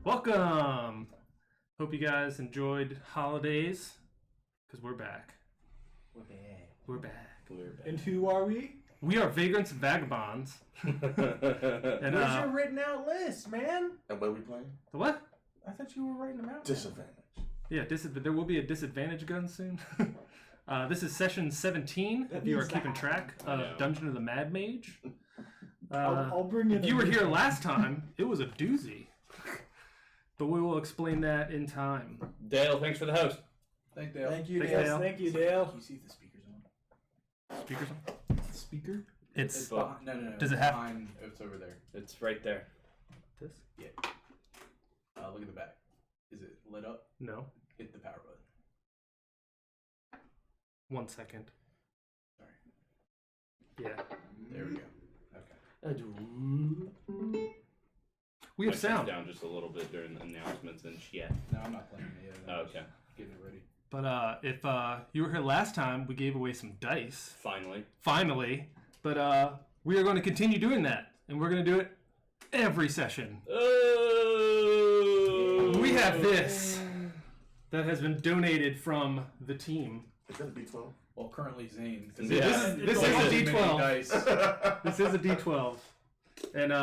Welcome! Hope you guys enjoyed holidays, because we're back. We're back. And who are we? We are Vagrants and Vagabonds. And, Where's your written out list, man? And what are we playing? The what? I thought you were writing them out. Disadvantage. Yeah, there will be a disadvantage gun soon. This is session 17, if you are keeping track of Dungeon of the Mad Mage. I'll bring in. If you were here last time, it was a doozy. But we will explain that in time. Dale, thanks for the host. Thank you, Dale. Thank you, Dale. Thank you, Dale. You see if the speaker's on? Speakers on? Speaker? It's No. Does it have? Behind, it's over there. It's right there. This? Yeah. Look at the back. Is it lit up? No. Hit the power button. 1 second. Sorry. Yeah. There we go. Okay. We have sound. Down just a little bit during the announcements and shit. No, I'm not playing it yet. Oh, okay. Getting it ready. But if you were here last time, we gave away some dice. Finally. But we are going to continue doing that. And we're going to do it every session. Oh! We have this that has been donated from the team. Is that a D12? Well, currently Zane. Yeah. This is a D12. This is a D12. And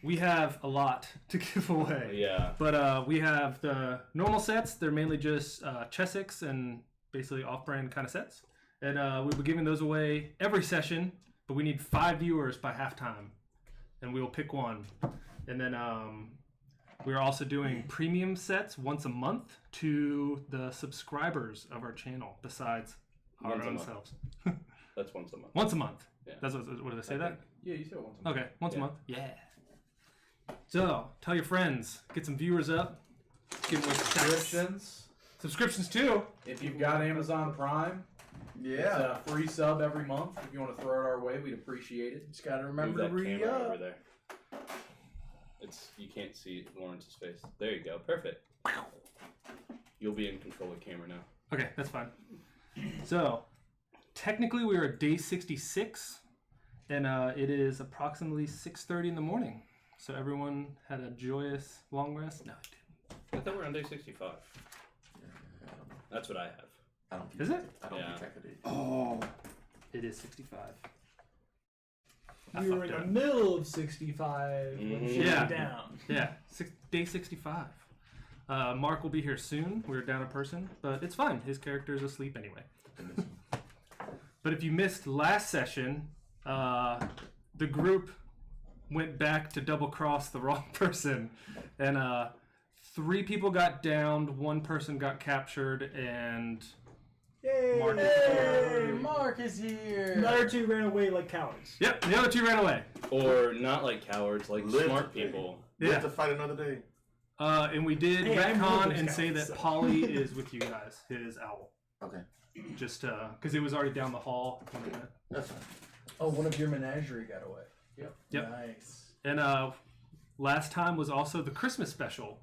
we have a lot to give away. Yeah. But we have the normal sets. They're mainly just Chessex and basically off-brand kind of sets. And we'll be giving those away every session. But we need 5 viewers by halftime. And we will pick one. And then we're also doing premium sets once a month to the subscribers of our channel, besides our own selves. That's once a month. Once a month. Yeah. That's what did I say that? Yeah, you said once a month. Okay, once a Yeah. month. Yeah. So, tell your friends. Get some viewers up. Give them Subscriptions. Subscriptions too. If you've got Amazon Prime, it's a free sub every month. If you want to throw it our way, we'd appreciate it. Just gotta Move remember to that re camera up. over there. You can't see Lawrence's face. There you go. Perfect. You'll be in control of the camera now. Okay, that's fine. So, technically we are at day 66, and it is approximately 6:30 in the morning. So everyone had a joyous long rest? No, they didn't. I thought we were on day 65. That's what I have. I don't keep Is it? I don't Yeah. keep track of days. Oh. It is 65. I We were in fucked the up. middle of 65 when Mhm. shit Yeah. went down. Yeah, day 65. Mark will be here soon. We're down a person, but it's fine. His character is asleep anyway. But if you missed last session, the group went back to double cross the wrong person, and 3 people got downed, 1 person got captured, and Yay! Mark is here. Mark is here. The other 2 ran away like cowards. yep, the other 2 ran away. Or not like cowards, like Live smart to- people. We have Yeah, to fight another day. and we did Hey, I'm one of retcon those and say guys, that so. Polly is with you guys, his owl, Okay. just because it was already down the hall when we met. That's fine. Oh, one of your menagerie got away. Yep. Nice. And last time was also the Christmas special.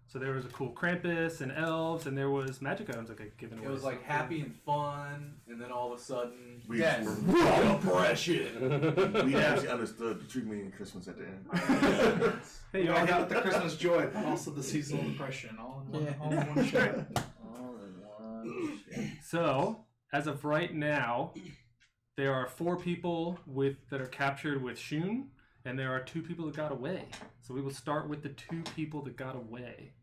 So there was a cool Krampus and elves, and there was magic items that got given away. It was like happy and fun, and then all of a sudden, We, Yes. oppression. we actually understood the true meaning of Christmas at the end. Hey, you I all hit got with the Christmas joy, but also the seasonal depression, all in one, all in one shot. All in one shit. So as of right now, there are 4 people that are captured with Shun, and there are 2 people that got away. So we will start with the 2 people that got away.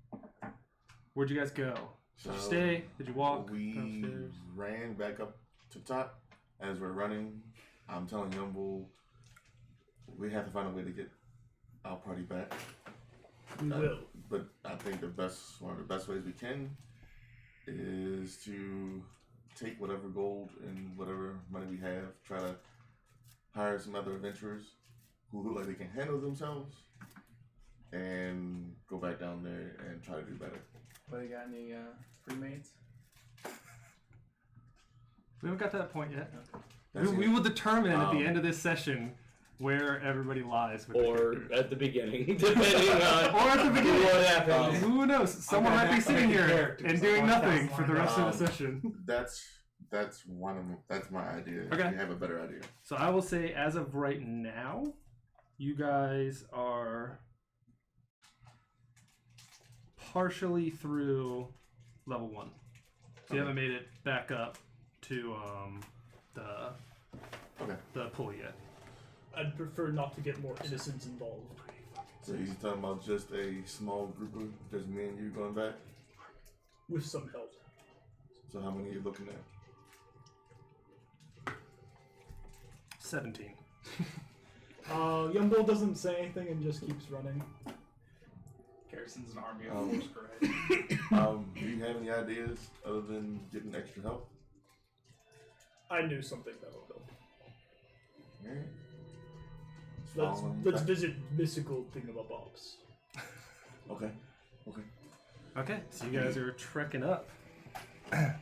Where'd you guys go? Did you stay? Did you walk We downstairs? ran back up to top. As we're running, I'm telling Yumble we have to find a way to get our party back. We will. But I think one of the best ways we can is to take whatever gold and whatever money we have, try to hire some other adventurers who look like they can handle themselves, and go back down there and try to do better. But you got any free mates? We haven't got to that point yet. That's We it. will determine at the end of this session where everybody lies. With Or the at the beginning, depending on or at the beginning. what happens. Who knows? Someone might be sitting here characters. and doing nothing Podcast for the rest of the line. session. That's my idea. Okay. If you have a better idea. So I will say, as of right now, you guys are partially through level 1. So you haven't made it back up to the pulley yet. I'd prefer not to get more innocents involved. So you're talking about just a small group of just me and you going back? With some help. So how many are you looking at? 17. Young Bull doesn't say anything and just keeps running. Garrison's an army of force gray. Do you have any ideas other than getting extra help? I knew something that would help. Yeah. Let's visit mystical thingamabobs. Okay. Okay, so you guys are trekking up. And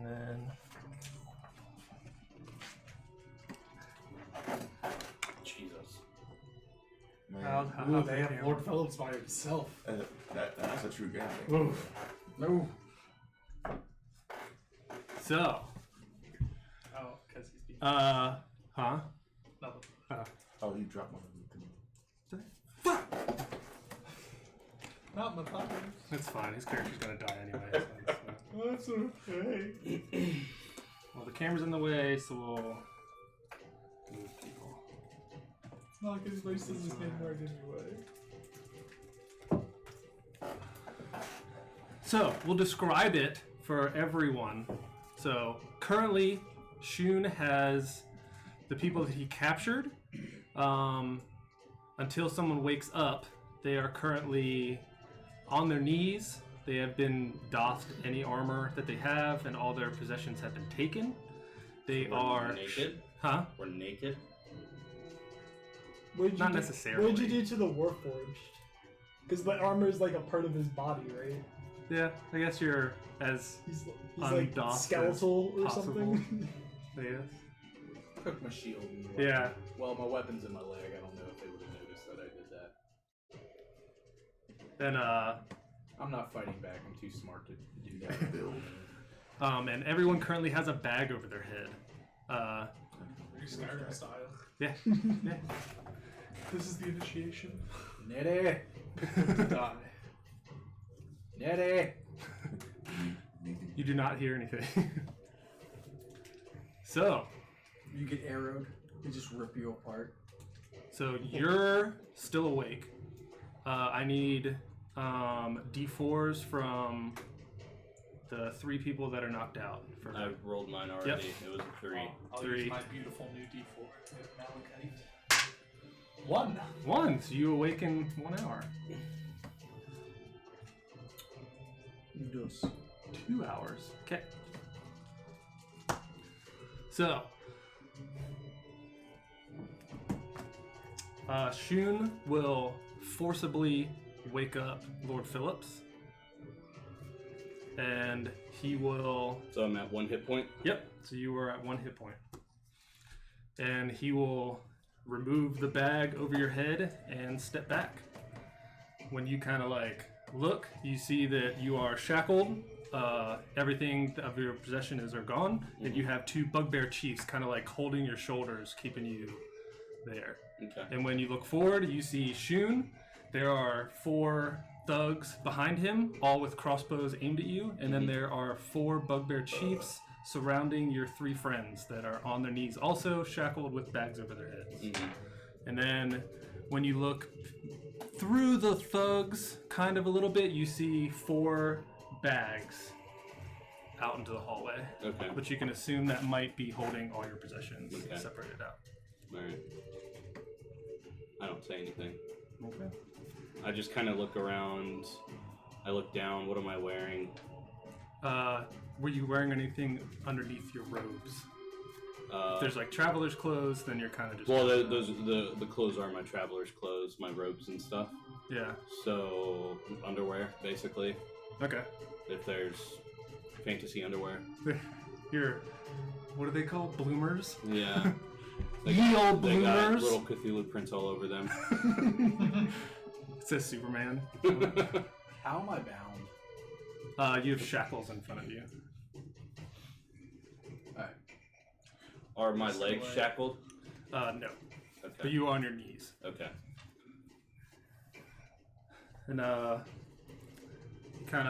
then... Jesus. Man, How Ooh, they big have am I? Lord Phillips by himself. that's a true game. Oof. No. So, Oh, because he's being huh? nothing. Oh, you dropped one. Not Matthias. It's fine. His character's gonna die anyway. So That's okay. well, the camera's in the way, so we'll move people. It's not like his race is his name right anyway. So we'll describe it for everyone. So currently, Shun has the people that he captured. Until someone wakes up, they are currently on their knees. They have been doffed any armor that they have, and all their possessions have been taken. They are naked. Huh? We're naked. What did Not you do, necessarily. What did you do to the Warforged? Because the armor is like a part of his body, right? Yeah, I guess you're as He's like Undoffed as skeletal or possible. something. yes. Took my shield. And Yeah. Well, my weapon's in my leg. I don't know if they would have noticed that I did that. Then I'm not fighting back. I'm too smart to do that. Build. and everyone currently has a bag over their head. Skyrim style. Yeah. Yeah. This is the initiation. Nettie! Die. Nettie! You do not hear anything. So, You get arrowed. They just rip you apart. so you're still awake. I need D4s from the 3 people that are knocked out. For I rolled mine already. Yep. It was a 3. I'll 3. use my beautiful new D4. Malachite. 1. 1, so you awaken 1 hour. Dos. 2 hours. Okay. So, Shun will forcibly wake up Lord Phillips, and he will. So I'm at 1 hit point. Yep. So you were at 1 hit point, and he will remove the bag over your head and step back. When you kind of like look, you see that you are shackled. Everything of your possessions are gone, and you have 2 bugbear chiefs kind of like holding your shoulders, keeping you there. Okay. And when you look forward, you see Shun. There are 4 thugs behind him, all with crossbows aimed at you, and then there are 4 bugbear chiefs surrounding your 3 friends that are on their knees, also shackled with bags over their heads. Mm-hmm. And then when you look through the thugs kind of a little bit, you see 4 bags out into the hallway. Okay. But you can assume that might be holding all your possessions Okay. separated out. Alright. I don't say anything. Okay. I just kind of look around. I look down. What am I wearing? Were you wearing anything underneath your robes? If there's like traveler's clothes, then you're kind of just. Well, the clothes are my traveler's clothes, my robes and stuff. Yeah. So underwear, basically. Okay. If there's fantasy underwear. Your, what are they called? Bloomers? Yeah. Ye old They got bloomers. little Cthulhu prints all over them. It says Superman. How am I bound? You have shackles in front of you. Alright. Are my legs shackled? No. But Okay. you are on your knees. Okay. And kind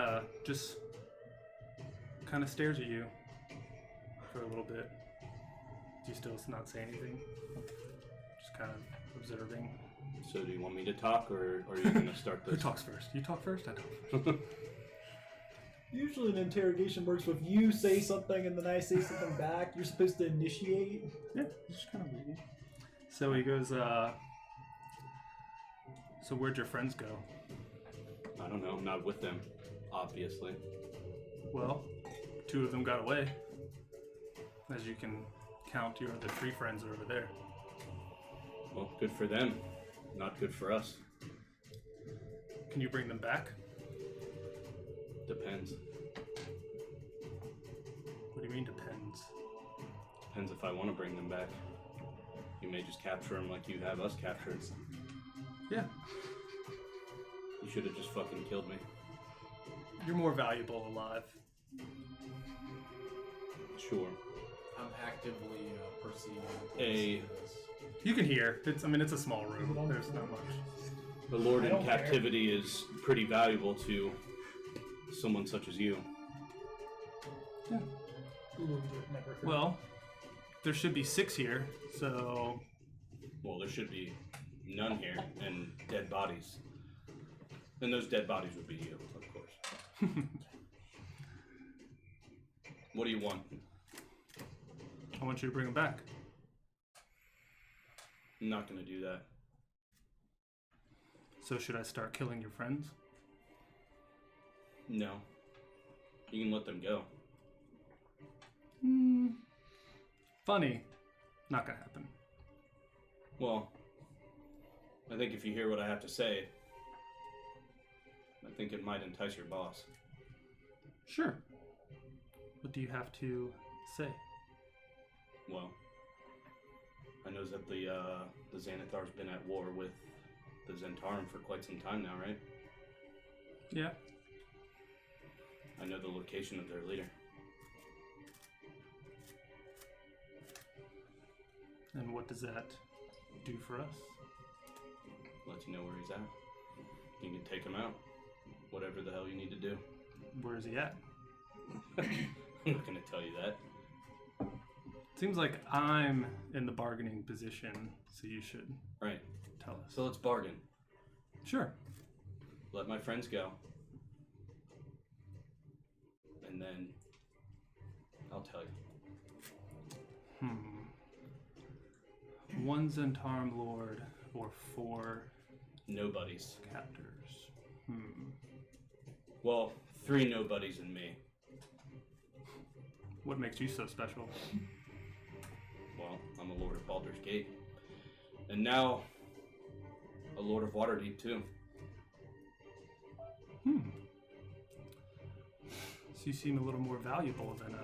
of stares at you for a little bit. Do you still not say anything? Just kind of observing. So do you want me to talk, or are you going to start Who this? talks first? You talk first? I talk first. Usually an interrogation works with you say something and then I say something back. You're supposed to initiate. Yeah, just kind of waiting. So he goes, so where'd your friends go? I don't know. I'm not with them, obviously. Well, 2 of them got away. As you can count, your other 3 friends are over there. Well, good for them. Not good for us. Can you bring them back? Depends. What do you mean depends? Depends if I want to bring them back. You may just capture them like you have us captured. Yeah. You should have just fucking killed me. You're more valuable alive. Sure. I'm actively perceiving A- this. You can hear. It's a small room. There's not much. The Lord I in don't care. captivity is pretty valuable to someone such as you. A little bit, never heard. Well, there should be 6 here, so Well, there should be none here, and dead bodies. And those dead bodies would be you, of course. What do you want? I want you to bring them back. I'm not going to do that. So should I start killing your friends? No. You can let them go. Funny. Not gonna happen. Well, I think if you hear what I have to say, I think it might entice your boss. Sure. What do you have to say? Well, I know that the Xanathar's been at war with the Zentarum for quite some time now, right? Yeah. I know the location of their leader. And what does that do for us? Let you know where he's at. You can take him out. Whatever the hell you need to do. Where is he at? I'm not going to tell you that. Seems like I'm in the bargaining position, so you should Right. tell us. So let's bargain. Sure. Let my friends go. And then I'll tell you. 1 Zentarum Lord or 4 Nobodies. captors. Well, 3 nobodies and me. What makes you so special? Well, I'm a Lord of Baldur's Gate. And now, a Lord of Waterdeep, too. So you seem a little more valuable than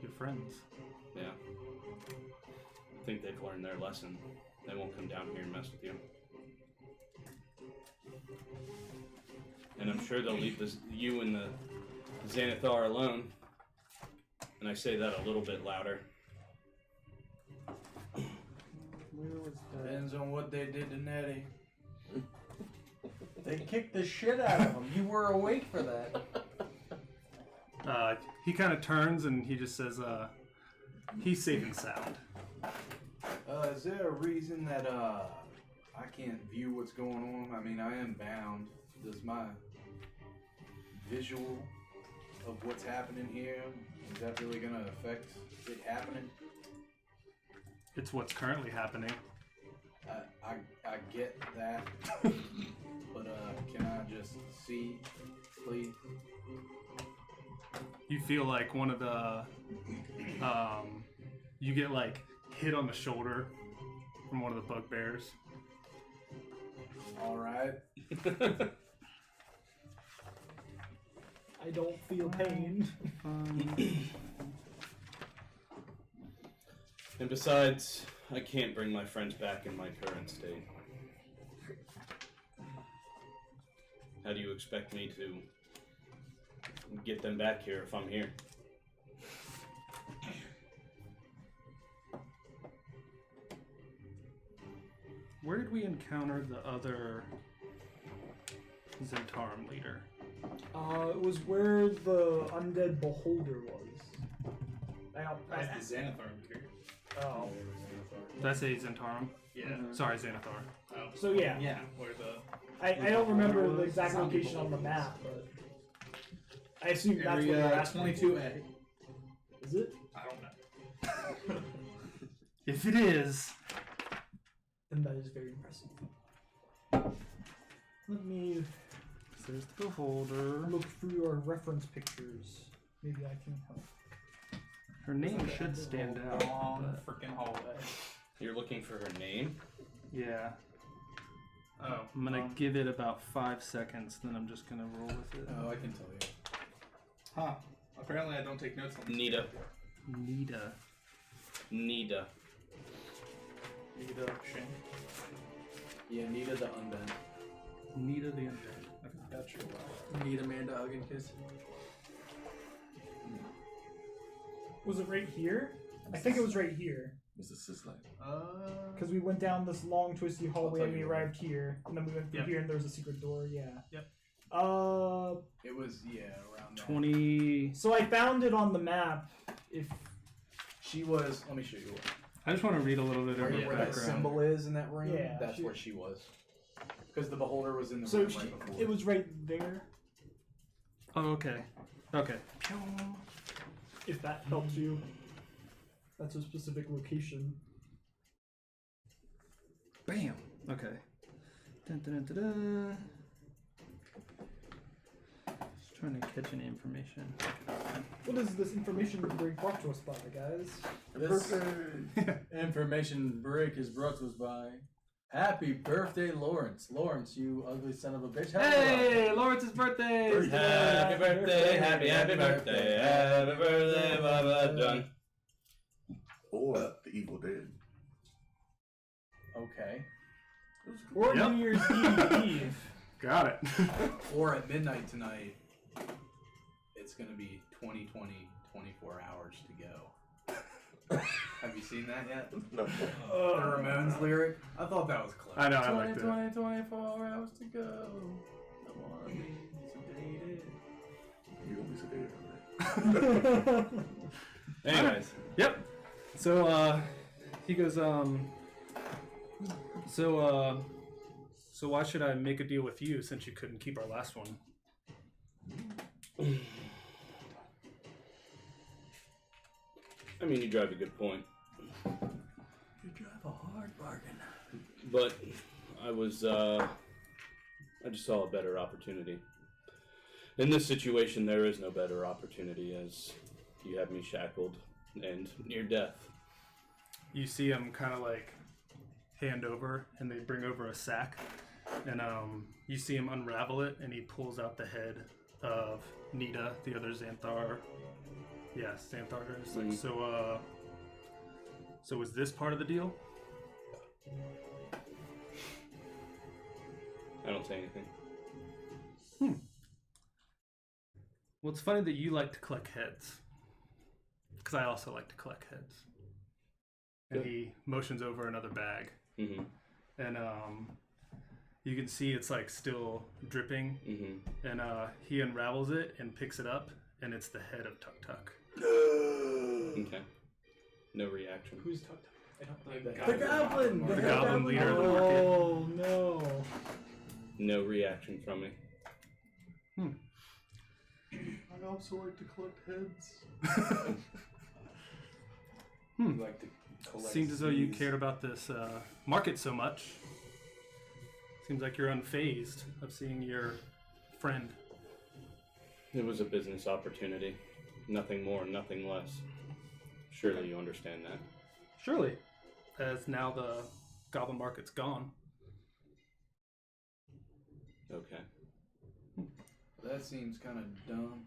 your friends. Yeah. I think they've learned their lesson. They won't come down here and mess with you. And I'm sure they'll leave you and the Xanathar alone. And I say that a little bit louder. Where was that? Depends on what they did to Nettie. They kicked the shit out of him. You were awake for that. He kind of turns and he just says, he's safe and sound. Is there a reason that I can't view what's going on? I mean, I am bound. Does my visual of what's happening here, is that really going to affect it happening? It's what's currently happening. I get that, but can I just see, please? You feel like one of the, you get like hit on the shoulder from one of the bugbears. All right. I don't feel pain. And besides, I can't bring my friends back in my current state. How do you expect me to get them back here if I'm here? Where did we encounter the other Zentarum leader? It was where the undead beholder was. That's the Xanathar meter. Oh. That's a Zentarum. Yeah. Sorry, Xanathar. Oh. So yeah. Yeah, where the I don't remember the was exact zombie location on the beholders. map, but I assume that's what you're area asking. 22A. Is it? I don't know. If it is, Then that is very impressive. Let me there's the beholder. look through our reference pictures. Maybe I can help. Her name should stand out. Long but- freaking hallway. You're looking for her name? Yeah. Oh. I'm gonna give it about 5 seconds, then I'm just gonna roll with it. Oh, I can tell you. Huh. Apparently I don't take notes on this. Nita. Nita. Nita. Nita Shane. Yeah, Nita the undead. Nita the Undead. Gotcha. Need Amanda hug and kiss. Was it right here? I think it was right here. Mr. Sisley. Because we went down this long twisty hallway tell and we you. arrived here. And then we went through Yep. here and there was a secret door, yeah. Yep. It was, around there. 20. So I found it on the map. If She was, let me show you I just want to read a little bit of where, her where that background. symbol is in that room. Yeah, That's she- where she was. Because the beholder was in the so room she, right before. it was right there. Oh, okay. Okay. If that helps you. That's a specific location. Bam. Okay. Dun, dun, dun, dun, dun. Just trying to catch any information. What is this information being brought to us by, guys? This information break is brought to us by Happy Birthday, Lawrence. Lawrence, you ugly son of a bitch. Hey, Lawrence's birthday! Happy birthday, happy birthday, happy birthday, Baba John. Or the Evil Dead. Okay. Or Yep. New Year's Eve. Got it. Or at midnight tonight, it's going to be 2020, 24 hours to go. Have you seen that yet? No. The Ramones lyric? I thought that was clever. I know, I liked it. 24 hours to go. I want to be sedated. You're gonna be sedated on that. Anyways, Yep. So he goes, so why should I make a deal with you since you couldn't keep our last one? I mean, you drive a good point. You drive a hard bargain. But I just saw a better opportunity. In this situation, there is no better opportunity as you have me shackled and near death. You see him kind of like hand over, and they bring over a sack, and you see him unravel it, and he pulls out the head of Nita, the other Xanthar. Yes, Xanthar. It's like, so was this part of the deal? I don't say anything. Well, it's funny that you like to collect heads, because I also like to collect heads. And Good. he motions over another bag, Mm-hmm. and you can see it's like still dripping, Mm-hmm. and he unravels it and picks it up, and it's the head of Tuk Tuk. Okay. No reaction. Who's tucked? I don't know. The goblin! The goblin leader of the market. Oh no. No reaction from me. I also like to collect heads. You like to collect Seems as though you these. cared about this market so much. Seems like you're unfazed of seeing your friend. It was a business opportunity. Nothing more, nothing less. Surely you understand that. Surely, as now the goblin market's gone. Okay. That seems kind of dumb.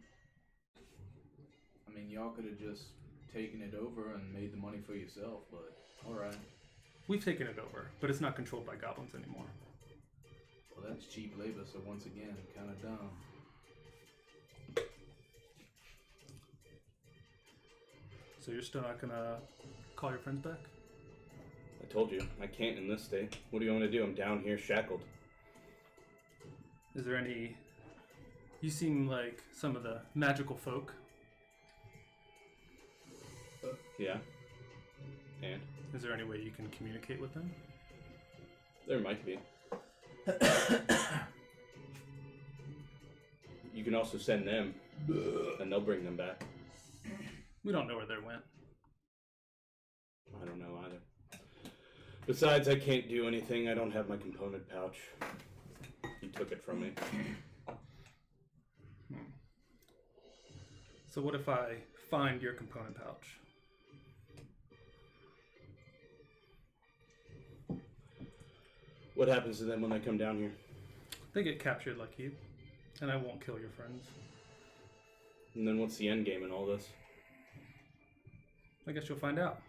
I mean, y'all could have just taken it over and made the money for yourself, but alright. We've taken it over, but it's not controlled by goblins anymore. Well, that's cheap labor, so once again, kind of dumb. So you're still not gonna call your friends back? I told you, I can't in this state. What do you want me to do? I'm down here shackled. Is there any You seem like some of the magical folk. Yeah. And Is there any way you can communicate with them? there might be. You can also send them, and they'll bring them back. We don't know where they went. I don't know either. Besides, I can't do anything. I don't have my component pouch. He took it from me. So what if I find your component pouch? What happens to them when they come down here? They get captured like you, and I won't kill your friends. And then what's the end game in all this? I guess you'll find out.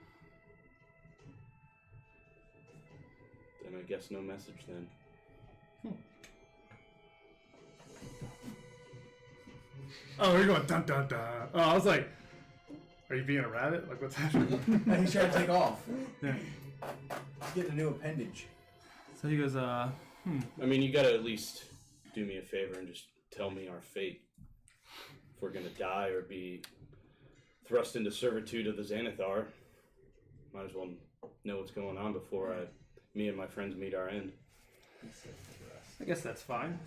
Then I guess no message then. Oh, you're going dun dun dun. Oh, I was like, are you being a rabbit? Like, what's happening? And he's trying to take off. Yeah. He's getting a new appendage. So he goes, I mean, you gotta at least do me a favor and just tell me our fate. If we're gonna die or be thrust into servitude of the Xanathar, might as well know what's going on before me and my friends meet our end. I guess that's fine.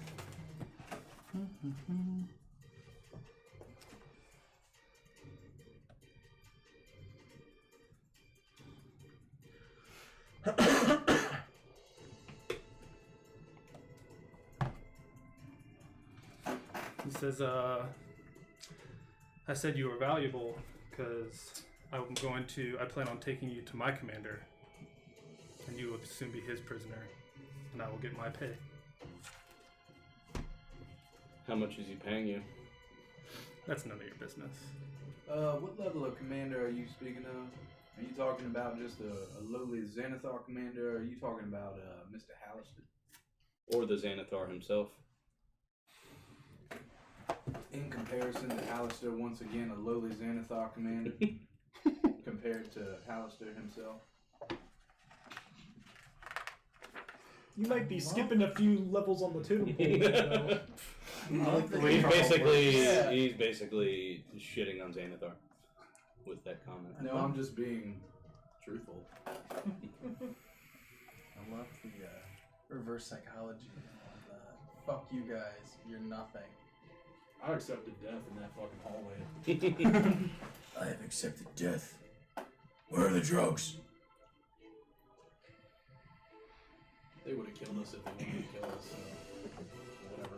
He says, I said you were valuable because I plan on taking you to my commander, and you will soon be his prisoner, and I will get my pay. How much is he paying you? That's none of your business. What level of commander are you speaking of? Are you talking about just a lowly Xanathar commander, or are you talking about Mr. Hallister? Or the Xanathar himself? In comparison to Hallister, once again, a lowly Xanathar commander compared to Hallister himself. You might be skipping a few levels on the totem pole. Well, he's basically shitting on Xanathar with that comment. No, I'm just being truthful. I love the reverse psychology. Fuck you guys, you're nothing. I accepted death in that fucking hallway. I have accepted death. Where are the drugs? They would have killed us if they wanted to kill us, so whatever.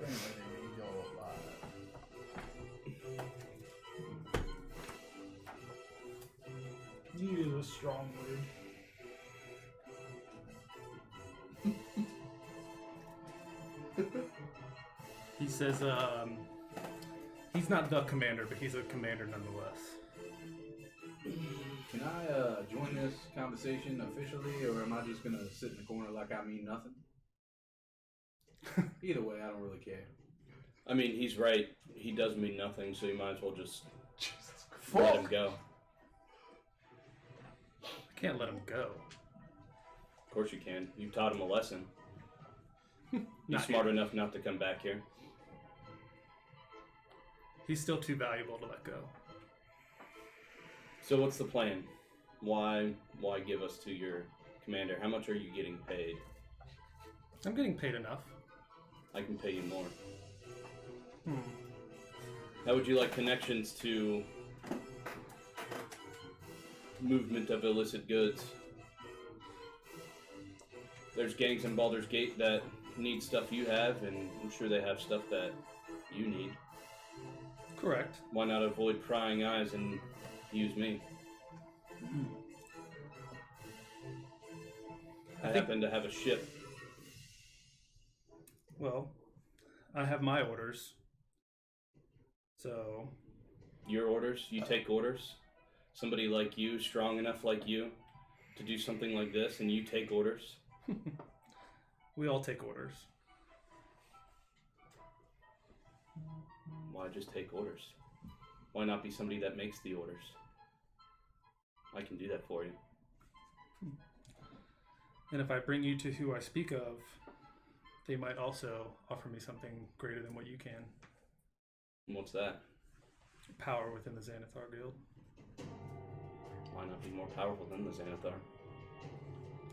Anyway, they made y'all alive. Need is a strong word. He says, he's not the commander, but he's a commander nonetheless. Can I join this conversation officially, or am I just gonna sit in the corner like I mean nothing? Either way, I don't really care. I mean, he's right. He does mean nothing, so you might as well just let him go. I can't let him go. Of course you can. You taught him a lesson. He's Not smart yet. enough not to come back here. He's still too valuable to let go. So what's the plan? Why give us to your commander? How much are you getting paid? I'm getting paid enough. I can pay you more. How would you like connections to movement of illicit goods? There's gangs in Baldur's Gate that need stuff you have, and I'm sure they have stuff that you need. Correct. Why not avoid prying eyes and use me? I happen to have a ship. Well, I have my orders. So, Your orders? You take orders? Somebody like you, strong enough like you, to do something like this, and you take orders? we all take orders. Why just take orders? Why not be somebody that makes the orders? I can do that for you. And if I bring you to who I speak of, they might also offer me something greater than what you can. What's that? Power within the Xanathar Guild. Why not be more powerful than the Xanathar?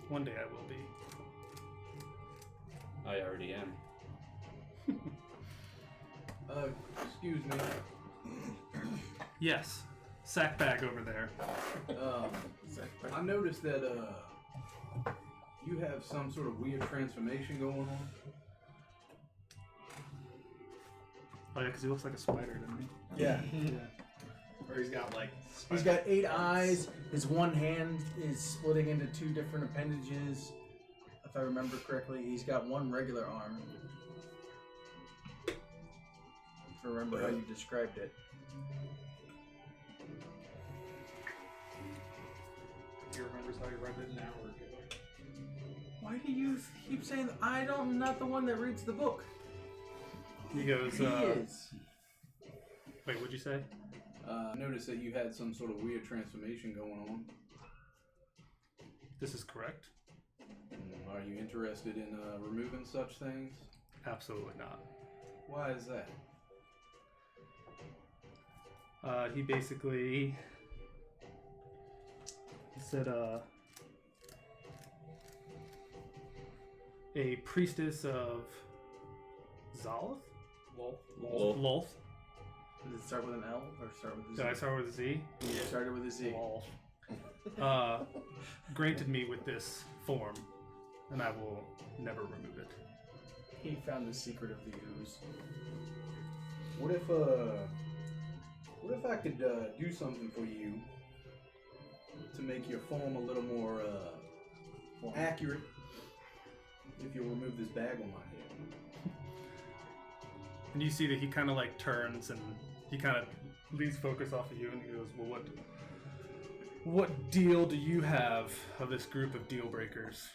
One day I will be. I already am. Excuse me. Yes. Sack bag over there. I noticed that you have some sort of weird transformation going on. Oh yeah, because he looks like a spider, doesn't he? Yeah. Or he's got like. He's got 8 eyes. His one hand is splitting into 2 different appendages. If I remember correctly, he's got 1 regular arm. If I remember how you described it. He remembers how he read it an hour ago. Why do you keep saying I'm not the one that reads the book? He goes, He is. Wait, what'd you say? I noticed that you had some sort of weird transformation going on. This is correct. Are you interested in removing such things? Absolutely not. Why is that? He basically said, a priestess of Zolth? Lolth? Does it start with an L or start with a Z? Did I start with a Z? Yeah, it started with a Z. Lolth. Granted me with this form, and I will never remove it. He found the secret of the ooze. What if I could do something for you to make your form a little more accurate? If you'll remove this bag on my head. And you see that he kind of like turns and he kind of leaves focus off of you and he goes, well, what deal do you have of this group of deal breakers?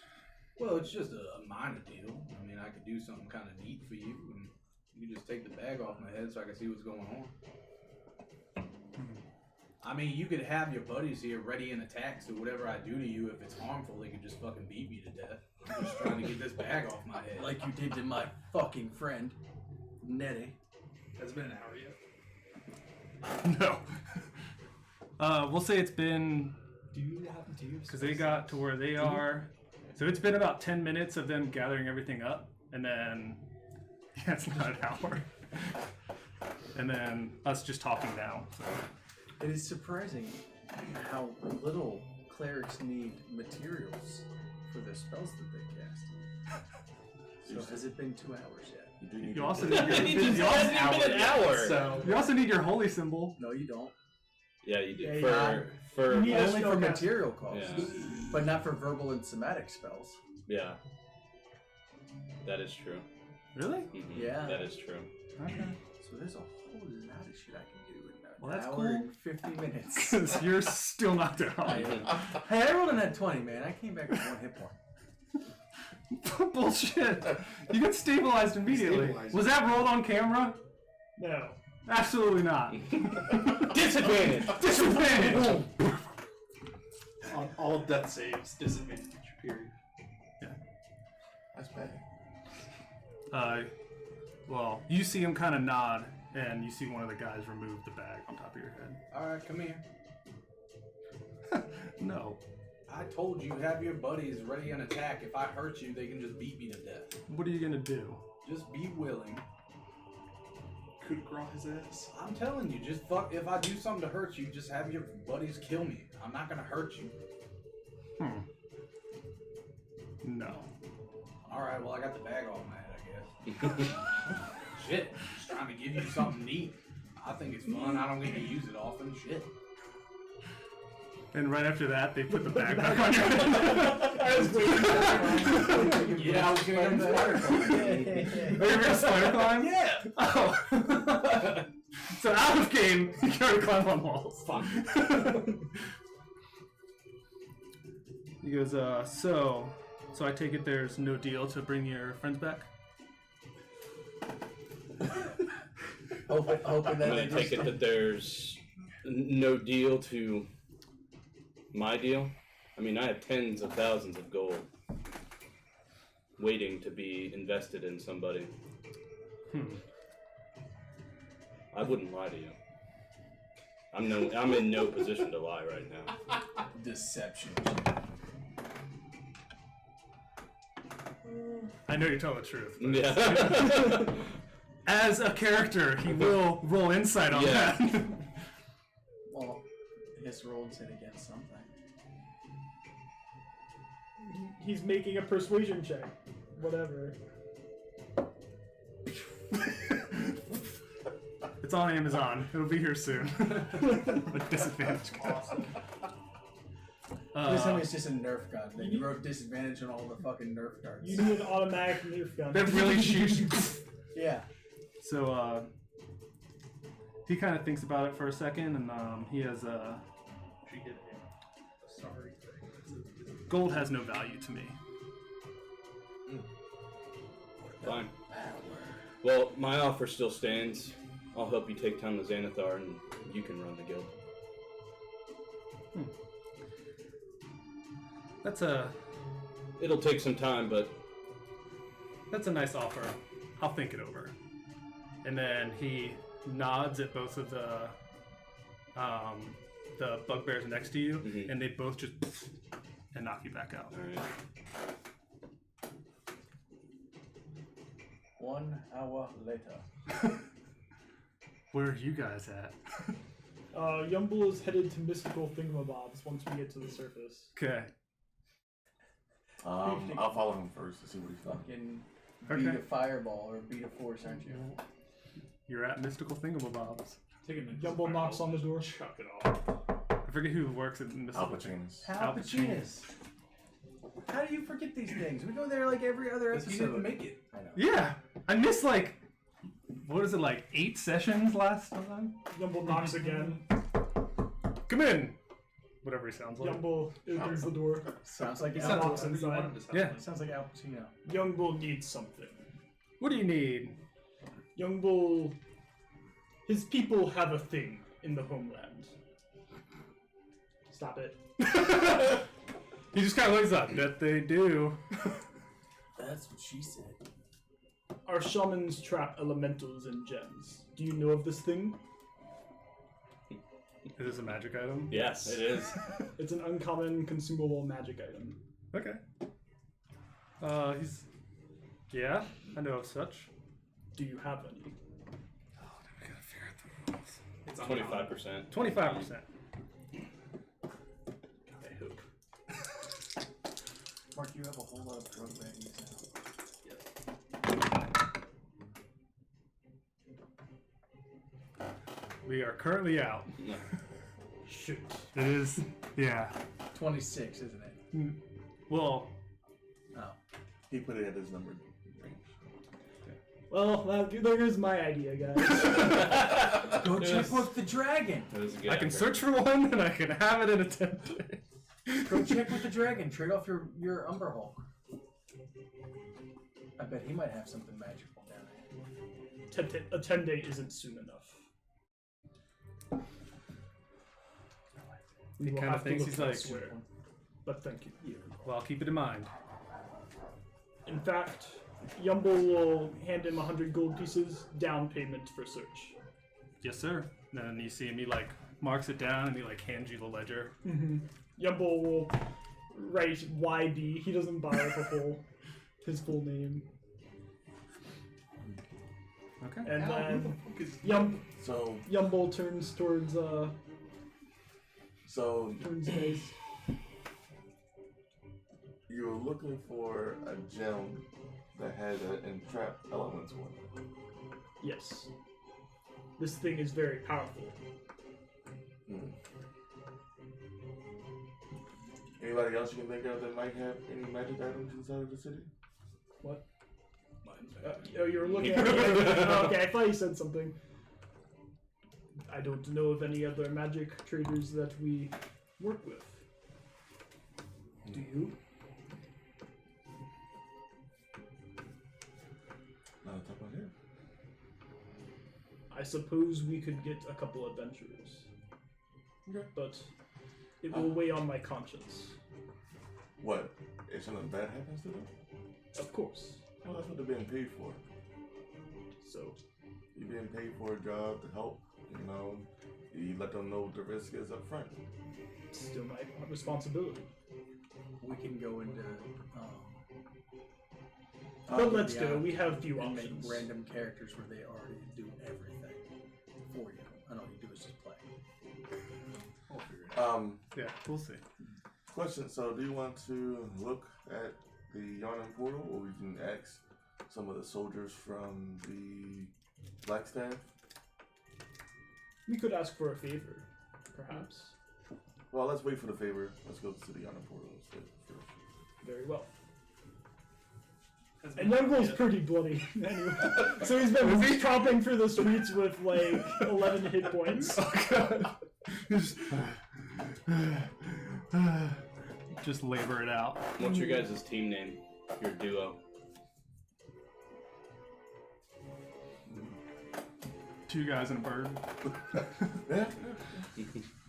Well, it's just a minor deal. I mean, I could do something kind of neat for you, and you could just take the bag off my head so I can see what's going on. I mean, you could have your buddies here ready in attack, so whatever I do to you, if it's harmful, they could just fucking beat me to death. I'm just trying to get this bag off my head. Like you did to my fucking friend, Nettie. Has it been an hour yet? No. We'll say it's been, Do you have to? because they got to where they are. So it's been about 10 minutes of them gathering everything up, and then, yeah, it's not an hour. And then us just talking now. So. It is surprising how little clerics need materials for the spells that they cast. So has it been 2 hours yet? You do need You to- also need It hasn't even been an hour. So you also need your holy symbol. No, you don't. Yeah, you do. Yeah, For You need Yeah, only for spellcast. material costs, Yeah. but not for verbal and somatic spells. yeah, that is true. Really? Mhm, Yeah. that is true. Okay. So there's a whole lot of shit I can do in Well, an that's hour cool. and 50 minutes. Because you're still knocked out. Hey, I rolled a net 20, man. I came back with 1 hit point. Bullshit. You got stabilized immediately. Stabilized. Was that rolled on camera? No. Absolutely not. Disadvantage. Disadvantage. On all death saves, disadvantage. Period. That's bad. Well, you see him kind of nod, and you see one of the guys remove the bag on top of your head. Alright, come here. No. I told you, have your buddies ready in attack. If I hurt you, they can just beat me to death. What are you gonna do? Just be willing. Coup de grace his ass. I'm telling you, just fuck. If I do something to hurt you, just have your buddies kill me. I'm not gonna hurt you. No. Alright, well, I got the bag off my head, I guess. Shit, just trying to give you something neat. I think it's fun. I don't get to use it often. Shit. And right after that, they put the bag back on your head. I was waiting Yeah, I was gonna go spider climb. Are you gonna spider climb? Yeah. Oh. So out of game, you can already climb on walls. Fuck. He goes, so I take it there's no deal to bring your friends back? Hoping I'm that gonna they take it that there's no deal to my deal. I mean, I have tens of thousands of gold. waiting to be invested in somebody. I wouldn't lie to you. I'm in no position to lie right now. Deception. I know you're telling the truth. But Yeah. as a character, he will roll insight on Yeah. that. Well, his rolls it against something. He's making a persuasion check. Whatever. It's on Amazon. It'll be here soon. With disadvantage. Awesome. Please tell me it's just a Nerf gun. Then you wrote disadvantage on all the fucking Nerf darts. You need an automatic Nerf gun. that really shoots you. Yeah. So, he kind of thinks about it for a second, and he has She did a sorry thing. gold has no value to me. Fine. Well, my offer still stands. I'll help you take down the Xanathar, and you can run the guild. It'll take some time, but That's a nice offer. I'll think it over. And then he nods at both of the bugbears next to you, Mhm. and they both just and knock you back out. all right. 1 hour later. Where are you guys at? Yumble is headed to mystical thingamabobs once we get to the surface. Okay. I'll follow him first to see what he's doing. Fucking Okay. beat a fireball or beat a force, aren't you? You're at mystical thingamabobs. Taking a Yumble knocks on the door. Chuck it off. I forget who works at mystical. Alpacinas. Al Pacino's. How do you forget these things? We go there like every other Because episode. he didn't make it. I know. Yeah, I missed like, what is it, like 8 sessions last time? Yumble knocks again. Come in. Whatever he sounds like. Yumble opens the door. Sounds like He Al. sounds walks like inside. you wanted to sound Yeah. like. Sounds like Al Pacino. Yumble needs something. What do you need? Yumble... His people have a thing in the homeland. Stop it. He just kind of looks up. Bet they do. That's what she said. Our shamans trap elementals and gems. Do you know of this thing? Is this a magic item? Yes, it is. It's an uncommon consumable magic item. Okay. Yeah, I know of such. Do you have any? We gotta figure out the rules. It's 25%. 25%. I hope. Mark, you have a whole lot of drug baggies now. We are currently out. No. Shoot. It is, yeah. 26, isn't it? Well, Oh. He put it at his numbered range. Well, there goes my idea, guys. Go check with the dragon. That was a good I can effort. search for one and I can have it in a 10 days. Go check with the dragon. Trade off your Umber Hulk. I bet he might have something magical down there. A 10-day isn't soon enough. He We will kind of have to thinks look he's like, elsewhere. But thank you. well, I'll keep it in mind. In fact, Yumble will hand him 100 gold pieces, down payment for search. Yes, sir. And then you see him, he like marks it down and he like hands you the ledger. Yumble will write YB. He doesn't buy his full name. Okay. And Al, who the then fuck is So, Yumble turns towards base. you were looking for a gem that had an entrap elements one. Yes. This thing is very powerful. Anybody else you can think of that might have any magic items inside of the city? What? Mine's Oh, you're looking at me. Okay, I thought you said something. I don't know of any other magic traders that we work with. Do you? Not top of my head. I suppose we could get a couple adventurers. Okay. But it will weigh on my conscience. What? If something bad happens to them? Of course. Well, that's what they're being paid for. So, You're being paid for a job to help. You know, you let them know what the risk is up front. still my responsibility. We can go into. But let's the go. island We have few and make options. random characters where they already do everything for you. And all you do is just play. We'll figure it out. Yeah, we'll see. Question. So, do you want to look at the Yawning Portal, or we can ask some of the soldiers from the Blackstaff? We could ask for a favor, perhaps. Well, let's wait for the favor. Let's go to the Yawning Portal first. Very well. Has And been- Youngle's yeah. pretty bloody. Anyway, so he's been tromping through the streets with like 11 hit points. Oh god. Just labor it out. What's your guys' team name? Your duo. Two guys and a bird. Yeah. Two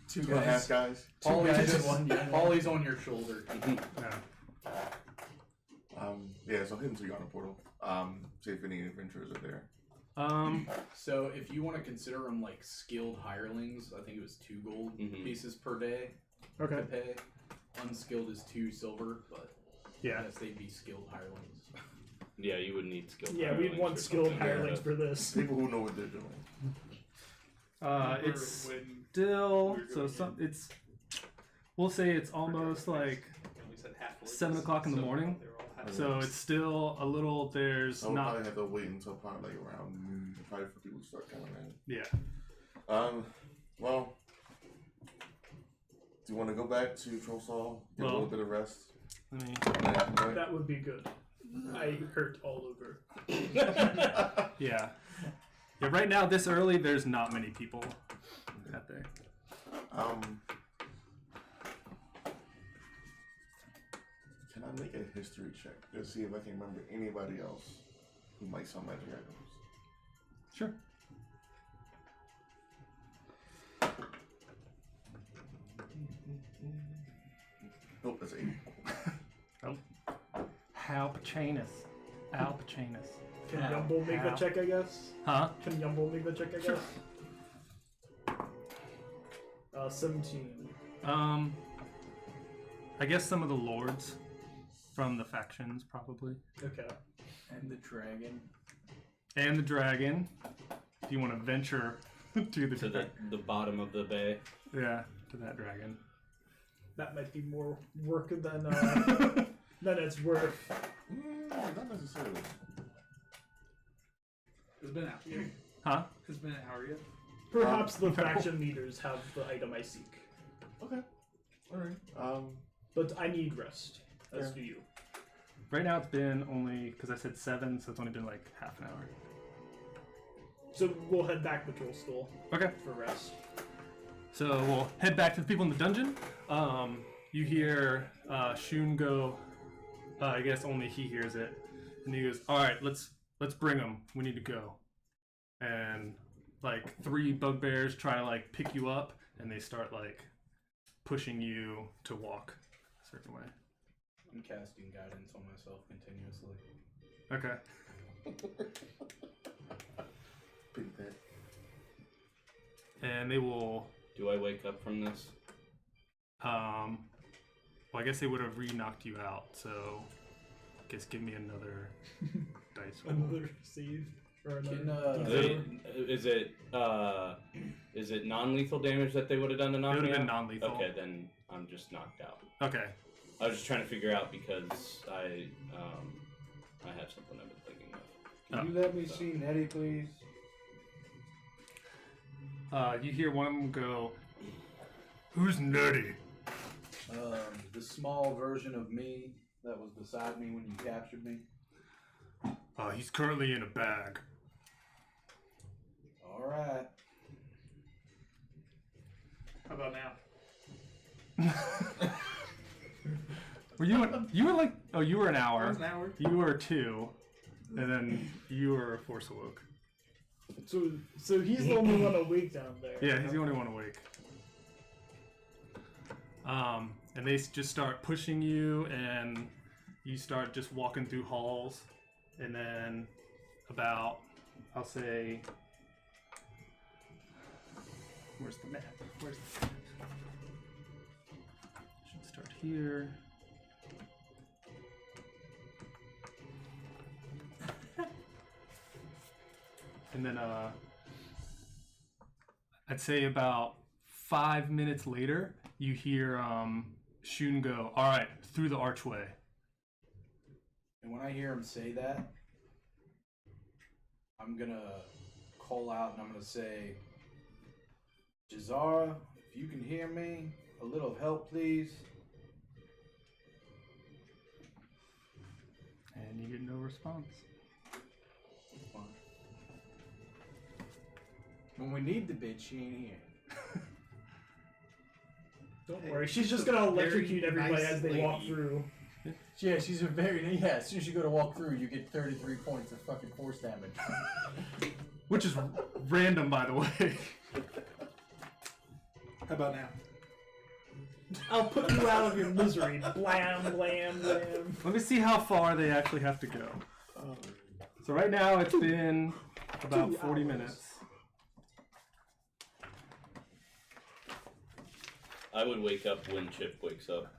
Two and a half guys. guys. Paulie's on your shoulder. Yeah. Yeah, so head into Yawning Portal. See if any adventurers are there. So if you want to consider them like skilled hirelings, I think it was 2 gold pieces per day Okay. to pay. Unskilled is 2 silver, but I Yeah. guess they'd be skilled hirelings. Yeah, you would need skilled. Yeah, we'd hirelings want or skilled something like hirelings that. for this. People who know what they're doing. Remember It's when still we were so going some. in? It's we'll say it's almost like we said half 7 o'clock in the morning. They were all half so it's still a little. There's So we'll not. probably have to wait until probably like around noon, probably for people to start coming in. Yeah. Well, do you want to go back to Trollsaw, get a Well- little bit of rest? Let me. Right? That would be good. I hurt all over. Yeah. Yeah. Right now, this early, there's not many people out there. Can I make a history check to see if I can remember anybody else who might sell magic items? Sure. Nope, that's 8. Hal Pacinus. Al Pacinus. Can How? Yumble make the How? check, I guess? Huh? Can Yumble make the check, I Sure. guess? 17. I guess some of the lords from the factions, probably. Okay. And the dragon. And the dragon. If you want to venture to the To the bottom of the bay. yeah, to that dragon. That might be more work than than it's worth. Not necessarily. Has been out yet? Huh? Has been out yet? Perhaps the faction leaders have the item I seek. Okay. Alright. But I need rest, as Yeah. do you. Right now it's been only, because I said 7, so it's only been like half an hour. So we'll head back to Troll Skull Okay. for rest. So we'll head back to the people in the dungeon. You hear Shun go. I guess only he hears it, and he goes, "All right, let's bring them. We need to go." And like 3 bugbears try to like pick you up, and they start like pushing you to walk a certain way. I'm casting guidance on myself continuously. Okay. Beat that. And they will. Do I wake up from this? Well, I guess they would have re-knocked you out. So, I guess give me another dice roll. Another save or another. Can, Is it non-lethal damage that they would have done to knock It would me have been out? non-lethal. Okay, then I'm just knocked out. Okay. I was just trying to figure out because I have something I've been thinking of. Can you let me see Nettie, please? You hear one of them go, "Who's Nutty?" The small version of me that was beside me when you captured me. He's currently in a bag. All right. How about now? Were you were like, oh, you were an That hour. was an hour. You were 2, and then you were Force Awoke. So he's the only one awake down there. Yeah, he's the only one awake. And they just start pushing you, and you start just walking through halls, and then about, I'll say, where's the map? Where's the map? Should start here. And then I'd say about 5 minutes later, you hear Shun go, "All right, through the archway." And when I hear him say that, I'm gonna call out and I'm gonna say, Jazara, if you can hear me, a little help, please. And you get no response. When we need the bitch, she ain't here. Don't worry, she's just gonna electrocute Very everybody nice as they walk lady. through. Yeah, she's a very as soon as you go to walk through, you get 33 points of fucking force damage. Which is random, by the way. How about now? I'll put you out of your misery. Blam, blam, blam. Let me see how far they actually have to go. So right now it's been about 2 40 hours. minutes. I would wake up when Chip wakes up.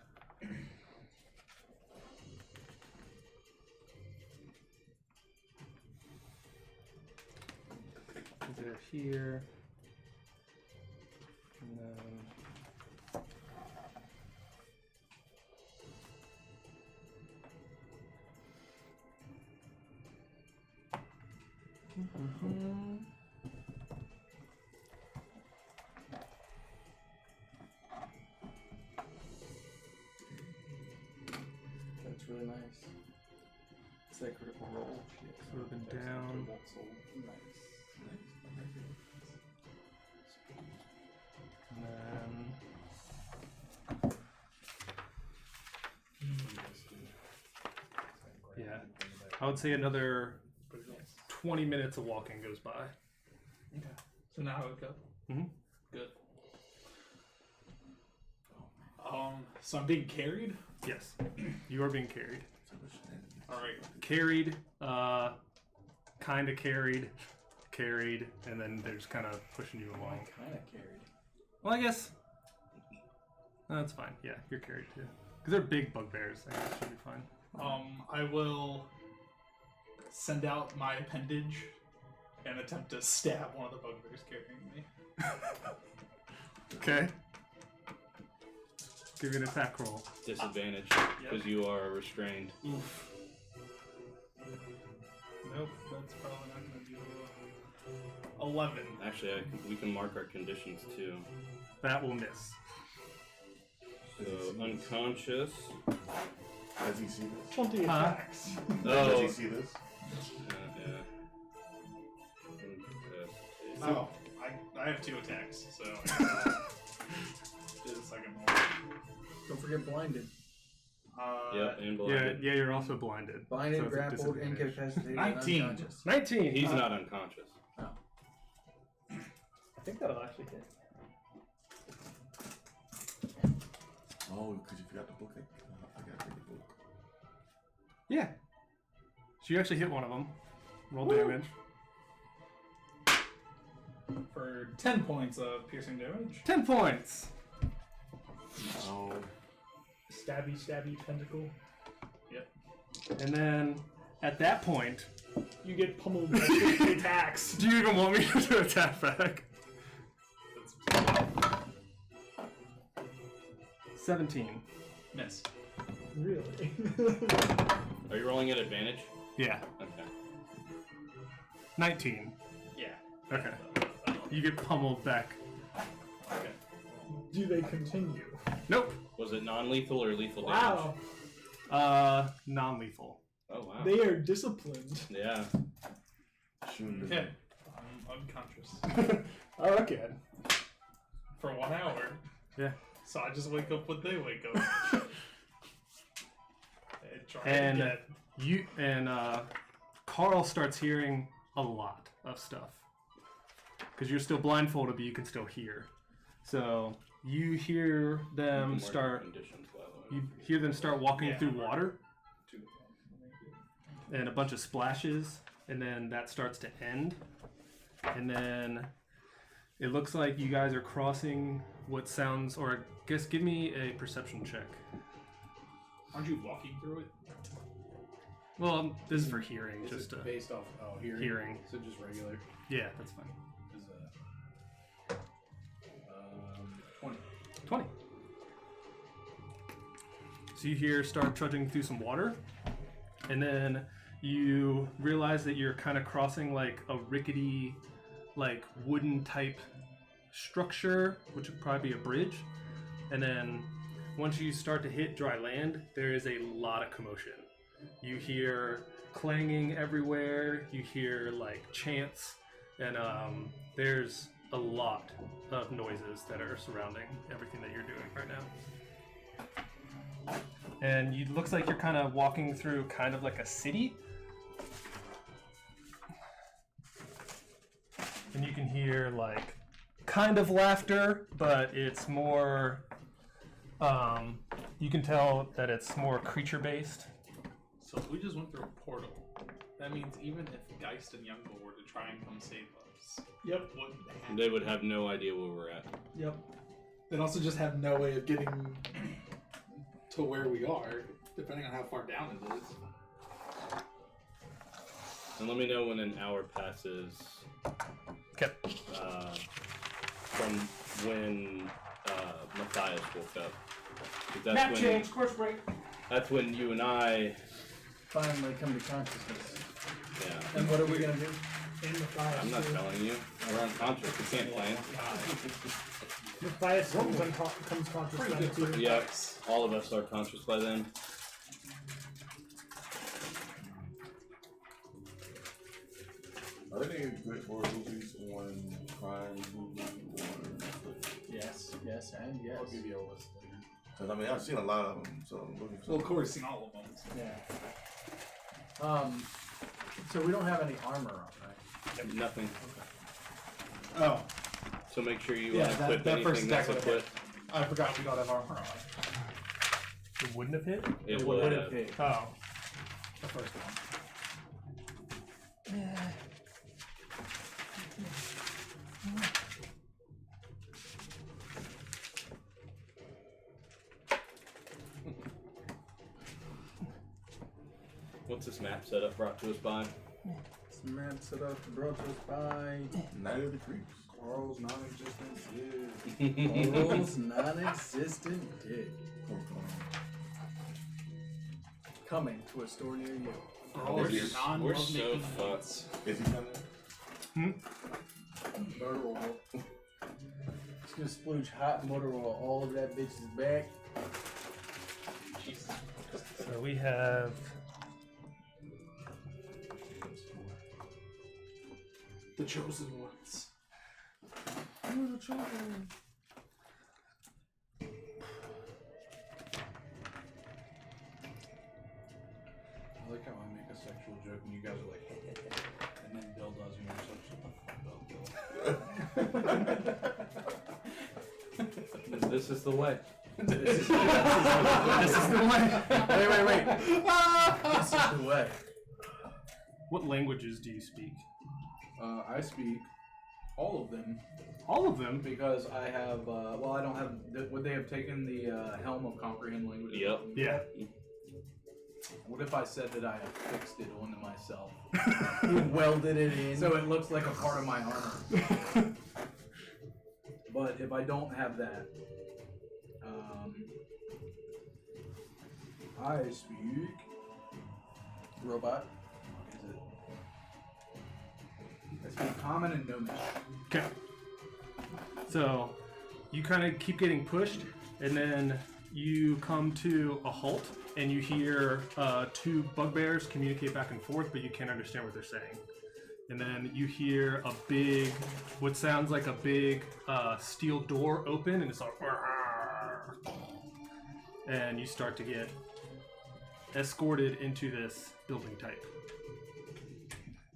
They're here. And then... That's really nice. It's that critical roll. Would have been down. And then... Yeah. I would say another 20 minutes of walking goes by. Okay. So now I wake up. Mhm. Good. So I'm being carried. Yes. You are being carried. All right. Carried, kind of carried, and then they're just kind of pushing you along. Kind of carried. Well, I guess that's fine. Yeah, you're carried too. Because they're big bugbears. I guess it should be fine. I will send out my appendage and attempt to stab one of the bugbears carrying me. Okay. Give you an attack roll. Disadvantage, because you are restrained. Oof. Nope, that's probably not going to do 11. Actually, we can mark our conditions too. That will miss. So, unconscious. Does he see this? 20 attacks. Does Oh, he see this? yeah. Oh, I have 2 attacks, so just a second more. Don't forget blinded. Yep, and Yeah, blinded. yeah, you're also blinded. Blinded, So it's a grappled, disadvantage. incapacitated, 19. and unconscious. 19. He's not unconscious. I think that'll actually hit. Oh, because you forgot the book. I gotta bring the book. Yeah. So you actually hit one of them. Roll damage. For 10 points of piercing damage. 10 points. Oh, Stabby, stabby, tentacle. And then at that point, You get pummeled by 50 attacks. do you even want me to attack back? That's 17. miss. Really? Are you rolling at advantage? Yeah. Okay. 19. Yeah. Okay. You get pummeled back. Okay. Do they continue? Nope. Was it non-lethal or lethal damage? Wow. Non-lethal. Oh, wow. They are disciplined. Yeah. Shun doesn't. Yeah. I'm unconscious Oh, okay. for 1 hour. Yeah. So I just wake up when they wake up. And try And again. you and Carl starts hearing a lot of stuff because you're still blindfolded, but you can still hear. So you hear You can them mark your start. conditions, by the way. You hear them start walking Yeah, through I'm water. Too and a bunch of splashes, and then that starts to end. And then it looks like you guys are crossing what sounds, or I guess give me a perception check. Aren't you walking through it? Well, this is for hearing, Is just it based off hearing? hearing. So just regular. Yeah, that's fine. Is 20. 20. So you hear start trudging through some water, and then you realize that you're kind of crossing like a rickety, like wooden type structure, which would probably be a bridge. And then once you start to hit dry land, there is a lot of commotion. You hear clanging everywhere, you hear like chants, and there's a lot of noises that are surrounding everything that you're doing right now. And it looks like you're kind of walking through kind of like a city. And you can hear like kind of laughter, but it's more, you can tell that it's more creature based. So if we just went through a portal, that means even if Geist and Youngblood were to try and come save us, Yep. wouldn't happen. They would have no idea where we're at. Yep. They'd also just have no way of getting to where we are, depending on how far down it is. And let me know when an hour passes Okay. from when Matthias woke up. 'Cause That's Map when, change, course break. That's when you and I, Finally come to consciousness. yeah. And what are we gonna do? Matthias. I'm not telling you. We're unconscious. We can't plan. Matthias comes conscious then too. Yeah, all of us are conscious by then. Are there any good horror movies on Prime, Hulu, or Netflix? Yes, and yes. I'll give you a list later. Because I mean, I've seen a lot of them, so I'm looking for. Well, Corey's seen all of them. Yeah. So we don't have any armor on, right? Nothing. Oh, So make sure you Yeah, equip that first anything that's stack would have equipped. I forgot we don't have armor on. It wouldn't have hit? It What would it have. be? Oh. The first one. What's this map setup brought to us by? This map set up brought to us by Night of the Creeps. Carl's non-existent dude. Oral's non-existent dick. Coming to a store near you. For all We're of your so non-love-making fucked. needs. Is he coming? Motor oil. Just gonna splooge hot motor oil all over that bitch's back. Jesus. So we have The chosen ones. I like how I make a sexual joke and you guys are like, and then Bill does, and you're so, shut the fuck up, Bill. This is the way. This is the way. Wait. This is the way. what languages do you speak? I speak all of them All of them. because I have, well, I don't have, would they have taken the helm of comprehend languages? Yep. Yeah. What if I said that I have fixed it onto myself? You welded it in. So it looks like a part of my armor. But if I don't have that, I speak robot. Is it? I speak common and gnomish. Okay. So you kind of keep getting pushed, and then you come to a halt, and you hear two bugbears communicate back and forth, but you can't understand what they're saying. And then you hear a big, what sounds like a big steel door open, and it's like, and you start to get escorted into this building type.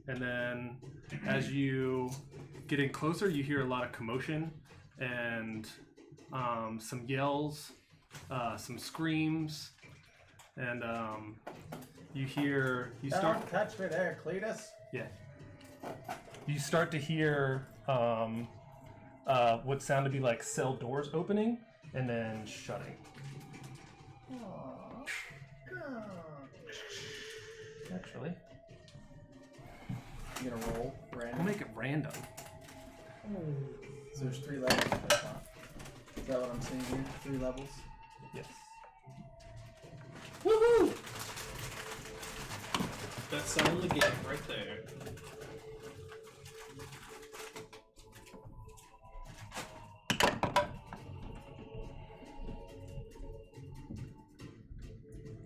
And then as you get in closer, you hear a lot of commotion and some yells, some screams, and you hear you Don't start touch me there, Cletus. you start to hear what sound to be like cell doors opening and then shutting. Actually, You gonna roll we'll random? make it random. So there's 3 levels at the top. Is that what I'm seeing here? 3 levels? Yes. Woohoo! That's selling the game right there.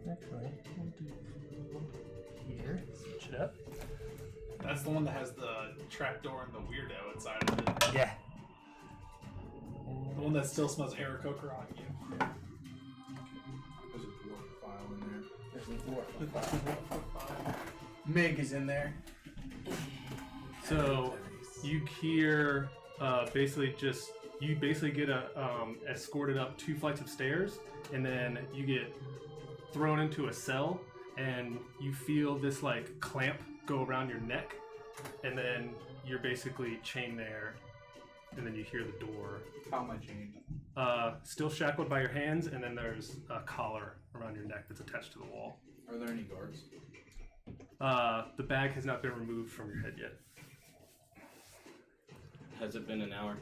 Actually, we'll do here. Switch it up. That's the one that has the trapdoor and the weirdo inside of it. Yeah. The one that still smells Aarakocra on you. There's a dwarf file in there. There's a dwarf. Mig is in there. So you hear basically you get escorted up 2 flights of stairs, and then you get thrown into a cell, and you feel this like clamp go around your neck, and then you're basically chained there, and then you hear the door. How am I chained? Still shackled by your hands, and then there's a collar around your neck that's attached to the wall. Are there any guards? The bag has not been removed from your head yet. Has it been an hour?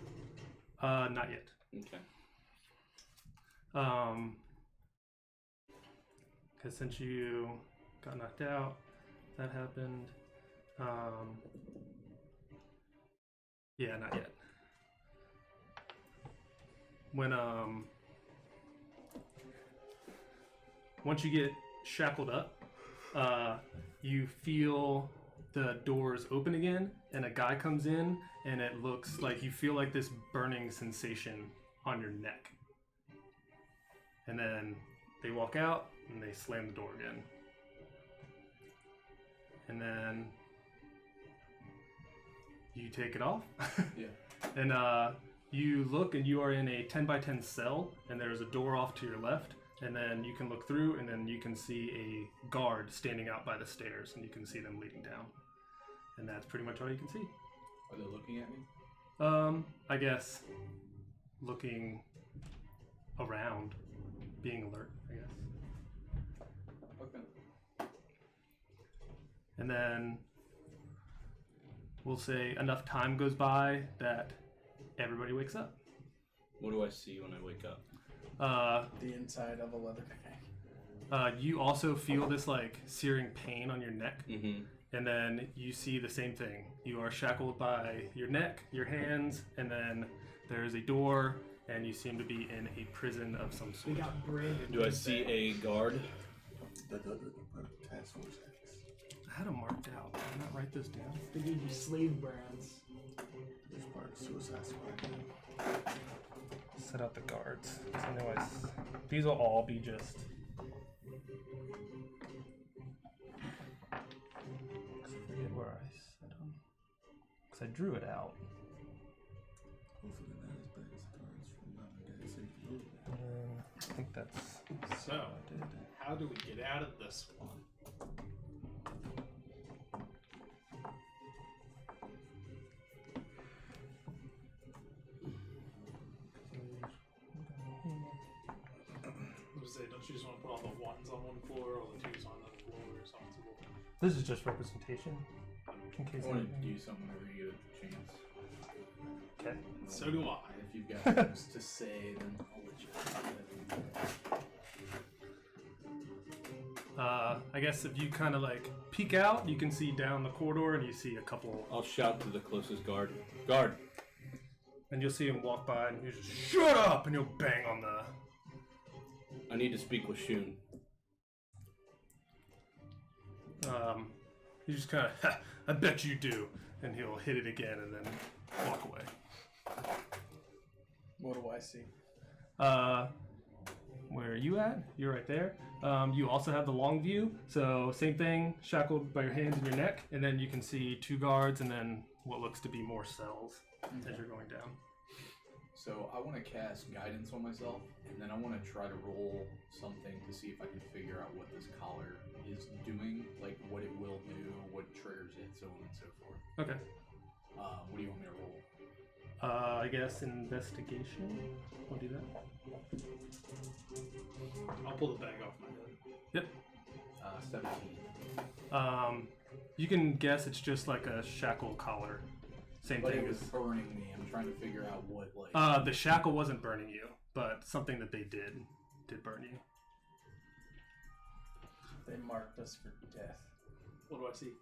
Not yet. Okay. Because since you got knocked out, that happened. Yeah, not yet. When once you get shackled up, you feel the doors open again, and a guy comes in, and it looks like you feel like this burning sensation on your neck. And then they walk out, and they slam the door again. And then you take it off. Yeah. And you look, and you are in a 10 by 10 cell, and there's a door off to your left, and then you can look through, and then you can see a guard standing out by the stairs, and you can see them leading down. And that's pretty much all you can see. Are they looking at me? I guess looking around, being alert, I guess. Okay. And then we'll say enough time goes by that everybody wakes up. What do I see when I wake up? The inside of a leather bag. You also feel this like searing pain on your neck, Mm-hmm. and then you see the same thing. You are shackled by your neck, your hands, and then there is a door, and you seem to be in a prison of some We sort. got branded. Do I see a guard? The task force acts. I had them marked out. Did I not write this down? They gave you slave brands. This part of Suicide Squad. Set out the guards. So I know these will all be just. I forget where I set them. Because I drew it out. Hopefully not as bad as the cards from Modern Day Safety. I think that's So, what I did. how do we get out of this one? Say, don't you just want to put all the ones on one floor or the twos on another floor or something? This is just representation. In case I want to anything. do something whenever you get a chance. Okay. So do I. If you've got things to say, then I'll let you have it. I guess if you kind of like peek out, you can see down the corridor, and you see a couple, I'll shout to the closest guard. Guard! and you'll see him walk by, and you just shut up, and you'll bang on the. I need to speak with Shun. You just kind of, I bet you do, and he'll hit it again, and then walk away. What do I see? Where are you at? You're right there. You also have the long view, so same thing, shackled by your hands and your neck, and then you can see 2 guards, and then what looks to be more cells as you're going down. So I want to cast guidance on myself, and then I want to try to roll something to see if I can figure out what this collar is doing, like what it will do, what triggers it, so on and so forth. Okay. What do you want me to roll? I guess investigation. I'll do that. I'll pull the bag off my head. Yep. 17. You can guess it's just like a shackle collar. Same But thing it was as. burning me. I'm trying to figure out what, like... The shackle wasn't burning you, but something that they did burn you. They marked us for death. What do I see?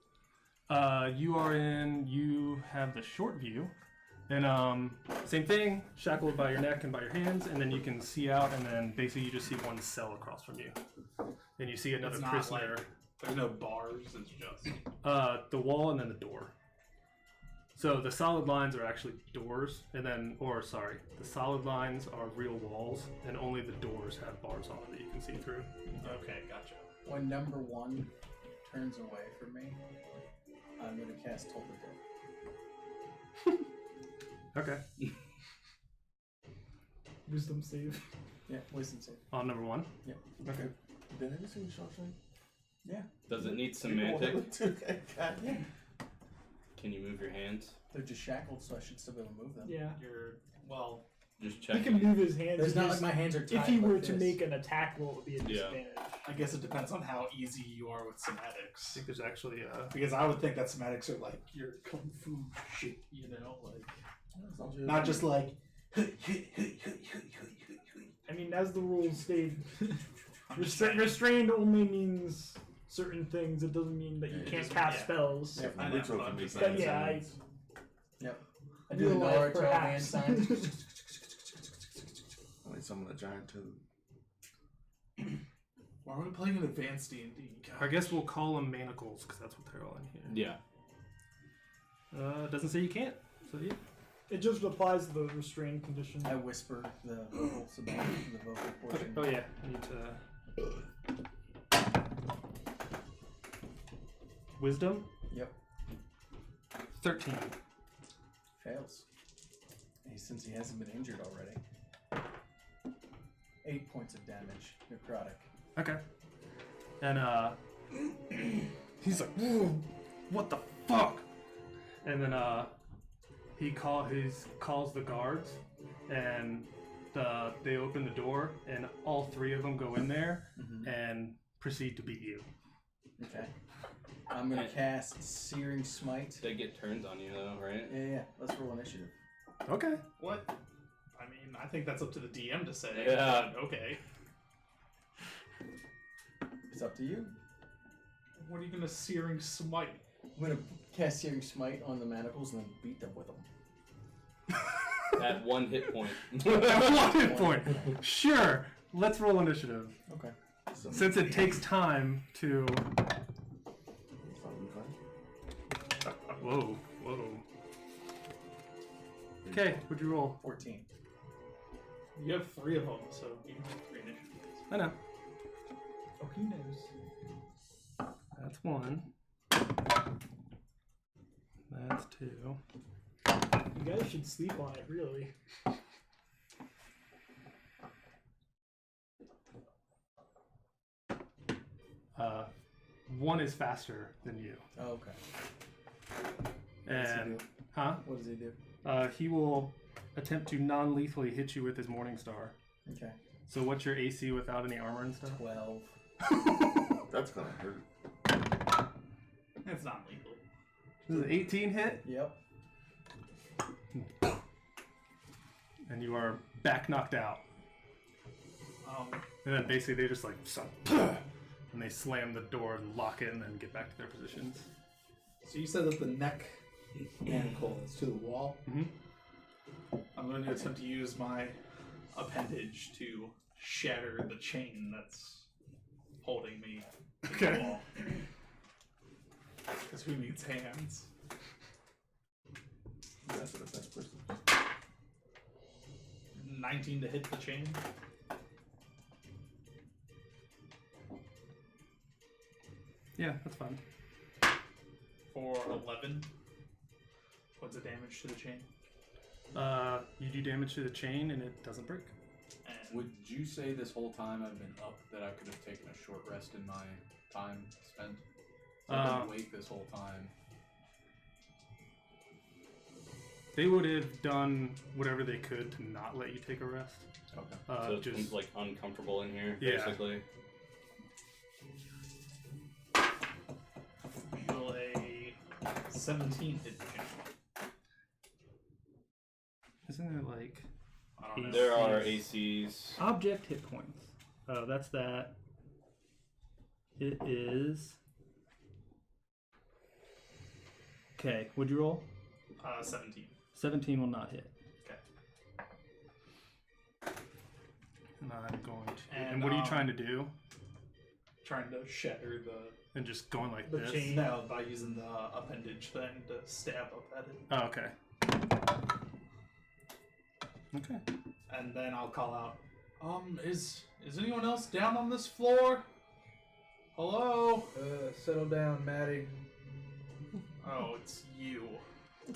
You have the short view. And same thing, shackled by your neck and by your hands, and then you can see out, and then basically you just see one cell across from you. And you see another It's not prisoner. like- There's no bars, it's just... The wall and then the door. So the solid lines are actually doors, and then, the solid lines are real walls, and only the doors have bars on them that you can see through. Okay, gotcha. When number 1 turns away from me, I'm going to cast Toll the Dead. Okay. Wisdom save. Yeah, wisdom save. On number 1? Yeah. Okay. Did I ever see Shawshank? Yeah. Does it need semantic? God, yeah. Can you move your hands? They're just shackled, so I should still be able to move them. Yeah. Well, Just He check. can move his hands. It's not just- like my hands are tied. if he were like to this. make an attack roll, it would be a Yeah. disadvantage. I guess it depends on how easy you are with I somatics. think there's actually Because I would think that somatics are like your kung fu shit, you know? Like, As long as you're- not just like... I mean, as the rules state, restrained only means certain things. It doesn't mean that you Yeah, can't just- cast yeah. spells. Yeah, I from know, ritual but can I'm be just saying But yeah, signs. I do the Real life, Naruto hand perhaps. signs. I mean, summon a giant toad. Why are we playing an advanced D&D? I guess we'll call them manacles, because that's what they're all in here. Yeah. Doesn't say you can't, so yeah. It just applies to the restrained condition. I whisper the vocal the vocal portion. Oh yeah, I need to... Wisdom? Yep. 13. Fails. Since he hasn't been injured already. 8 points of damage. Necrotic. Okay. And he's like, "Whoa, what the fuck?" And then he calls the guards, and they open the door, and all 3 of them go in there and proceed to beat you. Okay. I'm gonna cast Searing Smite. They get turns on you though, right? Yeah. Let's roll initiative. Okay. What? I mean, I think that's up to the DM to say. Yeah. But okay. It's up to you. What are you gonna searing smite? I'm gonna cast Searing Smite on the manacles and then beat them with them. At 1 hit point. At 1 hit point. Sure. Let's roll initiative. Okay. Since it takes time to... Whoa. Okay, what'd you roll? 14. You have 3 of them, so you can have 3 initiatives. I know. Oh, he knows. That's 1. That's 2. You guys should sleep on it, really. 1 is faster than you. Oh, okay. And, do? huh? What does he do? He will attempt to non-lethally hit you with his Morning Star. Okay. So what's your AC without any armor and stuff? 12. That's gonna hurt. It's not lethal. Does an 18 hit? Yep. And you are back knocked out. And then basically they just like, and they slam the door and lock it and then get back to their positions. So you said that the neck manacle is to the wall. Mm-hmm. I'm going to attempt to use my appendage to shatter the chain that's holding me to the Okay. wall. Because who needs hands? That's the best person. 19 to hit the chain. Yeah, that's fine. For 11 points of damage to the chain. You do damage to the chain and it doesn't break. And Would you say this whole time I've been up that I could have taken a short rest in my time spent? So I've been awake this whole time. They would have done whatever they could to not let you take a rest. Okay. So it's Just like uncomfortable in here, Yeah. basically. will a 17 hit the chain? isn't it like I don't know. There are ACs. object hit points? Oh, that's that. It is. Okay, would you roll? 17. 17 will not hit. Okay. And I'm going to. And, And what are you trying to do? Trying to shatter And just going like the this? chain now by using the appendage thing to stab up at it. Oh, okay. Okay. And then I'll call out, is anyone else down on this floor? Hello? Settle down, Maddie. Oh, it's you.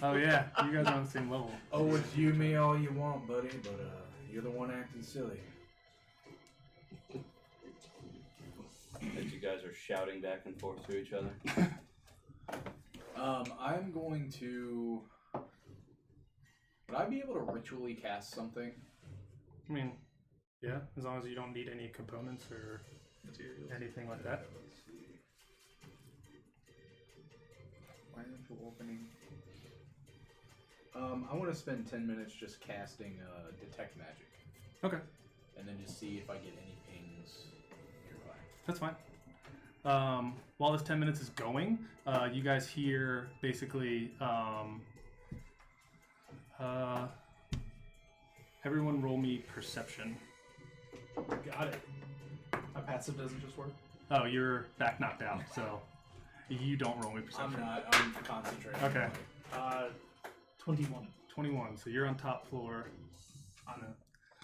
Oh yeah, you guys are on the same level. Oh, it's you, me, all you want, buddy, but you're the one acting silly. As you guys are shouting back and forth to each other. I'm going to. Would I be able to ritually cast something? I mean, yeah, as long as you don't need any components or Materials. anything like that. Let's see. Financial opening. I want to spend 10 minutes just casting detect magic, Okay, and then just see if I get any pings nearby. that's fine. While this 10 minutes is going, you guys hear basically everyone roll me perception. Got it. My passive doesn't just work. Oh, you're back knocked out, so you don't roll me I'm perception. not. I'm concentrating. Okay. 21. 21, so you're on top floor. I know.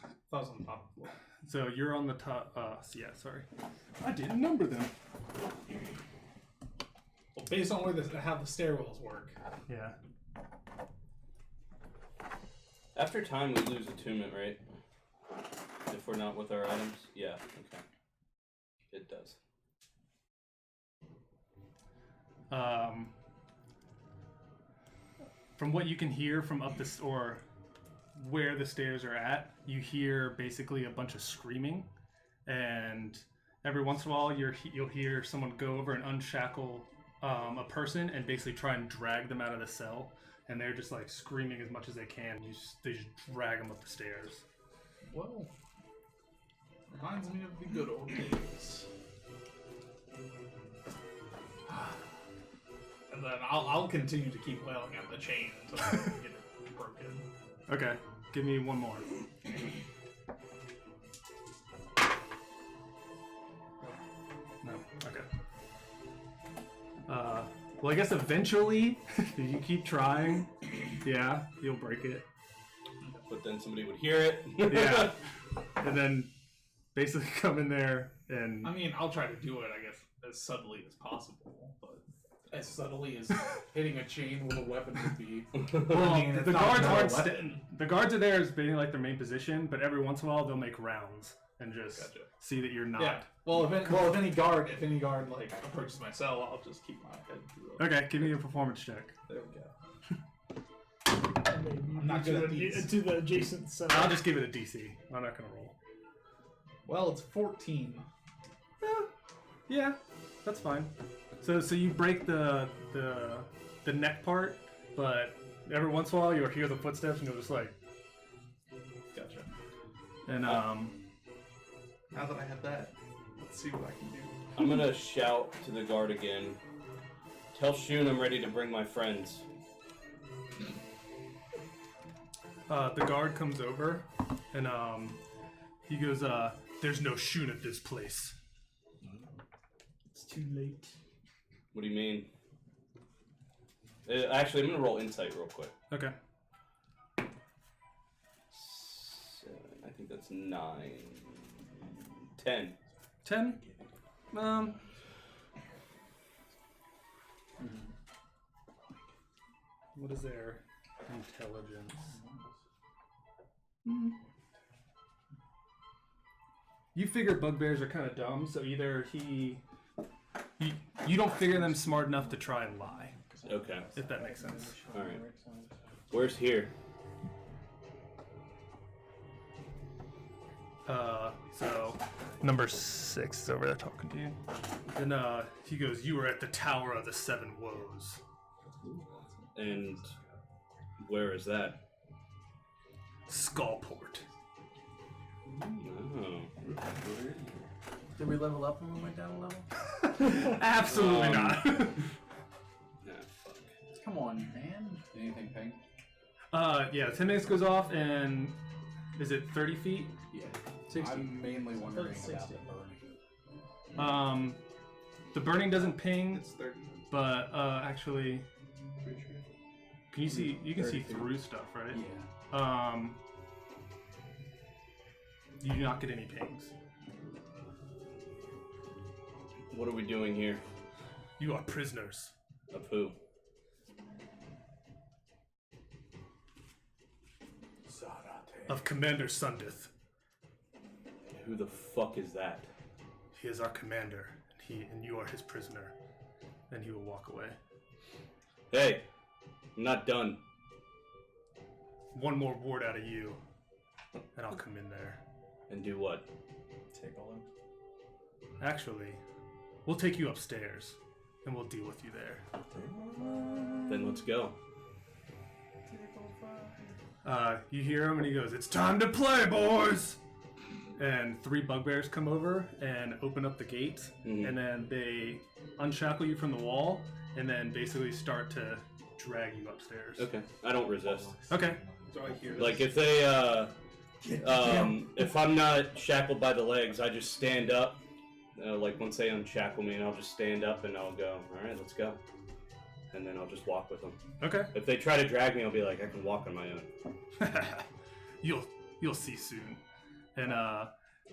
That was on the top floor. So you're on the top. Yeah, sorry. I didn't number them. Well, based on how the stairwells work. Yeah. After time, we lose attunement, right? If we're not with our items? Yeah, okay. It does. From what you can hear from up this or where the stairs are at, you hear basically a bunch of screaming, and every once in a while you'll hear someone go over and unshackle a person and basically try and drag them out of the cell, and they're just like screaming as much as they can. They just drag them up the stairs. Well, reminds me of the good old days. And then I'll continue to keep wailing on the chain until I get it broken. Okay, give me one more. No. Okay. Well, I guess eventually, if you keep trying, yeah, you'll break it. But then somebody would hear it. Yeah, and then basically come in there and I mean, I'll try to do it, I guess, as subtly as possible, but as subtly as hitting a chain with a weapon would be. well, I mean, it's the not guards really a aren't. weapon. The guards are there as being like their main position, but every once in a while they'll make rounds and just Gotcha. see that you're not. Yeah. Well, if any guard like approaches my cell, I'll just keep my head to Okay, give me a performance check. There we go. I'm not good at these. To the adjacent cell. I'll just give it a DC. I'm not gonna roll. Well, it's 14. Yeah, that's fine. So you break the neck part, but every once in a while you'll hear the footsteps and you'll just like. Gotcha. And Now that I have that, let's see what I can do. I'm gonna shout to the guard again. Tell Shun I'm ready to bring my friends. the guard comes over and he goes, "There's no Shun at this place." It's too late. What do you mean? Actually, I'm gonna roll insight real quick. Okay. 7, I think that's 9. 10. 10. What is their intelligence? You figure bugbears are kind of dumb, so either you don't figure them smart enough to try and lie, Okay. if that makes sense. All right. Where's here? So number 6 is over there talking to you. And he goes, "You were at the Tower of the Seven Woes." And where is that? Skullport. Oh. Did we level up when we went down a level? Absolutely not. Yeah, fuck. Come on, man. Anything ping? Yeah, 10 minutes goes off, and is it 30 feet? Yeah. 60. I'm mainly wondering about 60. the burning. The burning doesn't ping, It's 30. but actually, Pretty sure. can you see? You can 30 see feet. through stuff, right? Yeah. You do not get any pings. What are we doing here? You are prisoners Of who? of Commander Sundith. Who the fuck is that? He is our commander. And you are his prisoner. Then he will walk away. Hey, I'm not done. One more word out of you, and I'll come in there. And do what? Take all of Actually, we'll take you upstairs, and we'll deal with you there. Then let's go. You hear him, and he goes, "It's time to play, boys!" And 3 bugbears come over and open up the gate, and then they unshackle you from the wall, and then basically start to drag you upstairs. Okay. I don't resist. Okay. So I hear Like this. if they if I'm not shackled by the legs, I just stand up. Like once they unshackle me, and I'll just stand up and I'll go, "All right, let's go." And then I'll just walk with them. Okay. If they try to drag me, I'll be like, "I can walk on my own." You'll see soon. And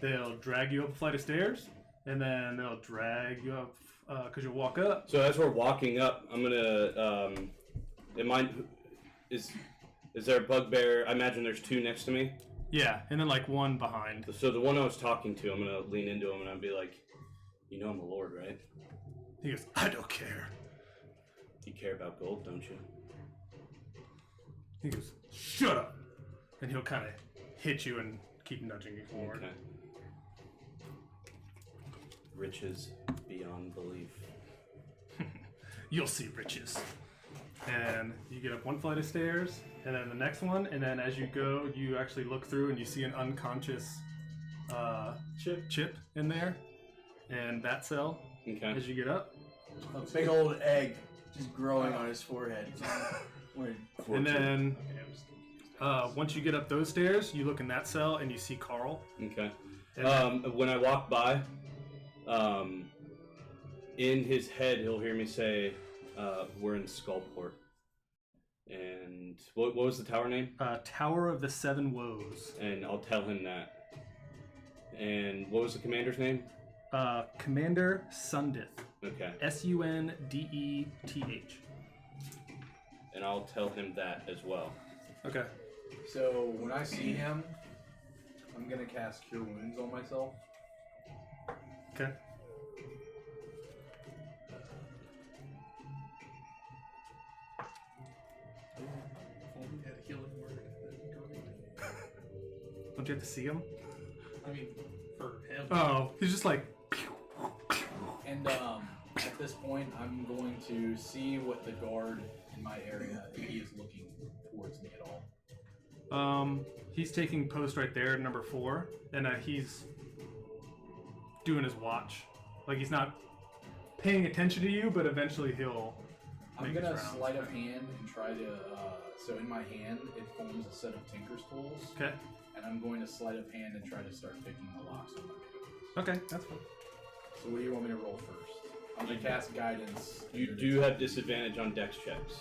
they'll drag you up a flight of stairs, and then they'll drag you up because you'll walk up. So as we're walking up, I'm gonna is there a bugbear? I imagine there's 2 next to me. Yeah, and then like 1 behind. So the one I was talking to, I'm gonna lean into him and I'll be like, "You know I'm a lord, right? He goes, "I don't care." You care about gold, don't you?" He goes, "Shut up!" And he'll kind of hit you and keep nudging you forward. Okay. Riches beyond belief. You'll see riches. And you get up 1 flight of stairs, and then the next one, and then as you go, you actually look through and you see an unconscious chip in there, and that cell. Okay. As you get up, a big old egg just growing on his forehead. Weird. and then once you get up those stairs, you look in that cell and you see Carl. Okay. And When I walk by, in his head, he'll hear me say, "We're in Skullport." And what was the tower name? Tower of the Seven Woes. And I'll tell him that. And what was the commander's name? Commander Sundith. Okay. Sundeth. And I'll tell him that as well. Okay. So when I see him, I'm gonna cast Cure Wounds on myself. Okay. If only we had a healing word, that'd be great. Don't you have to see him? I mean, for him. Oh, he's just like. And at this point, I'm going to see what the guard in my area, if he is looking towards me at all. He's taking post right there, number 4, and he's doing his watch. Like he's not paying attention to you, but eventually he'll. I'm make his gonna rounds. sleight of hand and try to. So in my hand, it forms a set of Tinker's tools, Okay. and I'm going to sleight of hand and try to start picking the locks on my tools. Okay, that's fine. So what do you want me to roll first? I'm gonna cast guidance. You do have disadvantage on dex checks.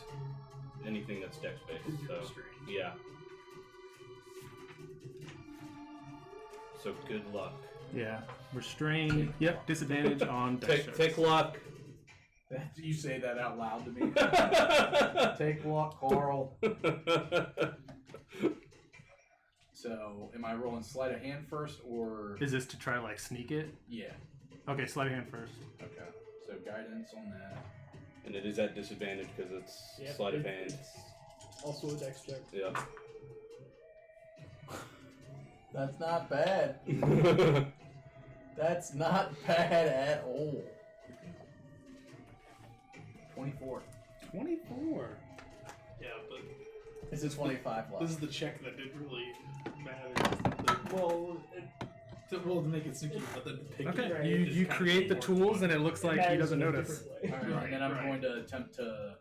Anything that's dex based. So, yeah. So good luck. Yeah. Restrain. Yep. Disadvantage on dex checks. Take luck. You say that out loud to me. Take luck, Carl. So, am I rolling sleight of hand first, or Is this to try to like sneak it? yeah? Okay, sleight of hand first. Okay. So guidance on that. And it is at disadvantage because it's Yep, sleight of hand. It's also a dex check. Yeah. That's not bad. That's not bad at all. 24. 24. Yeah, but It's a 25 left. this is the check that didn't really matter. Well, to make it sneaky, but then pick Okay, it. you, just you kinda create the more tools fun. and it looks like he Matters doesn't in a notice. different way. Alright, and then I'm right. going to attempt to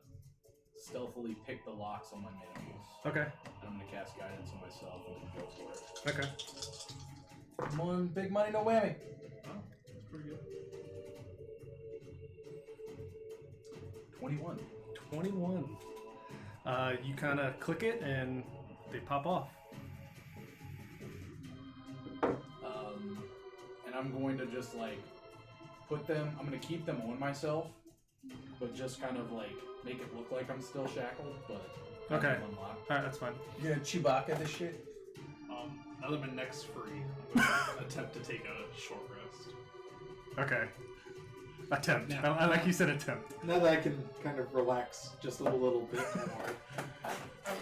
stealthily pick the locks on my manacles. Okay, I'm going to cast guidance on myself and then go for it. okay. Come on, big money, no whammy. Oh, that's pretty good. 21. 21. You kind of click it and they pop off. And I'm going to just like put them, I'm going to keep them on myself, but just kind of like make it look like I'm still shackled, but kind Okay. of unlocked. Alright, that's fine. You're gonna Chewbacca this shit? Now that my neck's free, I'm going to attempt to take a short rest. Okay. Attempt. I like you said attempt. Now that I can kind of relax just a little bit more.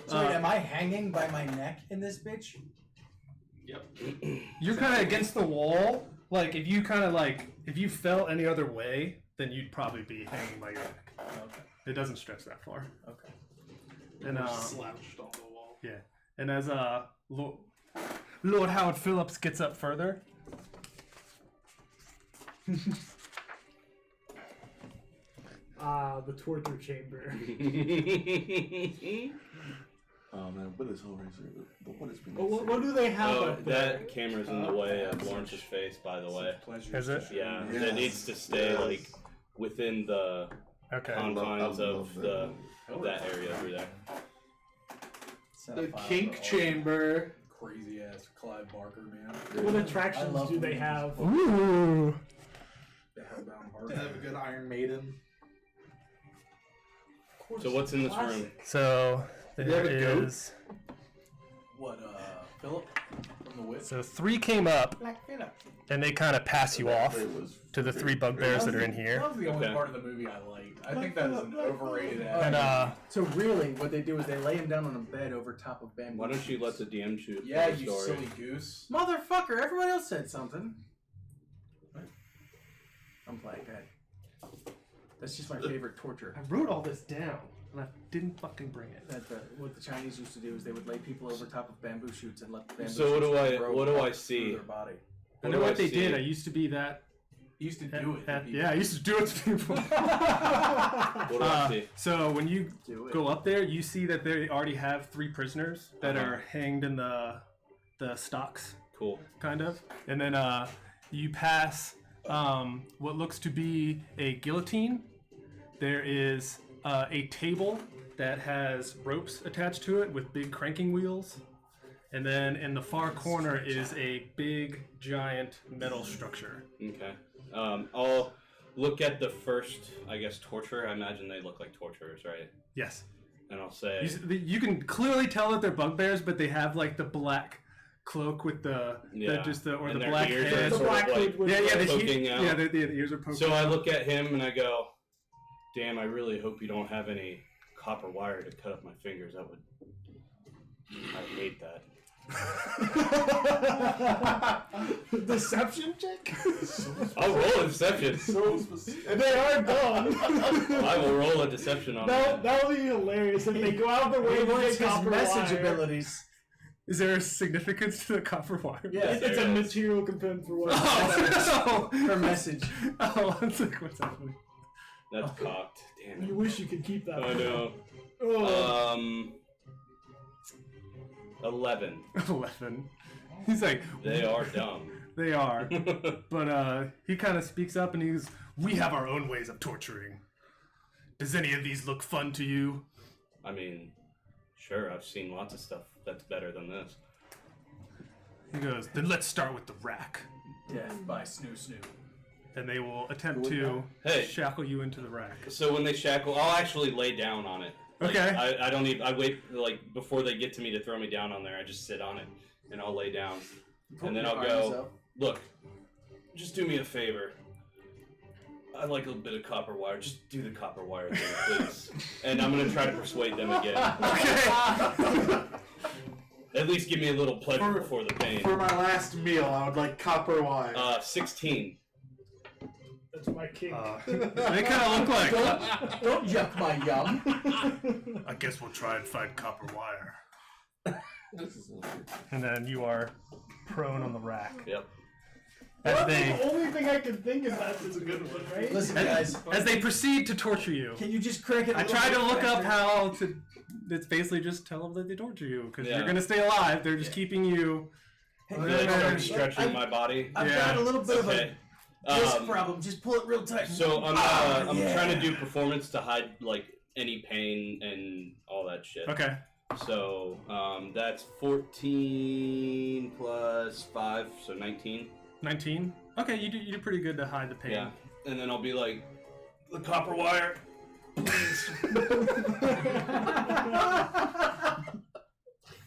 So wait, am I hanging by my neck in this bitch? Yep. You're kind of against the wall. Like, if you kind of like, if you fell any other way, then you'd probably be hanging by your neck. Okay. It doesn't stretch that far. Okay. And Slouched on the wall. yeah. And as Lord Howard Phillips gets up further, The torture chamber. Oh man, what is Hellraiser? What is being What do they have Oh, up there? that camera's in the way of Lawrence's face, by the way. is it? Yeah, Yes. that needs to stay Yes. like within the Okay. confines I of love the of that area over there. Set a The file kink for all- chamber. Crazy ass Clive Barker, man. What I attractions love do they movies. have? Ooh. The Hellbound Heart. They have a good Iron Maiden. So what's in this room? Classic. So They have there a goat? is. What, Philip? From the Witch? So 3 came up, Black Phillip. and they kind of pass you off to the 3 bugbears that are in here. That was the only Okay. part of the movie I liked. I think that is an overrated ass. And So really, what they do is they lay him down on a bed over top of bamboo. Why don't you let the shoots. DM shoot Yeah, the you story? silly goose. Motherfucker! Everyone else said something. I'm playing. Go ahead. That's just my favorite torture. I wrote all this down, and I didn't fucking bring it. What the Chinese used to do is they would lay people over top of bamboo shoots and let the bamboo So what shoots do I- grow what do up I through see? Their body. I What know do what I they see? did. I used to be that. He used to do it. to people. Yeah, I used to do it to people. What do I see? So when you Do it. go up there, you see that they already have 3 prisoners that Uh-huh. are hanged in the stocks, Cool. kind of. And then you pass what looks to be a guillotine. There is a table that has ropes attached to it with big cranking wheels. And then in the far corner is a big, giant metal structure. Okay. I'll look at the first, I guess, torturer. I imagine they look like torturers, right? Yes. And I'll say, You can clearly tell that they're bugbears, but they have like the black cloak with the Yeah. or And the their black ears are head. The sort of black like- hood with Yeah, yeah, the- poking out. yeah, the ears are poking. so I out. look at him and I go, "Damn, I really hope you don't have any copper wire to cut up my fingers. I hate that." Deception check? I'll roll a deception. They are gone. I will roll a deception on that. That would be hilarious if they go out of their way to What's get his copper message wire. abilities? Is there a significance to the copper wire? Yeah. It's a material component for what? Oh, no. Her message. Oh, it's like what's happening? That's cocked. Damn You it. wish you could keep that. I know. Oh. 11. 11. He's like, They are dumb. they are. But he kind of speaks up and he's, we have our own ways of torturing. Does any of these look fun to you? I mean, sure, I've seen lots of stuff that's better than this. He goes, then let's start with the rack. Death by Snoo Snoo. And they will attempt to Hey. shackle you into the rack. So when they shackle, I'll actually lay down on it. Like, Okay. I don't even, I wait, like, before they get to me to throw me down on there, I just sit on it. and I'll lay down. Put And then your I'll arms go, up. look, just do me a favor. I like a bit of copper wire. Just do the copper wire thing, please. And I'm going to try to persuade them again. Okay. At least give me a little pleasure before the pain. For my last meal, I would like copper wine. 16. That's my king. They kind of look like. Don't yuck my yum. I guess we'll try and find copper wire. This is And then you are prone on the rack. Yep. As That's they, the only thing I can think of that is a good one, right? Listen, guys. as they proceed to torture you. Can you just crank it? I tried to look up how to. It's basically just tell them that they torture you because you're gonna stay alive. They're just keeping you. Really start stretching my body. I've Yeah. got a little bit Okay. of a disc problem. Just pull it real tight. So I'm Yeah. trying to do performance to hide like any pain and all that shit. Okay. So that's 14 plus 5, so 19. 19. Okay, you do pretty good to hide the pain. Yeah. And then I'll be like, the copper wire, please.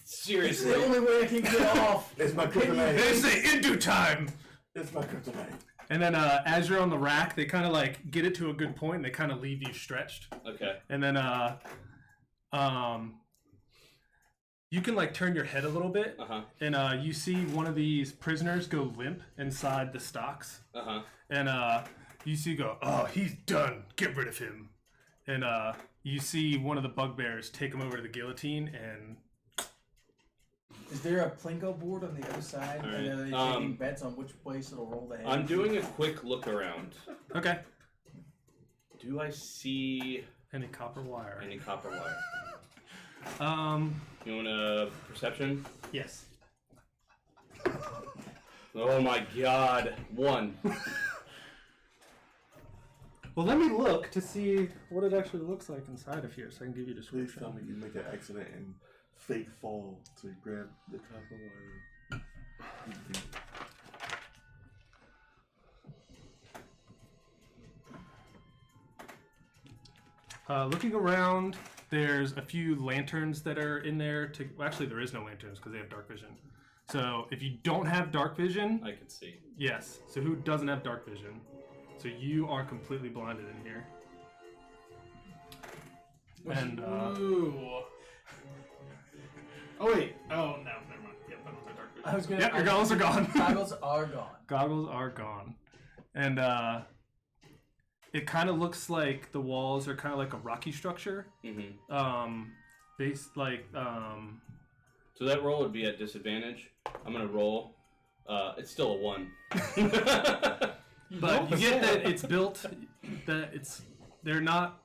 It's Seriously. the only way I can get off. It's my They kryptonite. say in due time. It's my kryptonite. And then as you're on the rack, they kind of like get it to a good point and they kind of leave you stretched. Okay. And then you can like turn your head a little bit Uh-huh. and you see one of these prisoners go limp inside the stocks. Uh-huh. And you see go, oh, he's done. Get rid of him. And you see one of the bugbears take him over to the guillotine and Is there a plinko board on the other side? All And are they right. taking bets on which place it'll roll the head? I'm doing a quick look around. okay. Do I see Any copper wire? any copper wire? Um, You want a perception? yes. Oh my god. 1. Well, let me look to see what it actually looks like inside of here, so I can give you a Please description. tell me you make an accident and fake fall to grab the copper wire. Looking around, there's a few lanterns that are in there. Well, actually, there is no lanterns because they have dark vision. So if you don't have dark vision, I can see. yes. So who doesn't have dark vision? So you are completely blinded in here. And Ooh. Oh wait. Oh no, never mind. Yep, I don't have dark vision. I was gonna. yep, your goggles are gone. Goggles are gone. Goggles are gone, and it kind of looks like the walls are kind of like a rocky structure. Mm-hmm. Based like So that roll would be at disadvantage. I'm gonna roll. It's still a 1. But you get that it's built that they're not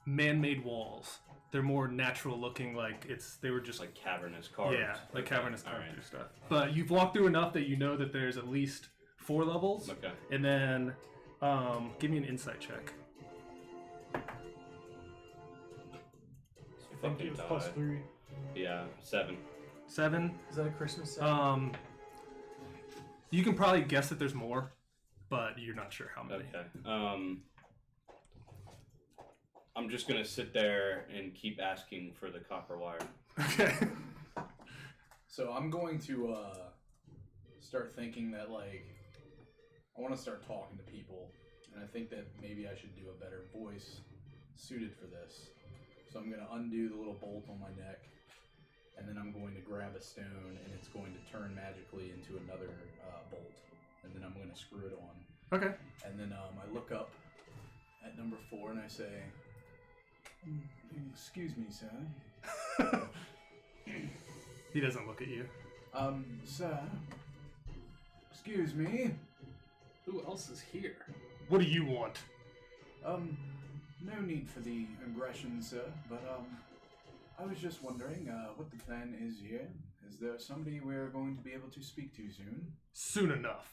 man-made walls. They're more natural looking, like they were just Like cavernous carved. yeah, like Okay, cavernous all carved right. through stuff. But you've walked through enough that you know that there's at least 4 levels. Okay. And then give me an insight check. I think it was plus 3. Yeah, 7. 7. Is that a Christmas set? You can probably guess that there's more, but you're not sure how many. Okay. I'm just gonna sit there and keep asking for the copper wire. Okay. So I'm going to start thinking that like I want to start talking to people, and I think that maybe I should do a better voice suited for this. So I'm going to undo the little bolt on my neck, and then I'm going to grab a stone, and it's going to turn magically into another bolt, and then I'm going to screw it on. Okay. And then I look up at number 4 and I say, "Excuse me, sir." He doesn't look at you. Sir. Excuse me. Who else is here? What do you want? No need for the aggression, sir, but I was just wondering what the plan is here. Is there somebody we're going to be able to speak to soon? Soon enough.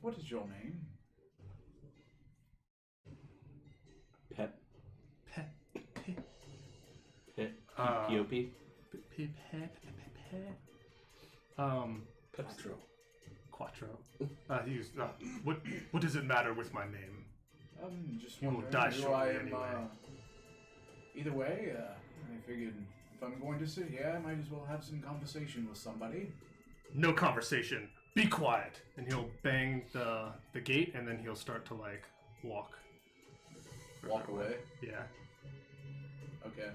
What is your name? Pet. Pet. Pet. P.O.P. Petro. Quattro. What does it matter with my name? Just You will wondering die who shortly I am. anyway. Either way, I figured If I'm going to sit here, I might as well have some conversation with somebody. No conversation. Be quiet. And he'll bang the gate, and then he'll start to like walk. Walk away. Yeah. Okay.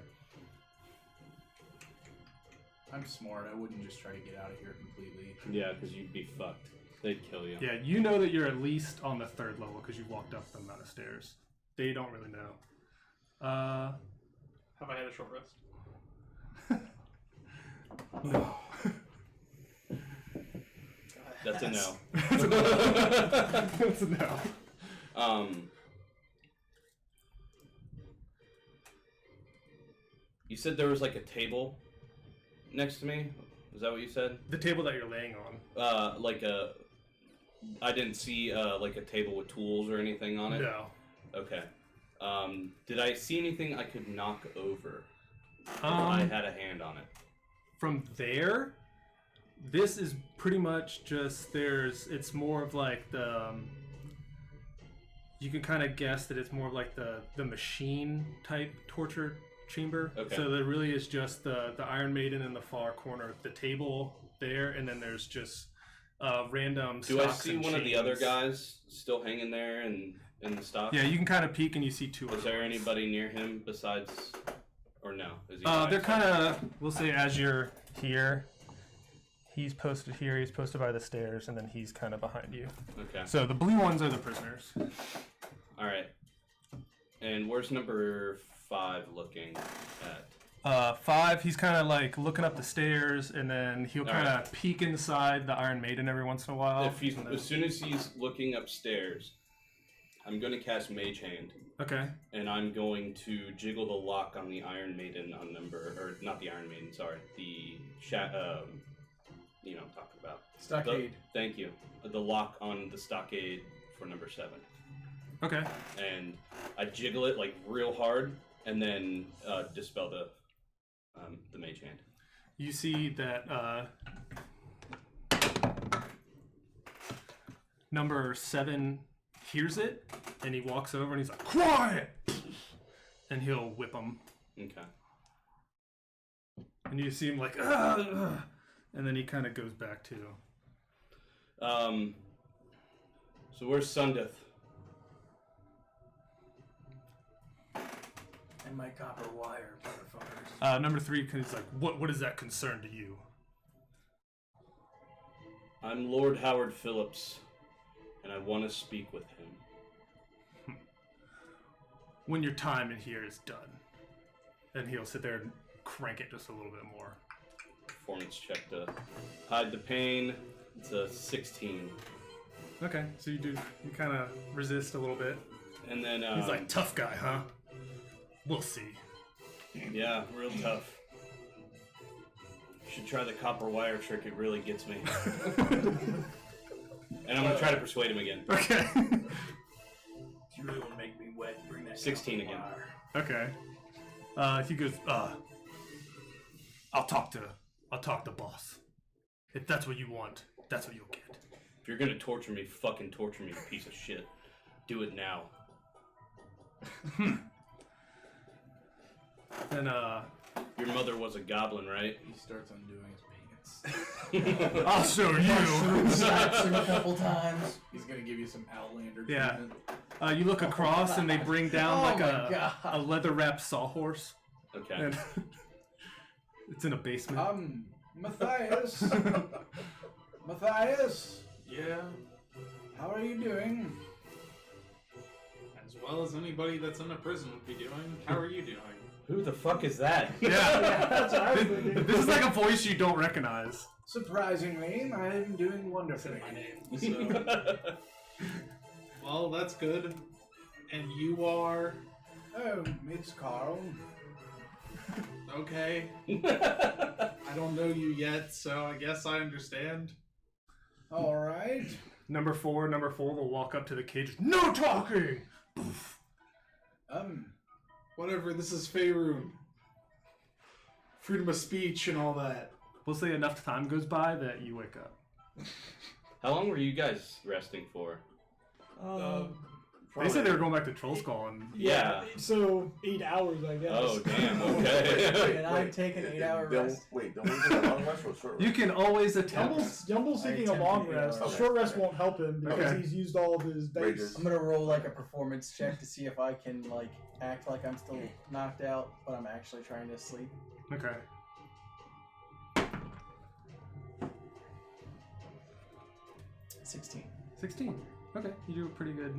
I'm smart. I wouldn't just try to get out of here completely. Yeah, because you'd be fucked. They'd kill you. Yeah, you know that you're at least on the 3rd level because you walked up the amount of stairs. They don't really know. Have I had a short rest? No. That's a no. That's a no. You said there was like a table next to me. Is that what you said? The table that you're laying on. I didn't see like a table with tools or anything on it. No. Okay. Did I see anything I could knock over? If I had a hand on it. From there, this is pretty much just it's more of like the you can kind of guess that it's more of like the machine type torture chamber. Okay. So there really is just the Iron Maiden in the far corner, the table there, and then there's just random Do I stocks see and one of the other chains. guys still hanging there in the stock? Yeah, you can kind of peek and you see two Is other there ones. anybody near him besides, or no? Is he They're kind of, we'll say as you're here, he's posted here, he's posted by the stairs, and then he's kind of behind you. Okay. So the blue ones are the prisoners. All right. And where's number 5 looking at? 5, he's kind of like looking up the stairs, and then he'll kind of Alright. peek inside the Iron Maiden every once in a while. If he's and then- as soon as he's looking upstairs, I'm going to cast Mage Hand, Okay. and I'm going to jiggle the lock on the Iron Maiden on or not the Iron Maiden, sorry, the you know what I'm talking about. Stockade. Thank you. The lock on the stockade for number 7. Okay. And I jiggle it like real hard, and then dispel the Mage Hand. You see that number 7 hears it, and he walks over and he's like, "Quiet!" And he'll whip him. Okay. And you see him like, "Ugh, ugh," and then he kind of goes back to. So where's Sundeth? And my copper wire, motherfuckers. Number 3, he's like, "What is that concern to you?" I'm Lord Howard Phillips, and I want to speak with him. When your time in here is done. And he'll sit there and crank it just a little bit more. Performance check to hide the pain. It's a 16. Okay, so you kind of resist a little bit. And then He's like, "Tough guy, huh? We'll see." yeah, real tough. You should try the copper wire trick. It really gets me. And I'm gonna try to persuade him again. Okay. If you really want to make me wet, bring that 16 copper again. wire. Okay. He goes, I'll talk to boss. If that's what you want, that's what you'll get. If you're gonna torture me, fucking torture me, you piece of shit. Do it now. And Your mother was a goblin, right? He starts undoing his pants. I'll show you. Slaps him a couple times. He's gonna give you some Outlander Yeah. treatment. You look across and they bring down Oh like my God. a leather-wrapped sawhorse. Okay. And it's in a basement. Matthias. Matthias. Yeah. How are you doing? As well as anybody that's in a prison would be doing. How are you doing? Who the fuck is that? Yeah. That's what I was thinking. This is like a voice you don't recognize. Surprisingly, I'm doing wonderfully. My name. So, well, that's good. And you are Oh, it's Carl. okay. I don't know you yet, so I guess I understand. All right. Number four will walk up to the cage. No talking! Whatever, this is Faerun. Freedom of speech and all that. We'll say enough time goes by that you wake up. How long were you guys resting for? They said they were going back to Troll Skull, and Yeah. So 8 hours, I guess. Oh, damn, okay. And I'm taking an 8-hour Don't- rest. Wait, don't we take a long rest or a short rest? you can always attempt. Yumble's I taking a attempt long to be rest. A alright. short rest Okay. won't help him because Okay. he's used all of his dice. Rages. I'm gonna roll like a performance check to see if I can like act like I'm still knocked out, but I'm actually trying to sleep. Okay. $16. 16. Okay, you do a pretty good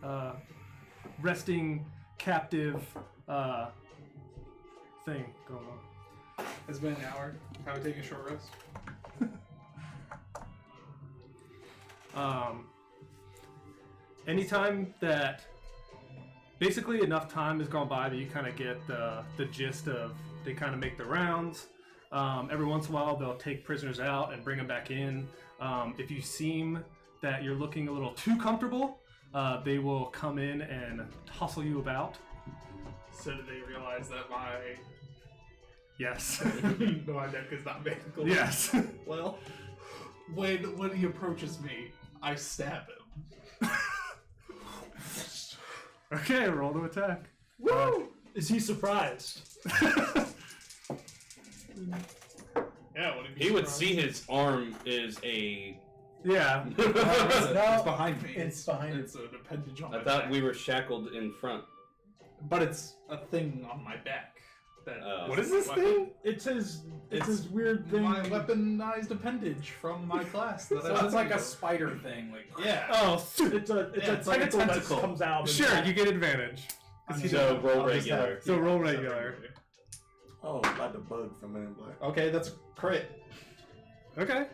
Alright. resting captive thing going on. It's been an hour. Have I taken a short rest? Anytime that basically enough time has gone by that you kind of get the gist of they kind of make the rounds. Every once in a while they'll take prisoners out and bring them back in. If you seem that you're looking a little too comfortable, they will come in and tussle you about. So do they realize that my Yes. my deck is not magical? Yes. Well, when he approaches me, I stab him. Okay, roll to attack. Woo! Is he surprised? Yeah, what if He would see his arm is a. Yeah. It's behind me. It's behind. It's an appendage on I my thought back. we were shackled in front. But it's a thing on my back. That What is this weapon. thing? It's his It's weird thing. My weaponized appendage from my class. That I So took it's like a ago. spider thing. Like Yeah. Oh, It's a it's like a tentacle that tentacle. comes out. and sure, you get advantage. So roll I'll just regular. have- So roll just have regular. Oh, like the bug from Men in Black. Okay, that's crit. Okay.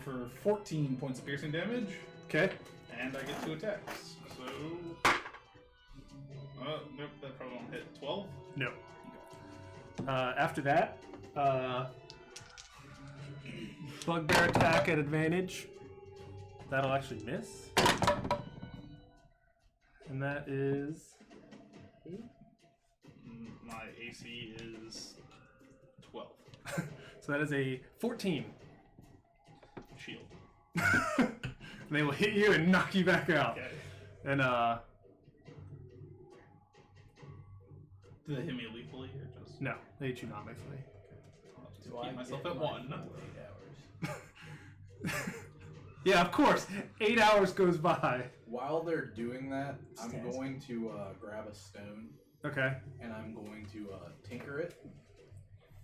For 14 points of piercing damage, Okay. and I get 2 attacks. So, nope, that probably won't hit. 12. No. After that, bugbear attack at advantage. That'll actually miss. And that is My AC is 12. so that is a 14. Shield. And they will hit you and knock you back out. Okay. And Do they hit me lethally or just? no, they hit you non-lethally. I'll just Do keep I myself get at my 1. full 8 hours? Yeah, of course. 8 hours goes by. while they're doing that, I'm Stands. going to grab a stone Okay. and I'm going to tinker it,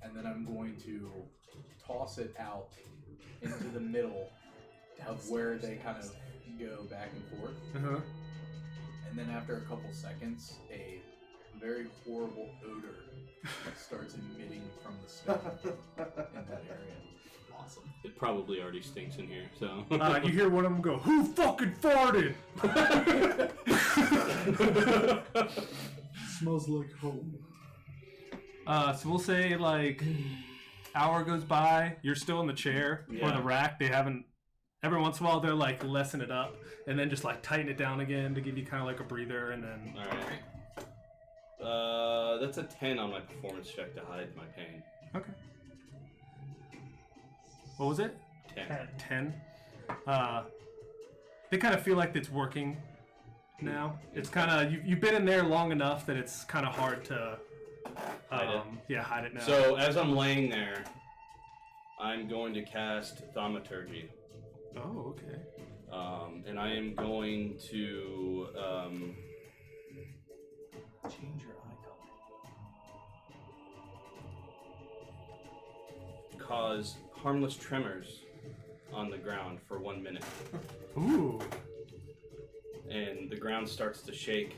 and then I'm going to toss it out into the middle of where they kind of go back and forth. Uh-huh. And then after a couple seconds, a very horrible odor starts emitting from the stone in that area. Awesome. It probably already stinks in here, so. You hear one of them go, "Who fucking farted?" Smells like home. So we'll say like hour goes by. You're still in the chair or Yeah. the rack. They haven't. Every once in a while, they're like lessen it up and then just like tighten it down again to give you kind of like a breather, and then Alright. That's a 10 on my performance check to hide my pain. okay. What was it? 10. 10. They kind of feel like it's working now. It's kind of you've been in there long enough that it's kind of hard to Hide it. Yeah, hide it now. So as I'm laying there, I'm going to cast Thaumaturgy. Oh, okay. And I am going to Change your eye color. cause harmless tremors on the ground for 1 minute. Ooh. And the ground starts to shake.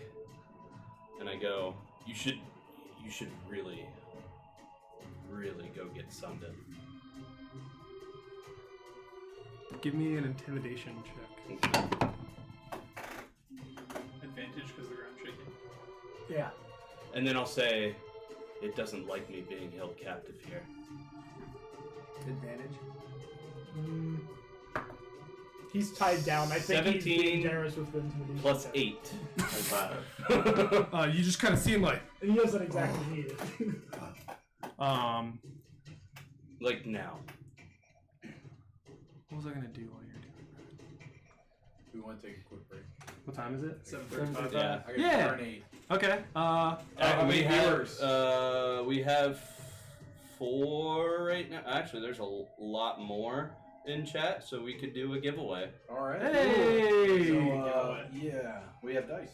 And I go, you should really go get Sundin. Give me an intimidation check. Advantage because the ground's shaking. Yeah. And then I'll say, it doesn't like me being held captive here. Advantage. He's tied down. I think he's 17 being generous with the intimidation. Plus check. 8. High five. You just kind of see him like, And he doesn't exactly need it. Like now. What was I gonna do while you're doing We want to take a quick break. that? What time is it? 7:35. Yeah. I got Yeah. burn 8. Okay. how many viewers? We have 4 right now. Actually, there's a lot more in chat, so we could do a giveaway. All right. Hey! So, yeah, we have dice.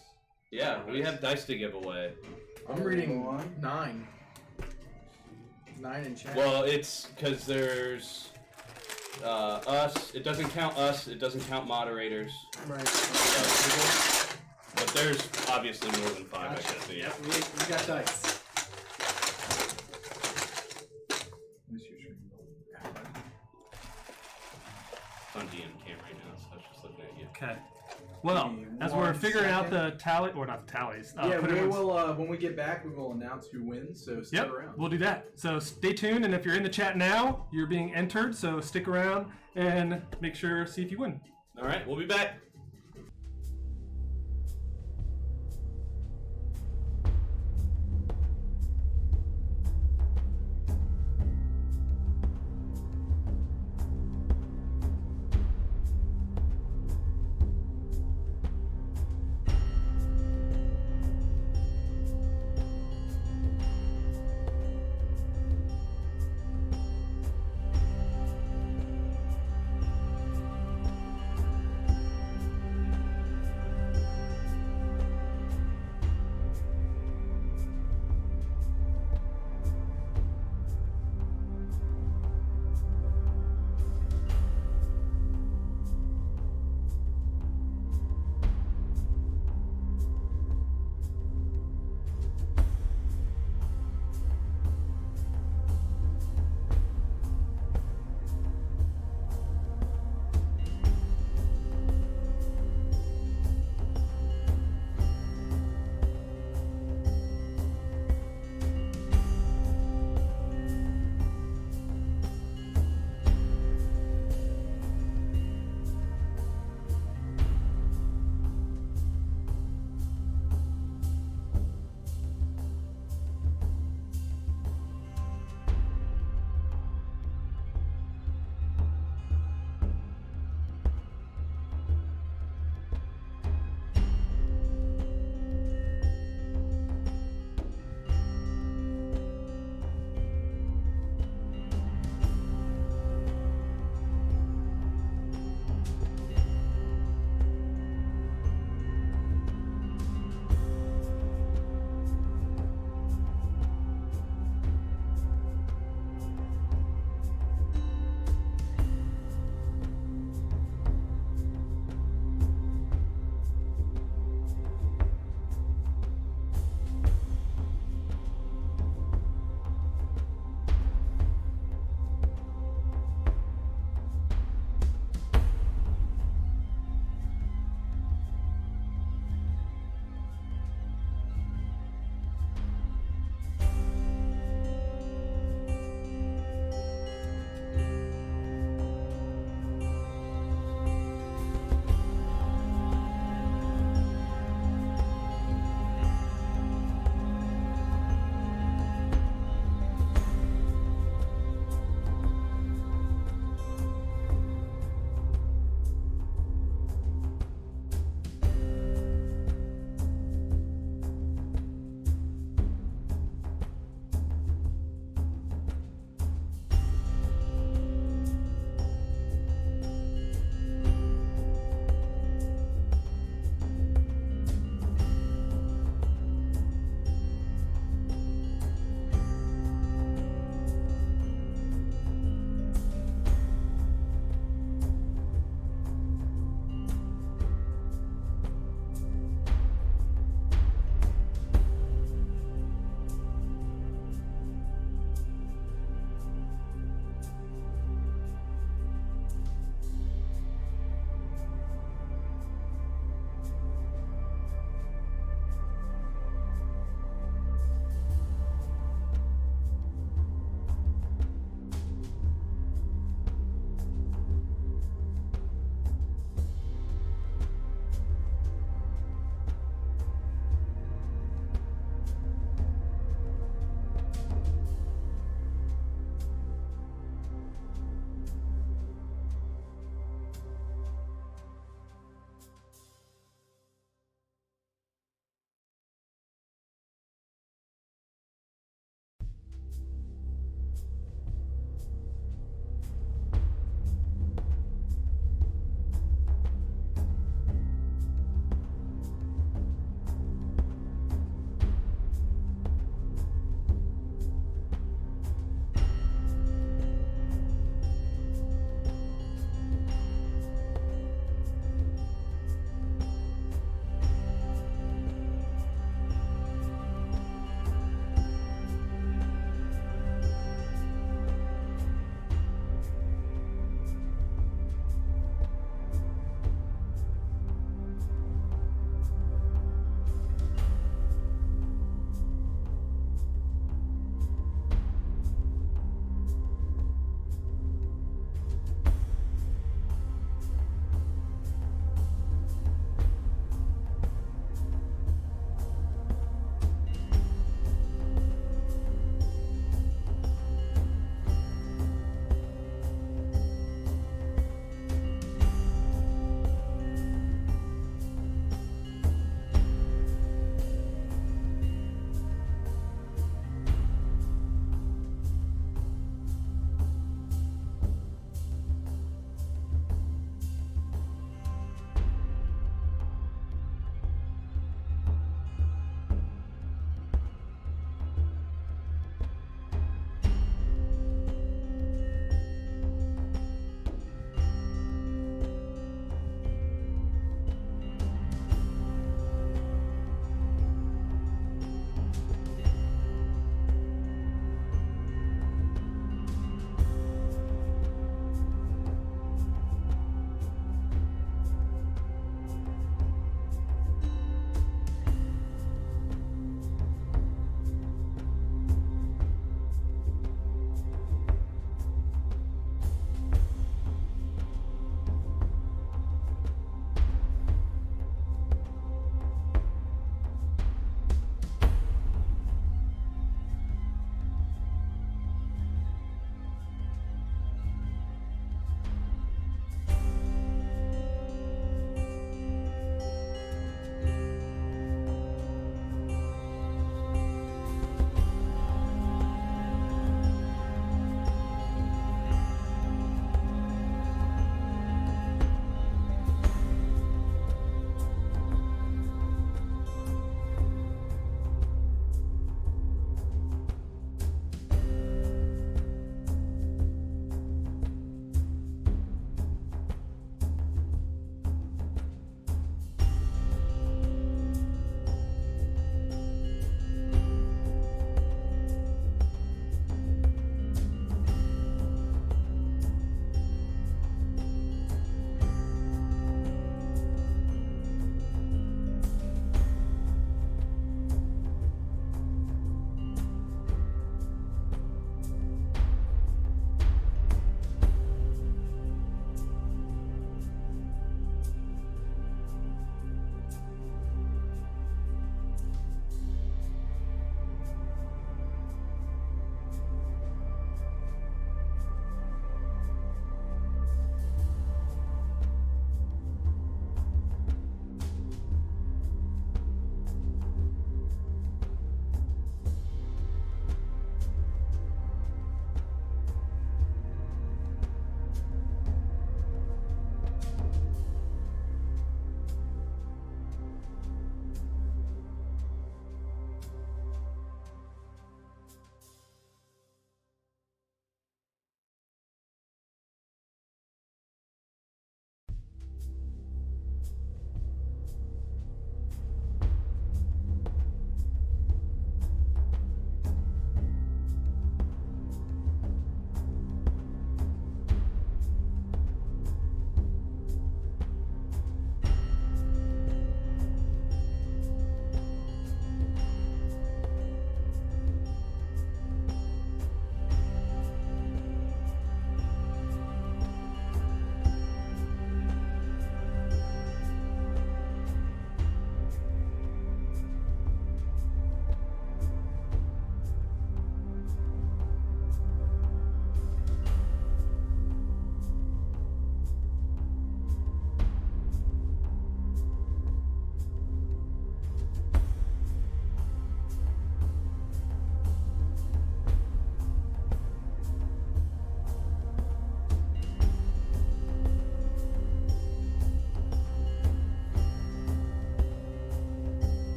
Yeah, we have dice to give away. I'm reading 9. 9 in chat. Well, it's because there's us. It doesn't count us. It doesn't count moderators. Right. But there's obviously more than 5, I guess. So yeah. We got dice. On DM cam right now, so I was just looking at you. Okay. Well, Give me as 1 we're figuring out second. the tally, or not the tallies. Yeah, put we everyone's- will. When we get back, we will announce who wins. So stick Yep, around. we'll do that. So stay tuned, and if you're in the chat now, you're being entered. So stick around and make sure see if you win. All right, we'll be back.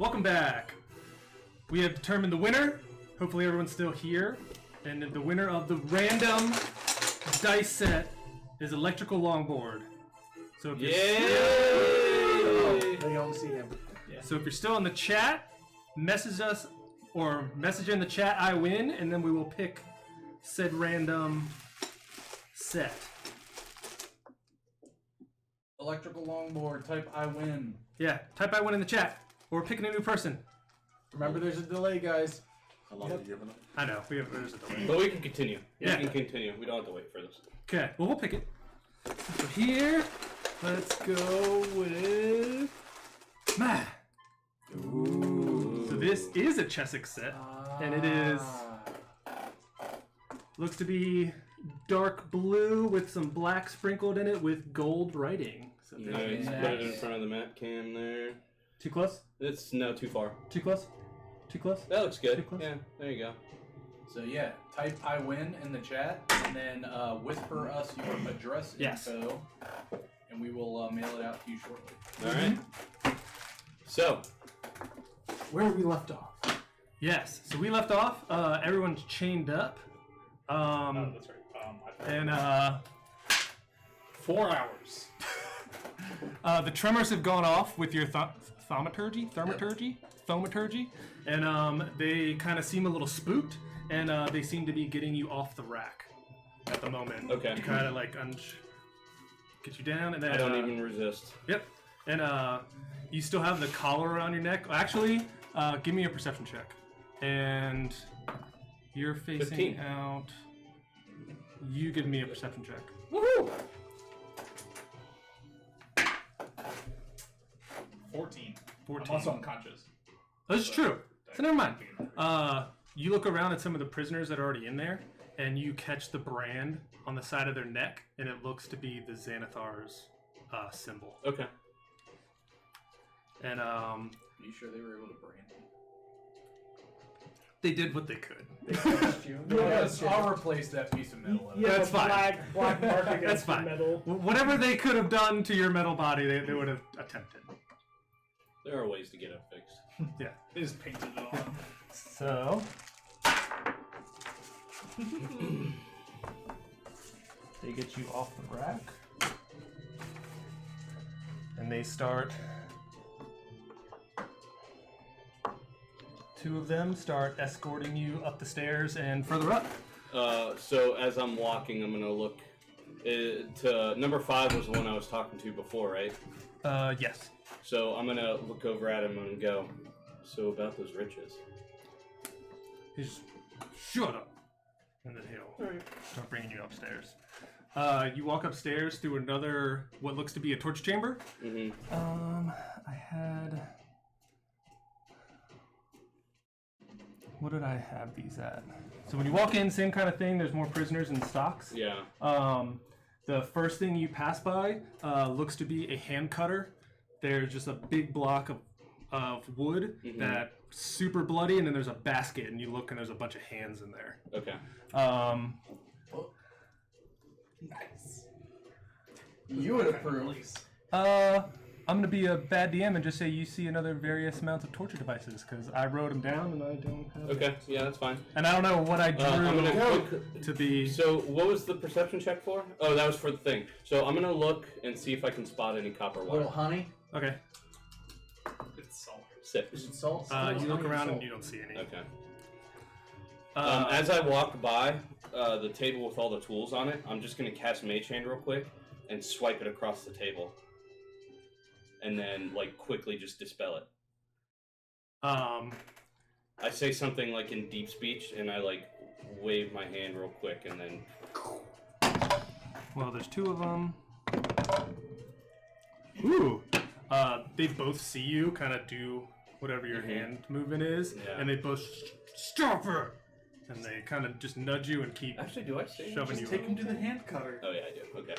welcome back. We have determined the winner. Hopefully everyone's still here. And the winner of the random dice set is Electrical Longboard. So if you're They don't see him. So if you're still in the chat, message us or message in the chat I win, and then we will pick said random set. Electrical longboard, type I win. Yeah, type I win in the chat. Or picking a new person. Remember, there's a delay, guys. How long are you giving them? I know, there's a delay. But we can continue. Yeah. We can continue. We don't have to wait for this. Okay, well we'll pick it. So here, let's go with Ma. Ooh. So this is a Cheswick set, and it is looks to be dark blue with some black sprinkled in it with gold writing. So Nice. Put it in front of the map cam there. too close? It's no too far. Too close? Too close? That looks good. Too close? Yeah, there you go. So yeah, type I win in the chat, and then whisper us your address Yes. info, and we will mail it out to you shortly. All right. So, Where we left off. Yes. So we left off. Everyone's chained up. Oh, that's right. And 4 hours. the tremors have gone off with your thaumaturgy, and they kind of seem a little spooked, and they seem to be getting you off the rack at the moment. Okay. To kind of like get you down, and then I don't even resist. Yep. And you still have the collar around your neck. Actually, give me a perception check, and you're facing 15. out. You give me a perception check. Woohoo! 14. 14. I'm also unconscious. That's true. So never mind. You look around at some of the prisoners that are already in there, and you catch the brand on the side of their neck, and it looks to be the Xanathar's symbol. Okay. And Are you sure they were able to brand me? they did what they could. Yes, I'll replace that piece of metal. Yeah, That's fine. Black mark against That's fine. the metal. Whatever they could have done to your metal body, they would have attempted. There are ways to get it fixed. They just painted it on. So they get you off the rack, and they start. Two of them start escorting you up the stairs and further up. So as I'm walking, I'm gonna look. To number 5 was the one I was talking to before, right? Yes. So I'm gonna look over at him and go. So about those riches. He's shut up, and then he'll start bringing you upstairs. You walk upstairs through another what looks to be a torture chamber. Mm-hmm. I had. What did I have these at? So when you walk in, same kind of thing. There's more prisoners in stocks. Yeah. The first thing you pass by looks to be a hand cutter. There's just a big block of wood that's super bloody, and then there's a basket, and you look, and there's a bunch of hands in there. Okay. Nice. You would approve. I'm gonna be a bad DM and just say you see another various amounts of torture devices because I wrote them down and I don't have. Okay. Yeah, that's fine. And I don't know what I drew I'm gonna go. to be. So what was the perception check for? Oh, that was for the thing. So I'm gonna look and see if I can spot any copper wire. Little honey. Okay. It's salt. 6. Is it salt? You look Honey around salt. and you don't see any. Okay. As I walk by the table with all the tools on it, I'm just gonna cast Mage Hand real quick and swipe it across the table, and then like quickly just dispel it. I say something like in deep speech, and I like wave my hand real quick, and then. Well, there's 2 of them. Ooh. They both see you kind of do whatever your hand movement is, Yeah. and they both stop it, and they kind of just nudge you and keep Actually, do I say? shoving Just you. take him to the hand cutter. Oh yeah, I do. Okay.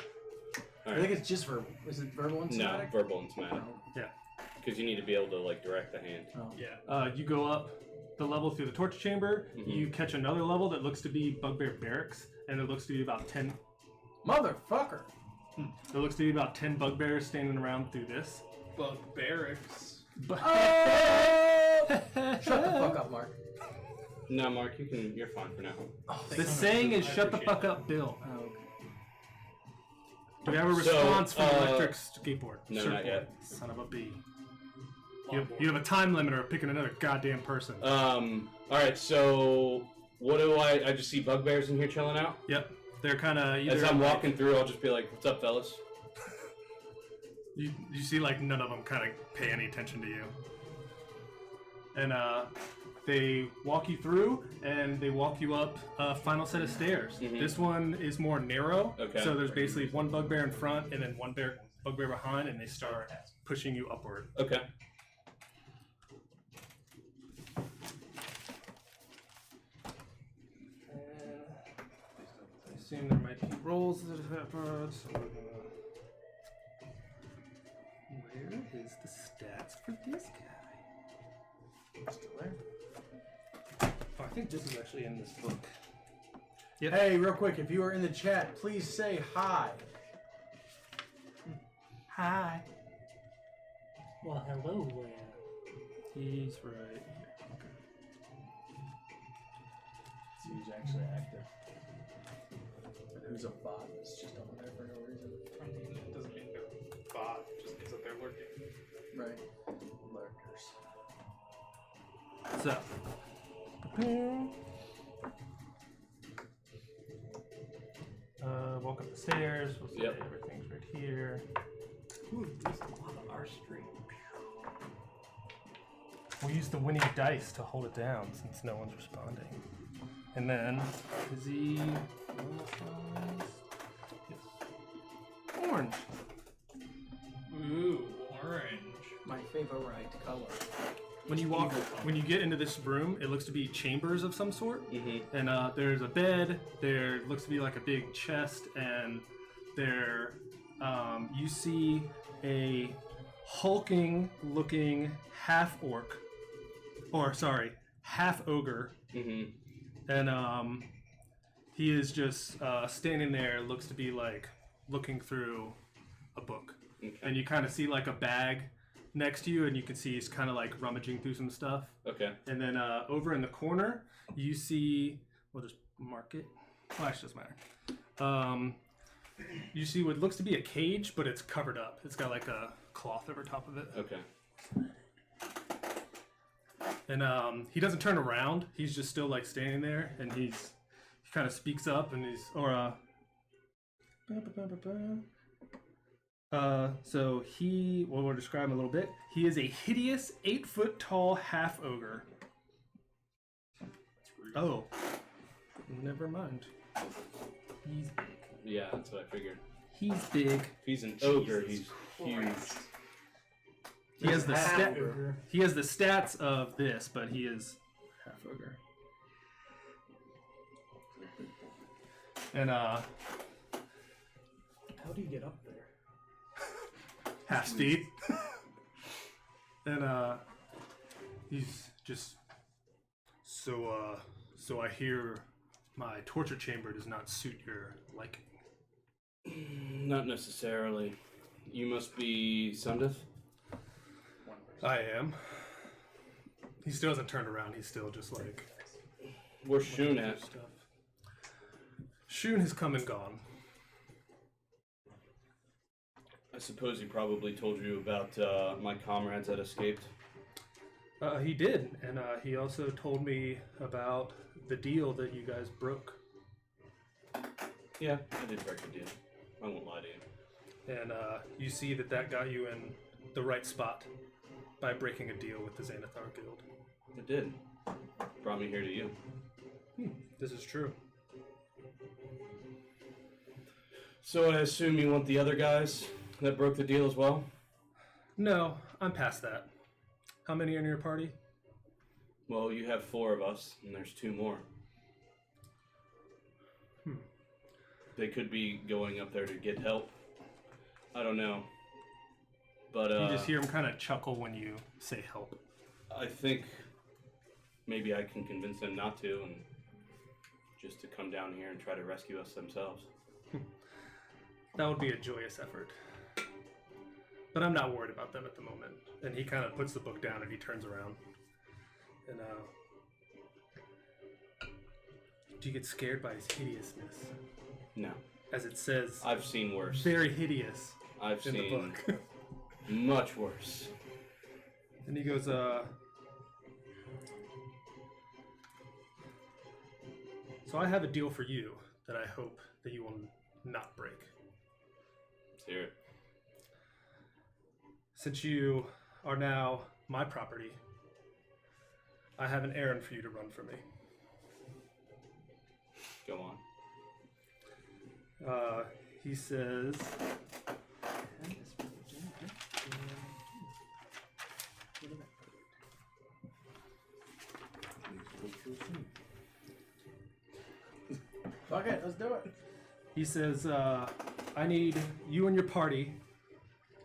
All I think right. it's just verbal. Is it verbal and No, somatic? verbal and somatic. Yeah. Because you need to be able to like direct the hand. Yeah. You go up the level through the torture chamber. You catch another level that looks to be Bugbear Barracks, and it looks to be about 10. Motherfucker. There looks to be about 10 bugbears standing around through this. Bug barracks. But Shut the fuck up, Mark. No, Mark, you're fine for now. The saying is "Shut the fuck up, Bill." Oh, okay. Do we have a So, response from the electric skateboard? no, not Surfboard? yet. Son of a bee. You have a time limiter of picking another goddamn person. Alright, so what do I just see bugbears in here chilling out? Yep. They're kind of either. As I'm walking through, I'll just be like, "What's up, fellas?" You see, like, none of them kind of pay any attention to you. And they walk you through, and they walk you up a final set of stairs. Mhm. This one is more narrow, Okay. so there's basically one bugbear in front and then one bugbear behind, and they start pushing you upward. Okay. I assume there might be rolls that have happened, so we're gonna... Where is the stats for this guy? Still there. Oh, I think this is actually in this book. Yep. Hey, real quick, if you are in the chat, please say hi. Hi. Well, hello there. He's right. He's actually active. But who's a bot that's just over there for no reason? I mean, it doesn't mean they're bot, it just means that they're lurking. Right. Lurkers. So. Walk up the stairs. We'll say Yep. everything's right here. Ooh, there's a lot of our street. We'll use the winning dice to hold it down since no one's responding. And then, is he normal size? Yes. Orange. Ooh, orange. My favorite color. When you get into this room, it looks to be chambers of some sort. Mm-hmm. And there's a bed. There looks to be like a big chest, and there you see a hulking-looking half orc, or sorry, half ogre, Mm-hmm. and he is just standing there. Looks to be like looking through a book, Okay. and you kind of see like a bag next to you, and you can see he's kind of like rummaging through some stuff. Okay. And then over in the corner, you see, we'll just mark it. Well, actually, doesn't matter. You see what looks to be a cage, but it's covered up. It's got like a cloth over top of it. Okay. And he doesn't turn around. He's just still like standing there, and he kind of speaks up, and so we'll describe him a little bit. He is a hideous 8-foot tall half ogre. Oh, never mind. He's big. Yeah, that's what I figured. He's big. If he's an ogre, he's huge. He has the Half stat. ogre. He has the stats of this, but he is half ogre. And How do you get up there? half speed. And he's just so I hear my torture chamber does not suit your liking. Not necessarily. You must be Sundeth? I am. He still hasn't turned around. He's still just like Where's Shun at? stuff. Shun has come and gone. I suppose he probably told you about my comrades that escaped. He did, and he also told me about the deal that you guys broke. Yeah, I did break the deal. I won't lie to you. And you see that got you in the right spot by breaking a deal with the Xanathar Guild. It did. Brought me here to you. This is true. So I assume you want the other guys that broke the deal as well? No, I'm past that. How many are in your party? Well, you have 4 of us, and there's 2 more. They could be going up there to get help. I don't know. But You just hear him kind of chuckle when you say help. I think maybe I can convince them not to, and just to come down here and try to rescue us themselves. That would be a joyous effort. But I'm not worried about them at the moment. And he kind of puts the book down and he turns around. And do you get scared by his hideousness? No. As it says, I've seen worse. very hideous I've in the seen book. much worse. And he goes, so I have a deal for you that I hope that you will not break. Let's hear it. Since you are now my property, I have an errand for you to run for me. Go on. He says, Fuck it, let's do it. he says, I need you and your party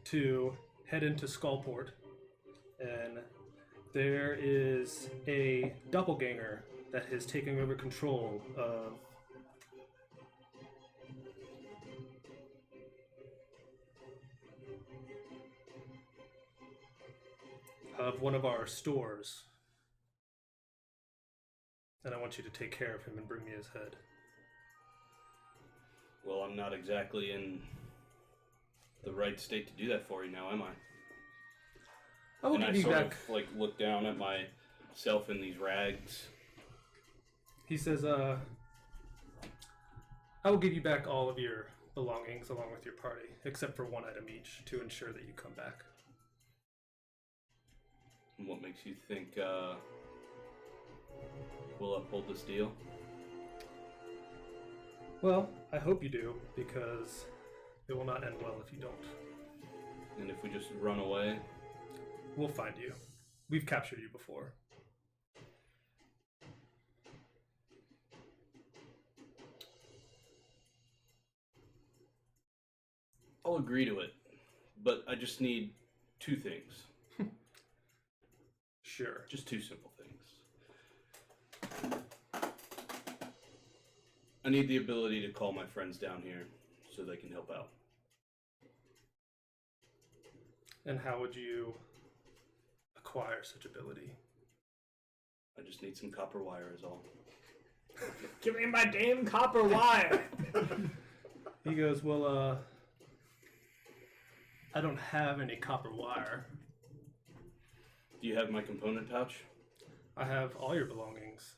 to head into Skullport, and there is a doppelganger that is taking over control of one of our stores. And I want you to take care of him and bring me his head. Well, I'm not exactly in the right state to do that for you now, am I? I will And I give you sort back. of like look down at myself in these rags. He says, I will give you back all of your belongings along with your party, except for one item each to ensure that you come back. And what makes you think we'll uphold this deal? Well, I hope you do, because it will not end well if you don't. And if we just run away? We'll find you. We've captured you before. I'll agree to it, but I just need two things. Sure. Just two simple things. I need the ability to call my friends down here so they can help out. And how would you acquire such ability? I just need some copper wire is all. Give me my damn copper wire. He goes, well, I don't have any copper wire. Do you have my component pouch? I have all your belongings.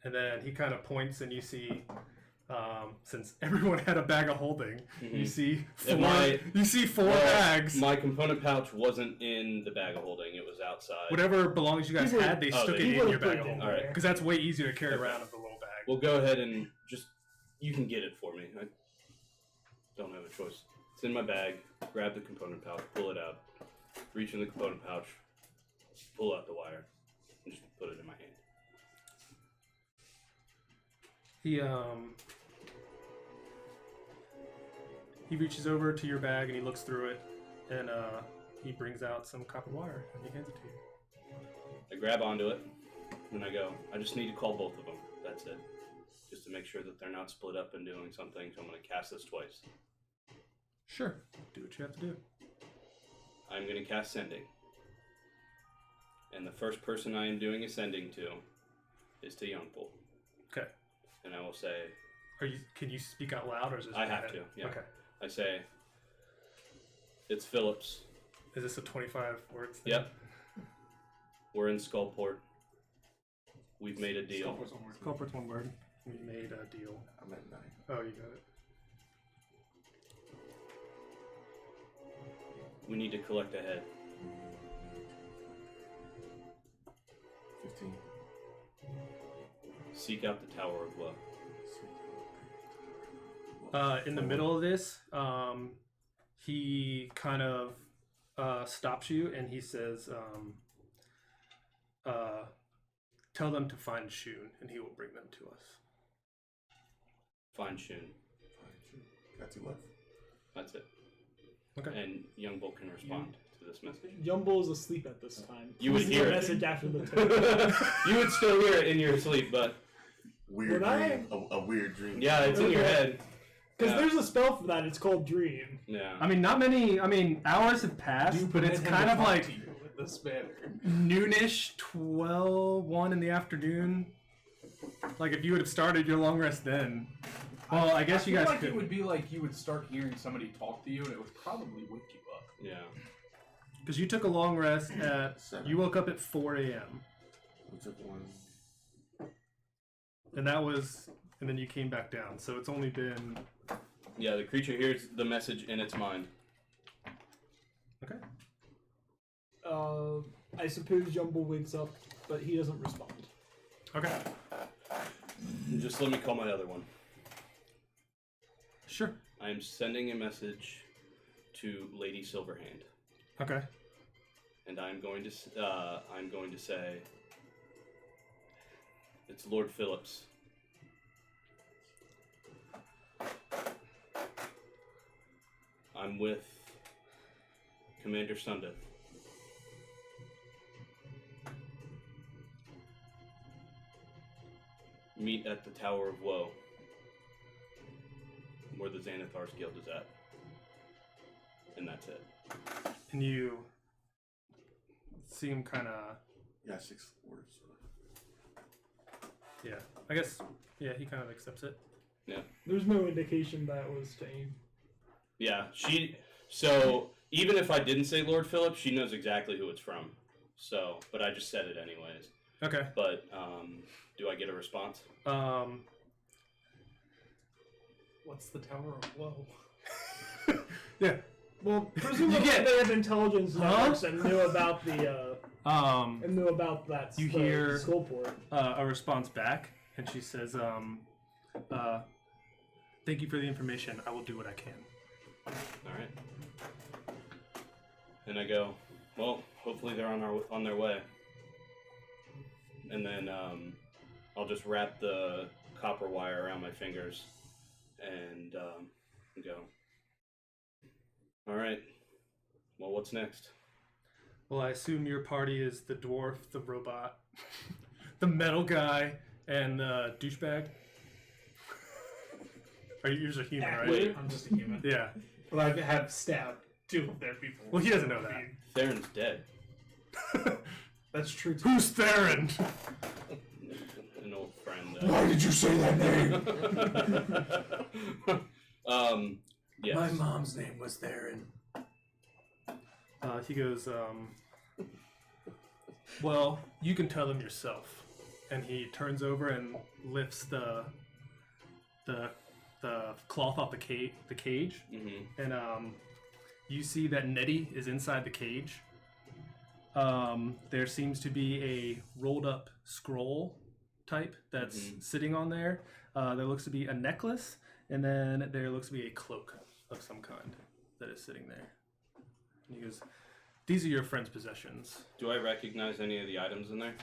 And then he kind of points and you see, since everyone had a bag of holding, you see four bags. My component pouch wasn't in the bag of holding, it was outside. Whatever belongings you guys had, they stuck it in your bag of holding. All right. Because that's way easier to carry around in the little bag. Well, go ahead and you can get it for me. I don't have a choice. It's in my bag. Grab the component pouch, pull it out, reach in the component pouch, pull out the wire, and just put it in my hand. He reaches over to your bag and he looks through it, and he brings out some copper wire and he hands it to you. I grab onto it, and I go, I just need to call both of them. That's it. Just to make sure that they're not split up and doing something, so I'm going to cast this twice. Sure. Do what you have to do. I'm going to cast Sending. And the first person I am doing a Sending to is to Youngbull. Okay. And I will say... Can you speak out loud, or is this... I have to, yeah. Okay. I say, it's Phillips. Is this a 25 words thing? Yep. We're in Skullport. We've made a deal. Culprit's one word. We made a deal. I'm at 9. Oh, you got it. We need to collect a head. 15. Seek out the Tower of Love. In the middle of this, he kind of stops you and he says, tell them to find Shun and he will bring them to us. Find Shun. Got 2 left. That's it. Okay. And Youngbull can respond to this message. Yumble is asleep at this time. You would This is hear the it. message after the tone. You would still hear it in your sleep, but Weird Would I? dream. A weird dream. yeah, it's in your head. Because Yeah. there's a spell for that. It's called Dream. Yeah. I mean, not many. I mean, hours have passed, but it's kind of like in this manner. noonish, 1 in the afternoon. Like if you would have started your long rest then. Well, I guess you feel guys like could. it would be like you would start hearing somebody talk to you, and it would probably wake you up. Yeah. Because you took a long rest at. 7. You woke up at 4 a.m. We took one. And that was. And then you came back down. So it's only been. Yeah, the creature hears the message in its mind. Okay. I suppose Jumble wakes up, but he doesn't respond. Okay. Just let me call my other one. Sure. I am sending a message to Lady Silverhand, Okay. and I'm going to say, it's Lord Phillips. I'm with Commander Sundeth. Meet at the Tower of Woe, where the Xanathar's Guild is at. And that's it. And you see him kind of. Yeah, 6 words. Yeah. I guess. Yeah, he kind of accepts it. Yeah. There's no indication that was to aim. Yeah, so even if I didn't say Lord Phillips, she knows exactly who it's from. So, but I just said it anyways. Okay. But, do I get a response? What's the Tower of Woe? Yeah. Well, presumably get- they have intelligence Huh? networks and knew about the and knew about that. You hear- Skullport. A response back, and she says, "Thank you for the information. I will do what I can." All right. And I go, well, hopefully they're on their way. And then I'll just wrap the copper wire around my fingers and go. All right. Well, what's next? Well, I assume your party is the dwarf, the robot, the metal guy, and the douchebag. Are you? You're a human, right? Wait, I'm just a human. Yeah. But I have stabbed 2 of their people. Well, he doesn't know that. Theron's dead. That's true too. Who's Theron? An old friend. Why did you say that name? Yes. My mom's name was Theron. He goes, well, you can tell him yourself. And he turns over and lifts the cloth off the cage. Mm-hmm. And you see that Nettie is inside the cage. There seems to be a rolled up scroll type that's sitting on there. There looks to be a necklace, and then there looks to be a cloak of some kind that is sitting there. And he goes, "These are your friend's possessions." Do I recognize any of the items in there?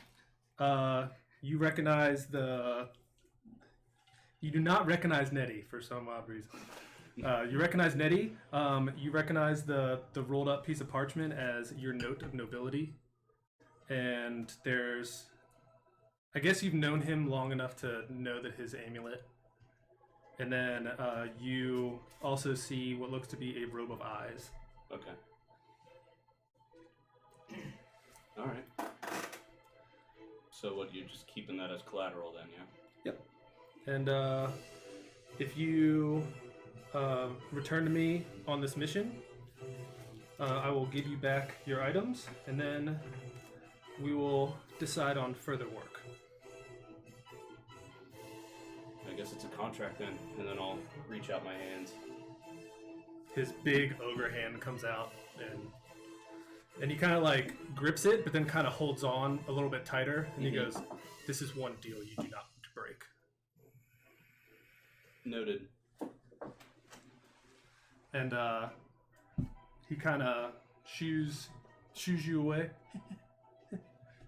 You recognize You do not recognize Nettie for some odd reason. You recognize Nettie. You recognize the rolled up piece of parchment as your note of nobility. And there's... I guess you've known him long enough to know that his amulet. And then you also see what looks to be a robe of eyes. Okay. All right. So what, you're just keeping that as collateral then, yeah? Yep. And if you return to me on this mission, I will give you back your items, and then we will decide on further work. I guess it's a contract then, and then I'll reach out my hands. His big ogre hand comes out, and he kind of like grips it, but then kind of holds on a little bit tighter, and he goes, "This is one deal you do not break." Noted. And he kind of shoos you away,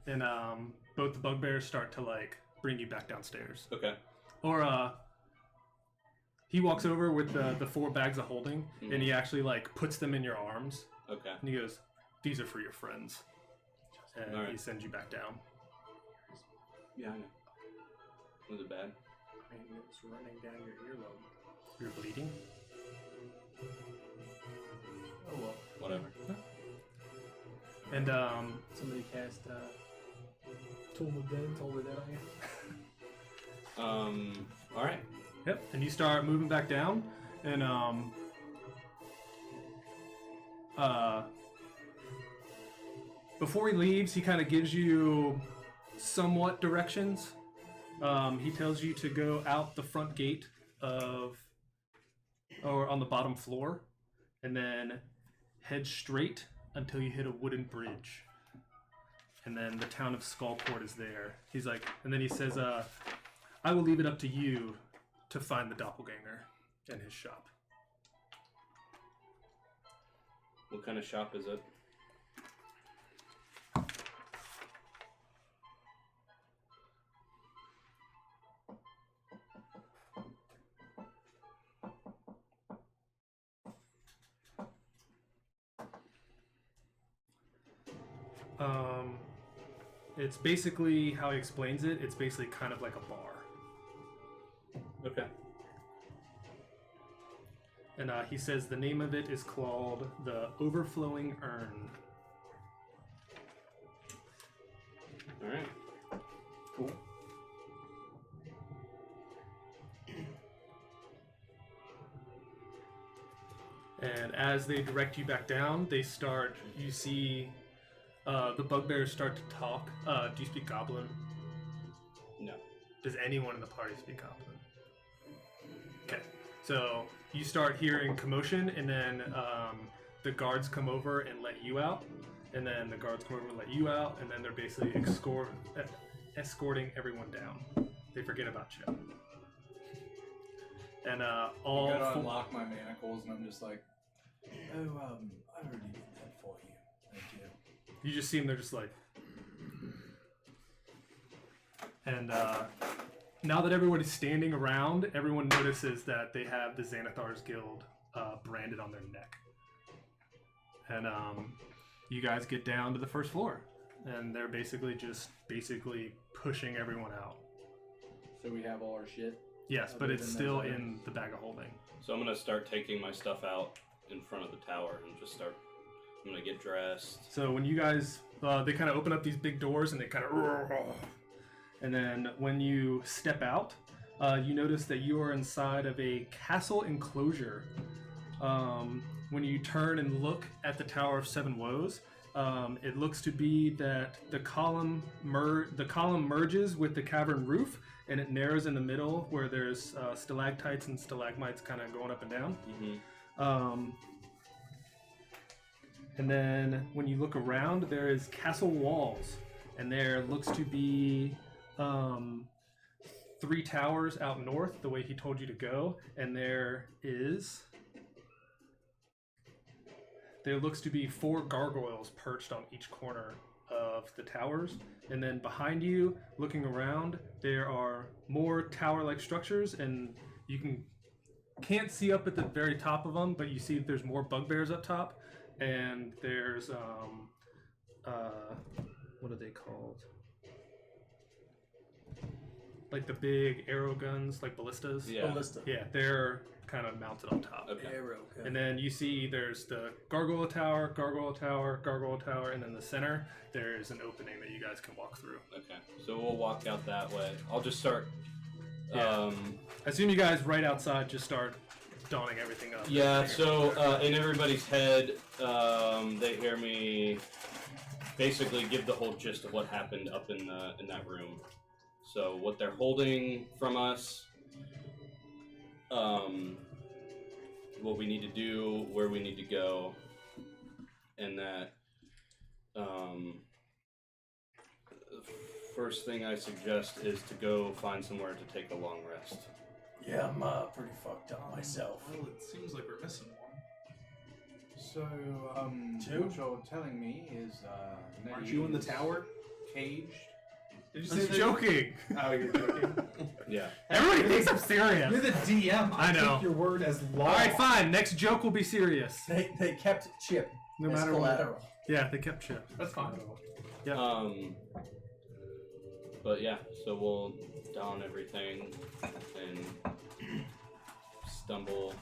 and both the bugbears start to like bring you back downstairs. Okay. Or he walks over with the 4 bags of holding, and he actually like puts them in your arms, Okay. and he goes, "These are for your friends," and All right. he sends you back down. Yeah, I know. Was it bad? I mean, it's running down your earlobe. You're bleeding. Oh well. Whatever. And Somebody cast Toll the Dead. Toll the Dead on you. All right. yep. And you start moving back down, and before he leaves, he kind of gives you somewhat directions. He tells you to go out the front gate or on the bottom floor, and then head straight until you hit a wooden bridge. And then the town of Skullport is there. He's like, and then he says, I will leave it up to you to find the doppelganger in his shop. What kind of shop is it? It's basically how he explains it. It's basically kind of like a bar. Okay. And he says the name of it is called the Overflowing Urn. All right. Cool. And as they direct you back down, you see the bugbears start to talk. Do you speak Goblin? No. Does anyone in the party speak Goblin? Okay. So you start hearing commotion, and then the guards come over and let you out. And then the guards come over and let you out, and then they're basically escorting everyone down. They forget about you. And all I'm gonna four- unlock my manacles, and I'm just like, oh, I already did that for you. Thank you. you just see them, they're just like... And now that everybody's standing around, everyone notices that they have the Xanathar's Guild branded on their neck. And you guys get down to the first floor, and they're basically pushing everyone out. So we have all our shit. Yes, but Other it's than still those in items. the bag of holding. So I'm gonna start taking my stuff out in front of the tower and just start. I'm gonna get dressed. So when you guys, they kind of open up these big doors, and they kind of, and then when you step out, you notice that you are inside of a castle enclosure. When you turn and look at the Tower of Seven Woes, it looks to be that the column merges with the cavern roof, and it narrows in the middle where there's stalactites and stalagmites kind of going up and down. Mm-hmm. And then when you look around, there is castle walls, and there looks to be 3 towers out north, the way he told you to go, and there looks to be 4 gargoyles perched on each corner of the towers. And then behind you, looking around, there are more tower-like structures, and you can't see up at the very top of them, but you see there's more bugbears up top, and there's what are they called? Like the big arrow guns, like ballistas. Yeah. Ballista. Yeah, they're kind of mounted on top. Okay. Arrow. And then you see there's the gargoyle tower, gargoyle tower, gargoyle tower, and then the center, there's an opening that you guys can walk through. Okay. So we'll walk out that way. I'll just start. Yeah. I assume you guys right outside just start donning everything up. Yeah. So in everybody's head, they hear me basically give the whole gist of what happened up in that room. So what they're holding from us. What we need to do, where we need to go, and that first thing I suggest is to go find somewhere to take a long rest. Yeah, I'm pretty fucked up myself. Well, it seems like we're missing one. So, Two? what you're telling me is, Aren't you in the tower? Caged? Did you I was that- joking. Oh, you're joking. Yeah. Everybody thinks I'm serious. You're the DM. I know. Take your word as law. All right, fine. Next joke will be serious. They kept Chip No as matter what. collateral. Yeah, they kept Chip. That's fine. Yeah. But yeah, so we'll don everything and stumble,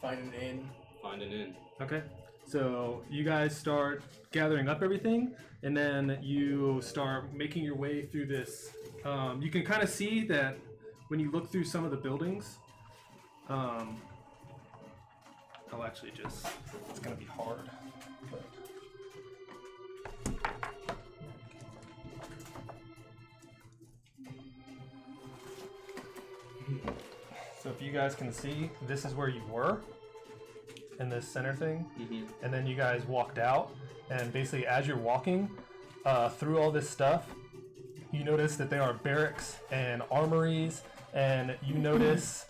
Find an inn. find an inn. Okay. So you guys start gathering up everything, and then you start making your way through this. You can kind of see that when you look through some of the buildings. I'll actually just. It's gonna be hard. But. So if you guys can see, this is where you were in this center thing, and then you guys walked out, and basically as you're walking through all this stuff, you notice that there are barracks and armories, and you notice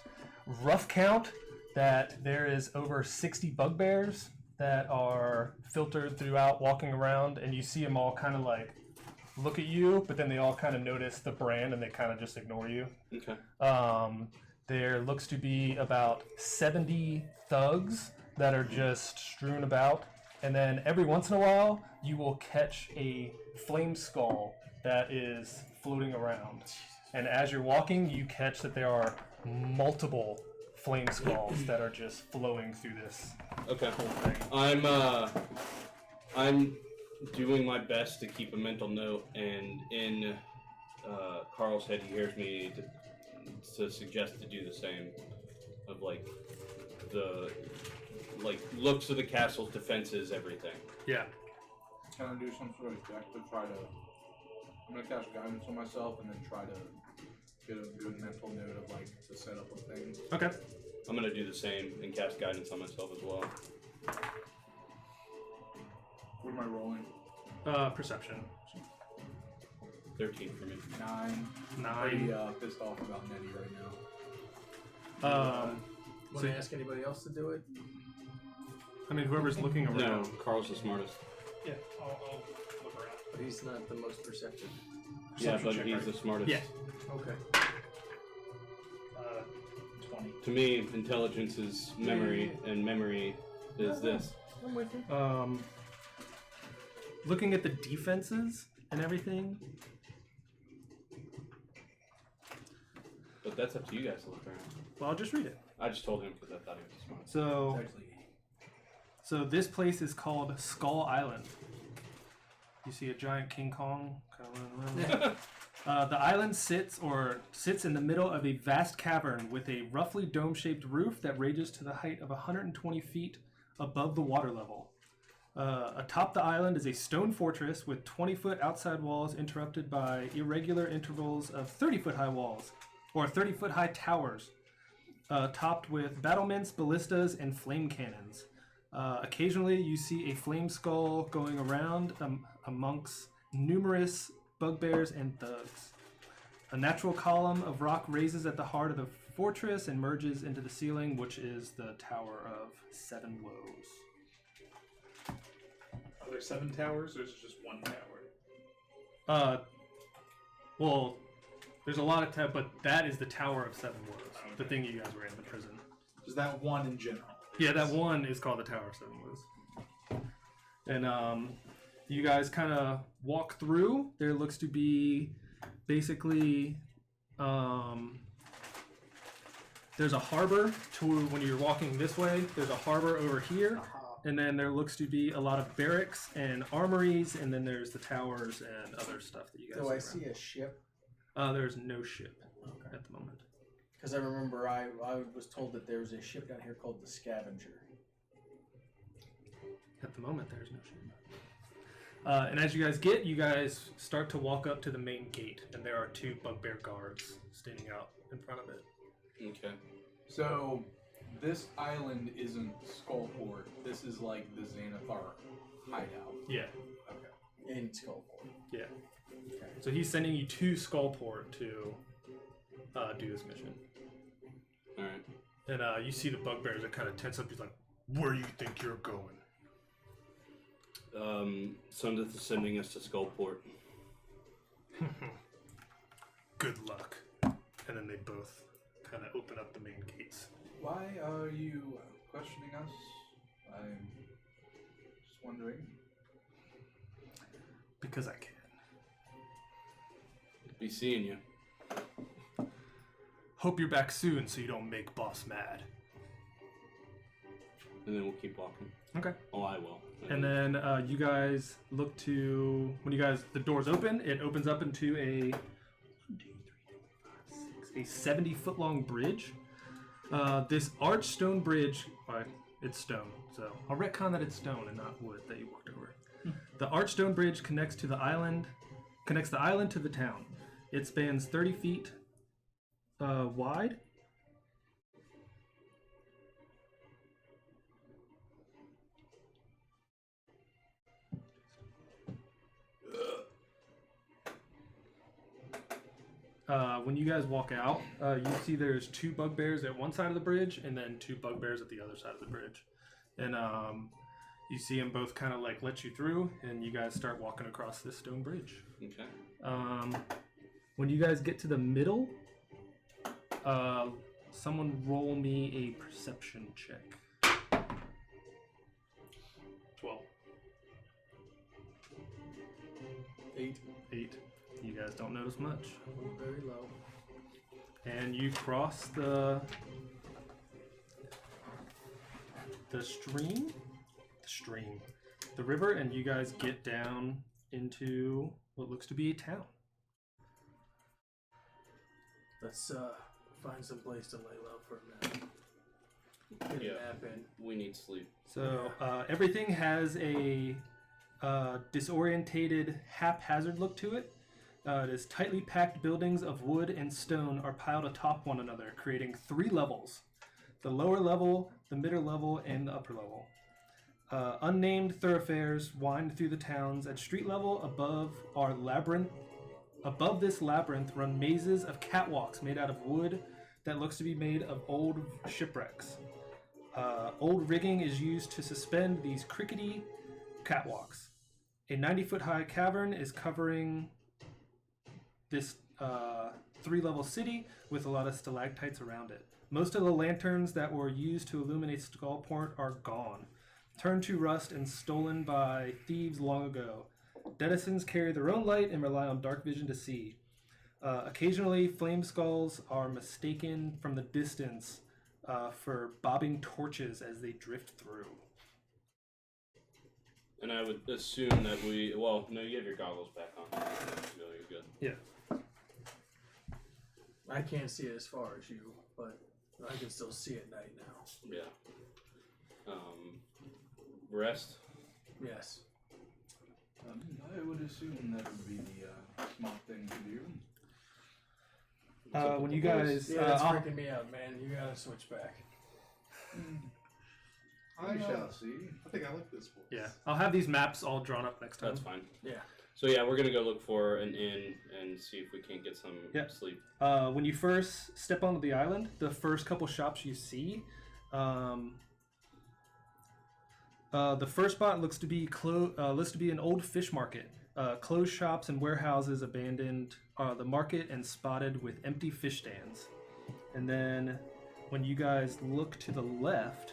rough count that there is over 60 bugbears that are filtered throughout walking around, and you see them all kind of like look at you, but then they all kind of notice the brand and they kind of just ignore you. Okay. There looks to be about 70 thugs that are just strewn about, and then every once in a while you will catch a flame skull that is floating around. And as you're walking, you catch that there are multiple flame skulls that are just flowing through this Okay. whole thing. I'm doing my best to keep a mental note, and in Carl's head, he hears me to suggest to do the same. Of like the looks of the castle's defenses, everything. Yeah. Can I do some sort of check to try to? I'm gonna cast guidance on myself and then try to get a good mental note of like the setup of things. Okay. I'm gonna do the same and cast guidance on myself as well. What am I rolling? Perception. 13 for me. 9. 9. Pretty pissed off about Nettie right now. Want to ask anybody else to do it? I mean, whoever's looking around. No, Carl's the smartest. Yeah, I'll look around. But he's not the most perceptive. Yeah, but check, he's right? the smartest. Yeah. Okay. 20. To me, intelligence is memory, and memory is this. I'm with you. Looking at the defenses and everything. But that's up to you guys to look around. Well, I'll just read it. I just told him because I thought he was smart. So, Actually, so this place is called Skull Island. You see a giant King Kong kind of running around. The island sits in the middle of a vast cavern with a roughly dome-shaped roof that ranges to the height of 120 feet above the water level. Atop the island is a stone fortress with 20-foot outside walls interrupted by irregular intervals of 30-foot high walls, or 30-foot high towers, topped with battlements, ballistas, and flame cannons. Occasionally, you see a flame skull going around amongst numerous bugbears and thugs. A natural column of rock raises at the heart of the fortress and merges into the ceiling, which is the Tower of Seven Woes. Are there 7 towers, or is it just one tower? Well, there's a lot of but that is the Tower of Seven Woes, the Okay. thing you guys were in the prison. Is that one in general? Yeah, that one is called the Tower of Seven Woes. And you guys kind of walk through. There looks to be basically there's a harbor to when you're walking this way. There's a harbor over here, and then there looks to be a lot of barracks and armories, and then there's the towers and other stuff that you guys Do I see see a ship? around. There's no ship Okay. at the moment. Because I remember I was told that there was a ship down here called the Scavenger. At the moment, there's no ship. And as you guys start to walk up to the main gate, and there are 2 bugbear guards standing out in front of it. Okay. so this island isn't Skullport. This is like the Xanathar hideout. Yeah, Okay. In Skullport. yeah. So he's sending you to Skullport to do this mission. All right. And you see the bugbears are kind of tense up. He's like, "Where do you think you're going?" Sundeth is sending us to Skullport. Good luck. And then they both kind of open up the main gates. Why are you questioning us? I'm just wondering. Because I can. Be seeing you. Hope you're back soon so you don't make boss mad. and then we'll keep walking. Okay. Oh, I will. And then you guys look to the doors open. It opens up into a 70-foot long bridge. This arched stone bridge, it's stone, so I'll retcon that it's stone and not wood that you walked over. The arched stone bridge connects the island to the town. It spans 30 feet wide. When you guys walk out, you see there's 2 bugbears at one side of the bridge and then 2 bugbears at the other side of the bridge. And you see them both kind of like let you through, and you guys start walking across this stone bridge. Okay. When you guys get to the middle, someone roll me a perception check. 12. 8. 8. You guys don't notice much. Very low. And you cross the river, and you guys get down into what looks to be a town. Let's find some place to lay low for a minute. Get Yeah. a nap in. We need sleep. So everything has a disorientated, haphazard look to it. It is tightly packed buildings of wood and stone are piled atop one another, creating 3 levels: the lower level, the middle level, and the upper level. Unnamed thoroughfares wind through the towns. At street level, above this labyrinth run mazes of catwalks made out of wood that looks to be made of old shipwrecks. Old rigging is used to suspend these crickety catwalks. A 90-foot high cavern is covering this 3-level city with a lot of stalactites around it. Most of the lanterns that were used to illuminate Skullport are gone, turned to rust and stolen by thieves long ago. Denizens carry their own light and rely on dark vision to see. Occasionally, flame skulls are mistaken from the distance for bobbing torches as they drift through. And I would assume that no, you have your goggles back on. No, you're good. Yeah. I can't see it as far as you, but I can still see at night now. Yeah. Rest. Yes. I would assume that would be the smart thing to do. When you guys... Yeah, that's freaking me out, man. You gotta switch back. I shall see. I think I like this one. Yeah, I'll have these maps all drawn up next time. That's fine. Yeah. So yeah, we're gonna go look for an inn and see if we can't get some sleep. When you first step onto the island, the first couple shops you see, the first spot looks to be an old fish market. Closed shops and warehouses abandoned the market and spotted with empty fish stands. And then when you guys look to the left,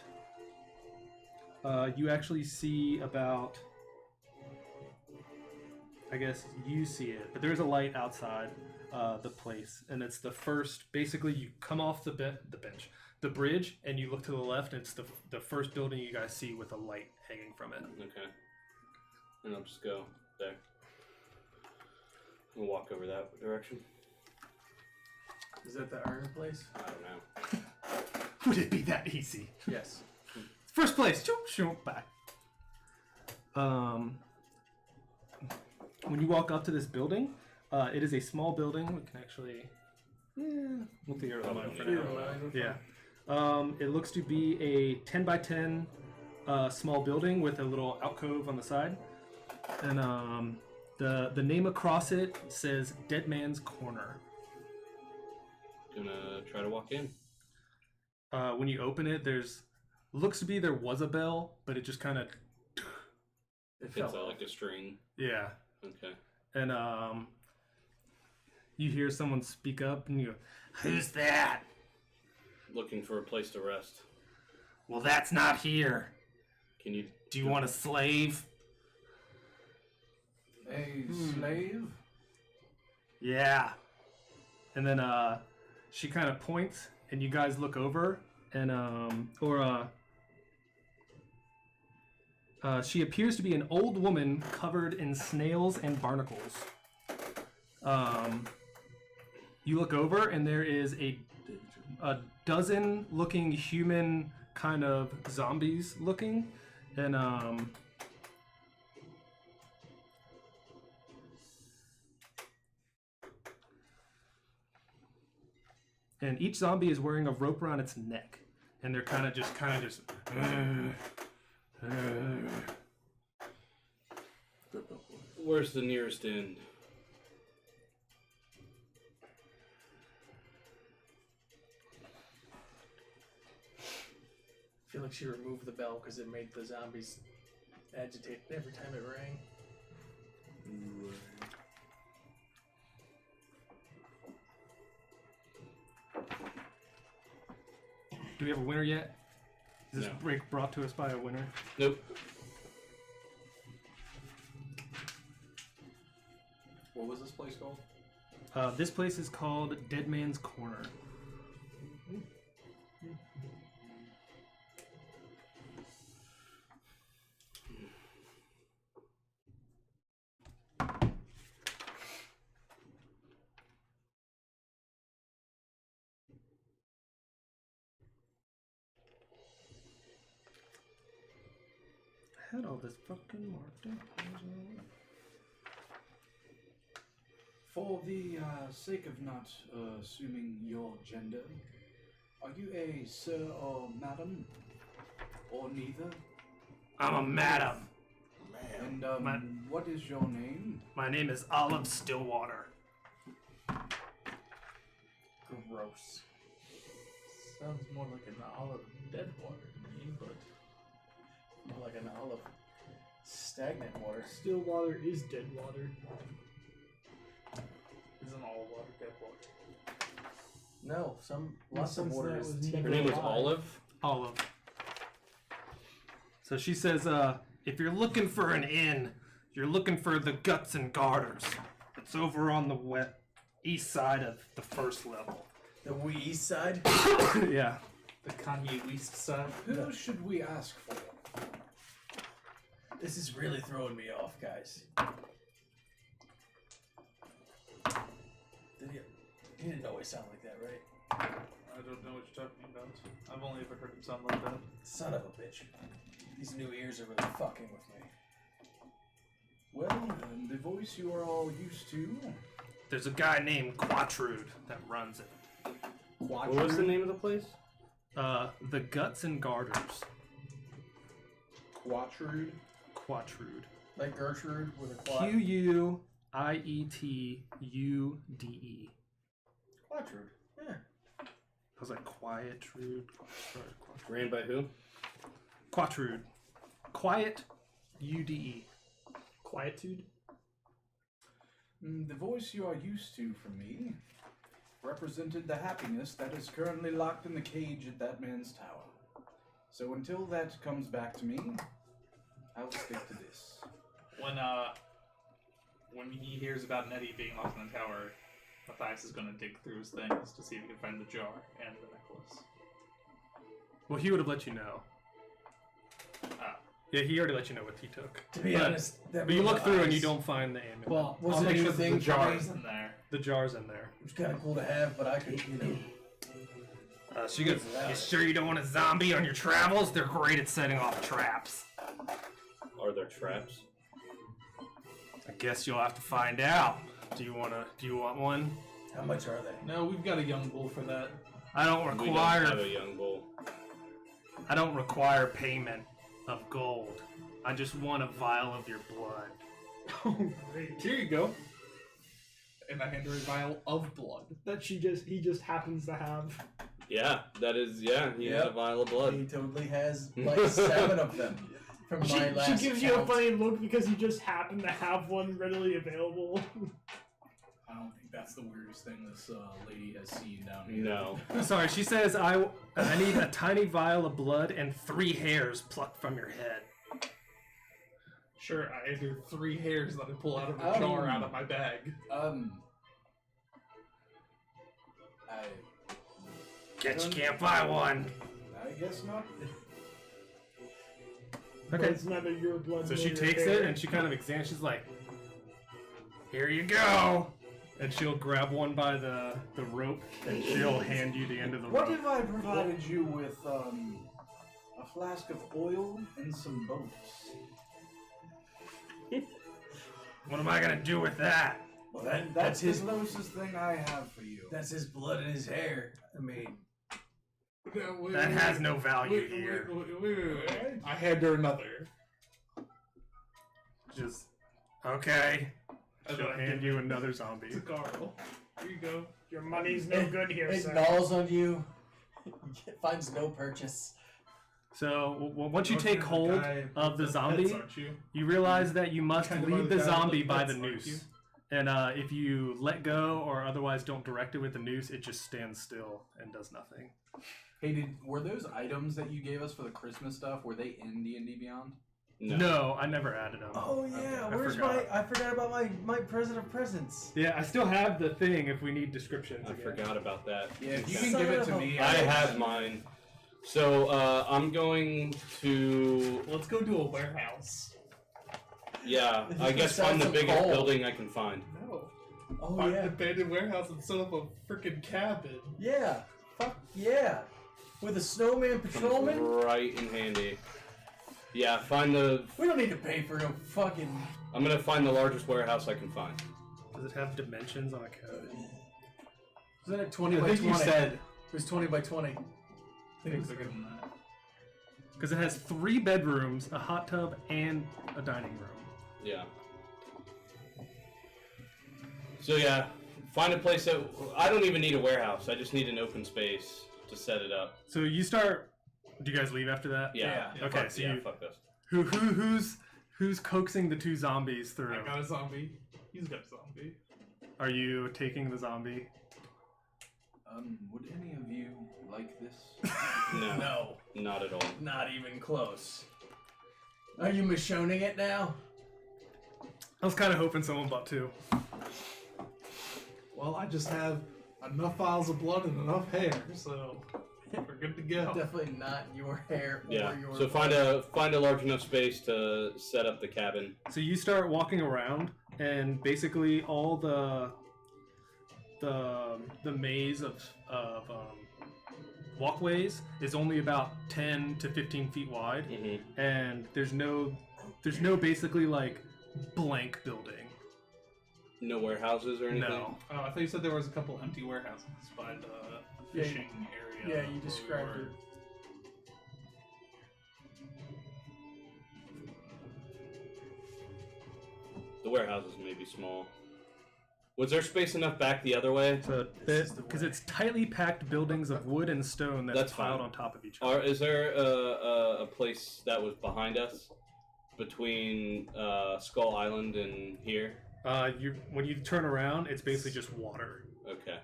you actually see about, I guess you see it, but there's a light outside the place, and it's the first, basically you come off the bridge, and you look to the left, and it's the first building you guys see with a light hanging from it. Okay. And I'll just go there. We'll walk over that direction. Is that the iron place? I don't know. Would it be that easy? Yes. First place, shoot, back. When you walk up to this building, it is a small building. We can actually, we'll figure it out for now. Yeah. It looks to be a 10 by 10 small building with a little alcove on the side, and the name across it says Dead Man's Corner. Gonna try to walk in. When you open it, there was a bell, but it just kind of It's like a string. yeah. Okay. And you hear someone speak up, and you go, "Who's that?" Looking for a place to rest. "Well, that's not here. Can you? Do you want a slave?" A slave? Yeah. And then she kind of points, and you guys look over, and She appears to be an old woman covered in snails and barnacles. You look over, and there is a dozen looking human kind of zombies looking, and each zombie is wearing a rope around its neck, and they're kind of just Where's the nearest inn? I feel like she removed the bell because it made the zombies agitate every time it rang. Do we have a winner yet? Is this No. break brought to us by a winner? Nope. What was this place called? This place is called Dead Man's Corner. I had all this fucking marked up. For the sake of not assuming your gender, are you a sir or madam? Or neither? I'm a madam. And Ma- what is your name? My name is Olive Stillwater. Gross. Sounds more like an olive dead water to me, but More like an olive. Stagnant water. Still water is dead water. isn't all water dead water? No, lots of Since water that is was tea. never Her name was alive. Olive. Olive. So she says, if you're looking for an inn, you're looking for the Guts and Garters. It's over on the east side of the first level. The wee east side? Yeah. The Kanye West side. Who should we ask for? This is really throwing me off, guys. He didn't always sound like that, right? I don't know what you're talking about. I've only ever heard him sound like that. Son of a bitch. These new ears are really fucking with me. Well, the voice you are all used to. There's a guy named Quatrude that runs it. What was the name of the place? The Guts and Garters. Quatrude. Quatrude. Like Gertrude with a quad. Quietude. Quatrude. Yeah. I was like Quietude. Ran by who? Quatrude. Quiet. UDE. Quietude. The voice you are used to from me represented the happiness that is currently locked in the cage at that man's tower. So until that comes back to me, I'll stick to this. When he hears about Nettie being locked in the tower, Matthias is going to dig through his things to see if he can find the jar and the necklace. Well, he would have let you know. Yeah, he already let you know what he took. To be But- honest, that But you look moved through my and you eyes. don't find the amulet. Well, was I'll it make sure that anything the jar for me? is in there. The jar's in there. It was kind of cool to have, but I could, She goes, you sure you don't want a zombie on your travels? They're great at setting off traps. Are there traps? I guess you'll have to find out. Do you want one? How much are they? No, we've got a young bull for that. I don't We don't require have a young bull. I don't require payment of gold. I just want a vial of your blood. Oh, great. Here you go. And I hand her a vial of blood. That he just happens to have. Yeah, that is, yeah, he has a Yep. vial of blood. He totally has like 7 of them from She, my last she gives you a count. funny look because you just happen to have one readily available. I don't think that's the weirdest thing this lady has seen down here. No. Sorry, she says I need a tiny vial of blood and 3 hairs plucked from your head. Sure, I do 3 hairs that I pull out of a jar out of my bag. I Guess you can't buy one. guess not. But Okay. it's neither your blood. So nor she your takes hair. it and she kind of examines. She's like, "Here you go," and she'll grab one by the rope and she'll hand you the end of the What rope. if I provided you with a flask of oil and some boats? What am I gonna do with that? Well, That's that's his- the closest thing I have for you. That's his blood and his hair. I mean, That has no value here. Wait. I hand her another. Just okay. And She'll then I hand give you it another zombie. to Carl. Here you go. Your money's no good here, it sir. gnaws on you. It finds no purchase. So once you You're take the hold guy of the with zombie, pets, aren't you? you realize that you must Kind of lead are the the guy with zombie the by pets, the aren't noose. you? And if you let go or otherwise don't direct it with the noose, it just stands still and does nothing. Hey, were those items that you gave us for the Christmas stuff, were they in D&D Beyond? No, I never added them. Oh yeah, I where's forgot. I forgot about my present of presents. Yeah, I still have the thing if we need descriptions. I again. forgot about that. Yeah, if you Okay. can give it to me. I have mine. So I'm going to, Let's go to a warehouse. yeah, This I is guess gonna find the sound biggest cold. building I can find. No. Oh Find yeah, an abandoned warehouse and set up a freaking cabin. yeah, fuck yeah, with a snowman Comes patrolman. right in handy. Yeah, find the. We don't need to pay for no fucking. I'm gonna find the largest warehouse I can find. Does it have dimensions on a code? Isn't it 20 I by think 20? you said It was 20 by 20. I think it's bigger than that. because it has 3 bedrooms, a hot tub, and a dining room. Yeah. So yeah, find a place that I don't even need a warehouse. I just need an open space to set it up. So you start. Do you guys leave after that? Yeah. Yeah. Okay, Fuck, so yeah, you fuck this. who's coaxing the 2 zombies through? I got a zombie. He's got a zombie. Are you taking the zombie? Would any of you like this? No, No, not at all. not even close. Are you Michonning it now? I was kind of hoping someone bought 2. Well, I just have enough vials of blood and enough hair, so we're good to go. Definitely not your hair or Yeah. your. So find a large enough space to set up the cabin. So you start walking around, and basically all the maze of walkways is only about 10 to 15 feet wide, Mm-hmm. and there's no basically like blank building. No warehouses or anything. No. Oh, I thought you said there was a couple empty warehouses by the Yeah, fishing area. Yeah, you where we described were. it. The warehouses may be small. Was there space enough back the other way? So because it's tightly packed buildings of wood and stone that's, That's piled fine. on top of each other. Or is there a place that was behind us, between Skull Island and here? When you turn around, it's basically just water. Okay.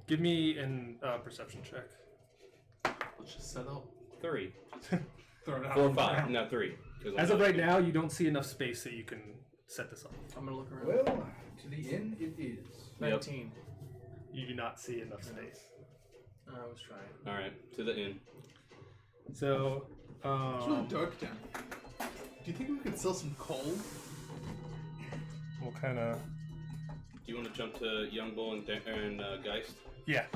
Give me an perception check. Let's just set up. 3, Throw it out. 4, 5. No, 3. 'cause I'm As of not- right now, you don't see enough space that you can set this up. I'm gonna look around. Well, to the inn it is. 19. You do not see enough space. I was trying. All right, to the inn. So, It's really dark down. Do you think we could sell some coal? what kind of? Do you want to jump to Young Bull and Geist? Yeah.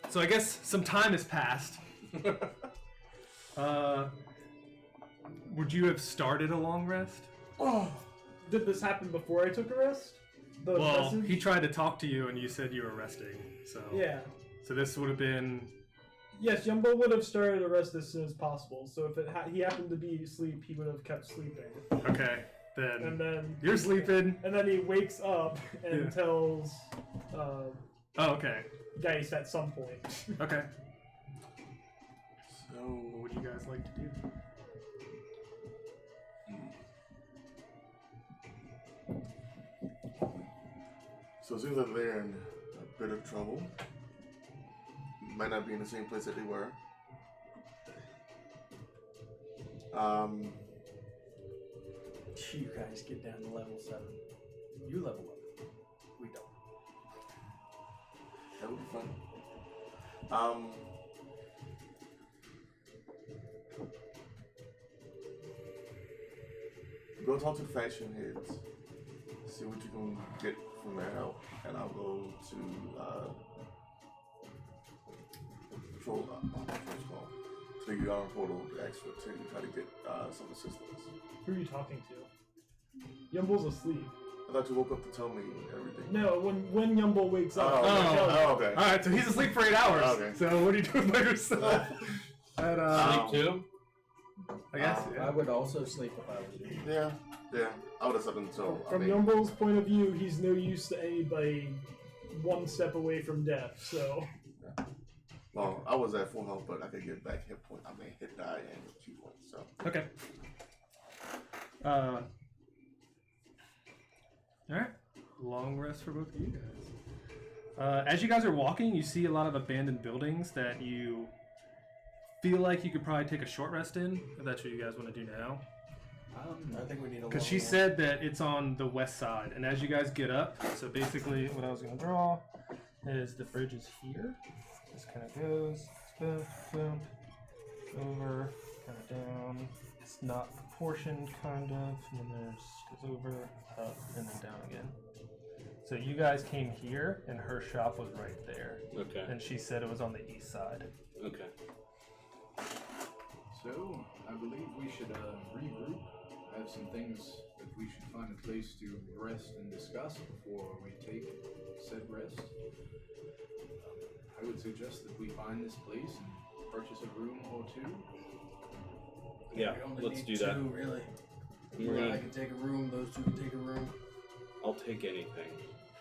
So I guess some time has passed. Would you have started a long rest? Oh, did this happen before I took a rest? The Well, message? he tried to talk to you, and you said you were resting. So Yeah. So this would have been. Yes, Jumbo would have started a rest as soon as possible. So if he happened to be asleep, he would have kept sleeping. Okay. Then And then you're sleeping. And then he wakes up and Yeah. tells Oh, okay. Geist at some point. Okay. So what would you guys like to do? So it seems like they're in a bit of trouble. Might not be in the same place that they were. You guys get down to level 7. You level up. We don't. That would be fun. go talk to the faction heads, see what you can get from their help, and I'll go to to the Yarn portal to try to get some assistance. Who are you talking to? Yumble's asleep. I thought you woke up to tell me everything. No, when Yumble wakes up. Oh, I'll tell you. okay. All right, so he's asleep for 8 hours. Okay. So what are you doing by yourself? And, Sleep too? I guess. I would also sleep if I was you. Yeah. I would have slept until. From Yumble's point of view, he's no use to anybody one step away from death, so. Well, I was at full health, but I could get back hit point. I mean, hit die and key points. So. Okay. All right. Long rest for both of you guys. As you guys are walking, you see a lot of abandoned buildings that you feel like you could probably take a short rest in, if that's what you guys want to do now. I think we need a Because long she one. said that it's on the west side, and as you guys get up, so basically what I was going to draw is the bridge is here. This kind of goes, boom, boom, over, kind of down. It's not proportioned, kind of, and then there's goes over, up, and then down again. So you guys came here, and her shop was right there, Okay. and she said it was on the east side. Okay. So, I believe we should regroup. I have some things that we should find a place to rest and discuss before we take said rest. I would suggest that we find this place and purchase a room or two. Yeah, We only let's need do that. two, really. We're I gonna, can take a room, those two can take a room. I'll take anything.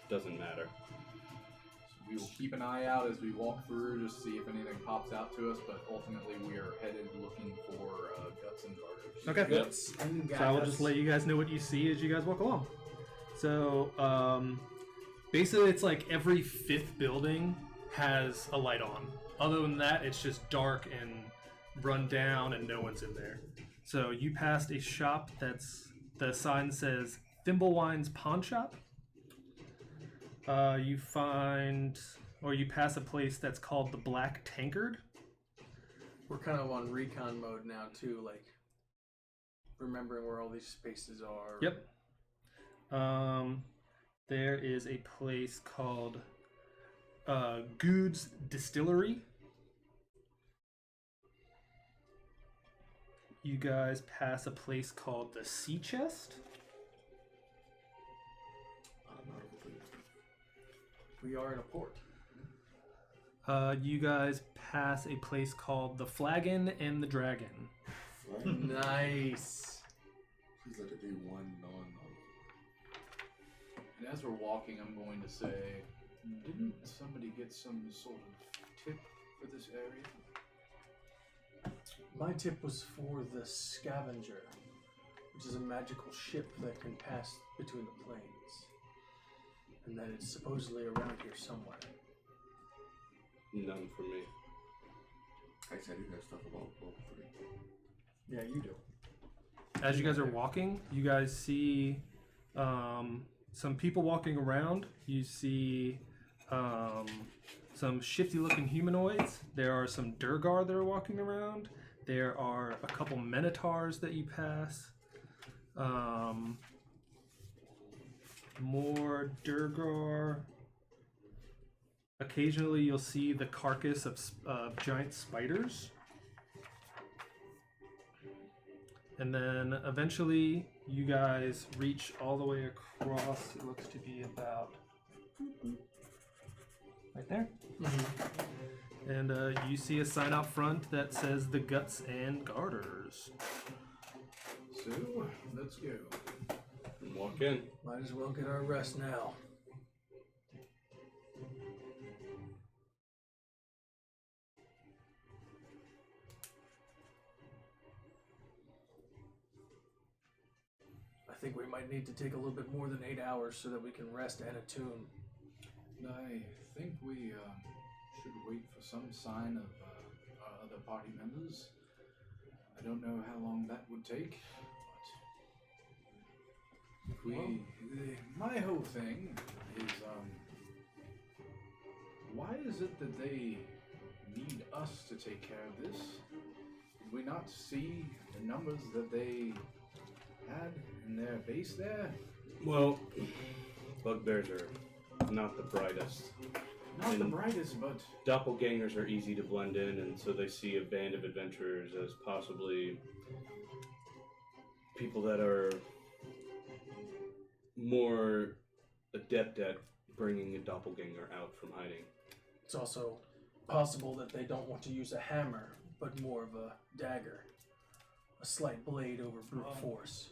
Doesn't matter. So we will keep an eye out as we walk through, just see if anything pops out to us. But ultimately, we are headed looking for guts and garters. Okay. Yep. So I will just let you guys know what you see as you guys walk along. So basically, it's like every fifth building has a light on. Other than that, it's just dark and run down, and no one's in there. So you passed a shop the sign says Thimblewine's Pawn Shop. You pass a place that's called the Black Tankard. We're kind of on recon mode now, too, like remembering where all these spaces are. Yep. There is a place called Good's Distillery. You guys pass a place called the Sea Chest. We are in a port. You guys pass a place called the Flagon and the Dragon. Nice. Please let it be one non. And as we're walking, I'm going to say, didn't somebody get some sort of tip for this area? My tip was for the Scavenger, which is a magical ship that can pass between the planes. And that it's supposedly around here somewhere. None for me. Actually, I do have stuff about both three. Yeah, you do. As you guys are walking, you guys see some people walking around. You see some shifty-looking humanoids. There are some Durgar that are walking around. There are a couple Minotaurs that you pass. More Durgar. Occasionally, you'll see the carcass of giant spiders. And then eventually, you guys reach all the way across. It looks to be about right there. And you see a sign out front that says the Guts and Garters. So, let's go. Walk in. Might as well get our rest now. I think we might need to take a little bit more than 8 hours so that we can rest and attune. I think we should wait for some sign of our other party members. I don't know how long that would take, but if we, my whole thing is, why is it that they need us to take care of this? Did we not see the numbers that they had in their a base there? Well, bugbears are not the brightest. Not the And brightest, but doppelgangers are easy to blend in, and so they see a band of adventurers as possibly people that are more adept at bringing a doppelganger out from hiding. It's also possible that they don't want to use a hammer, but more of a dagger. A slight blade over brute force.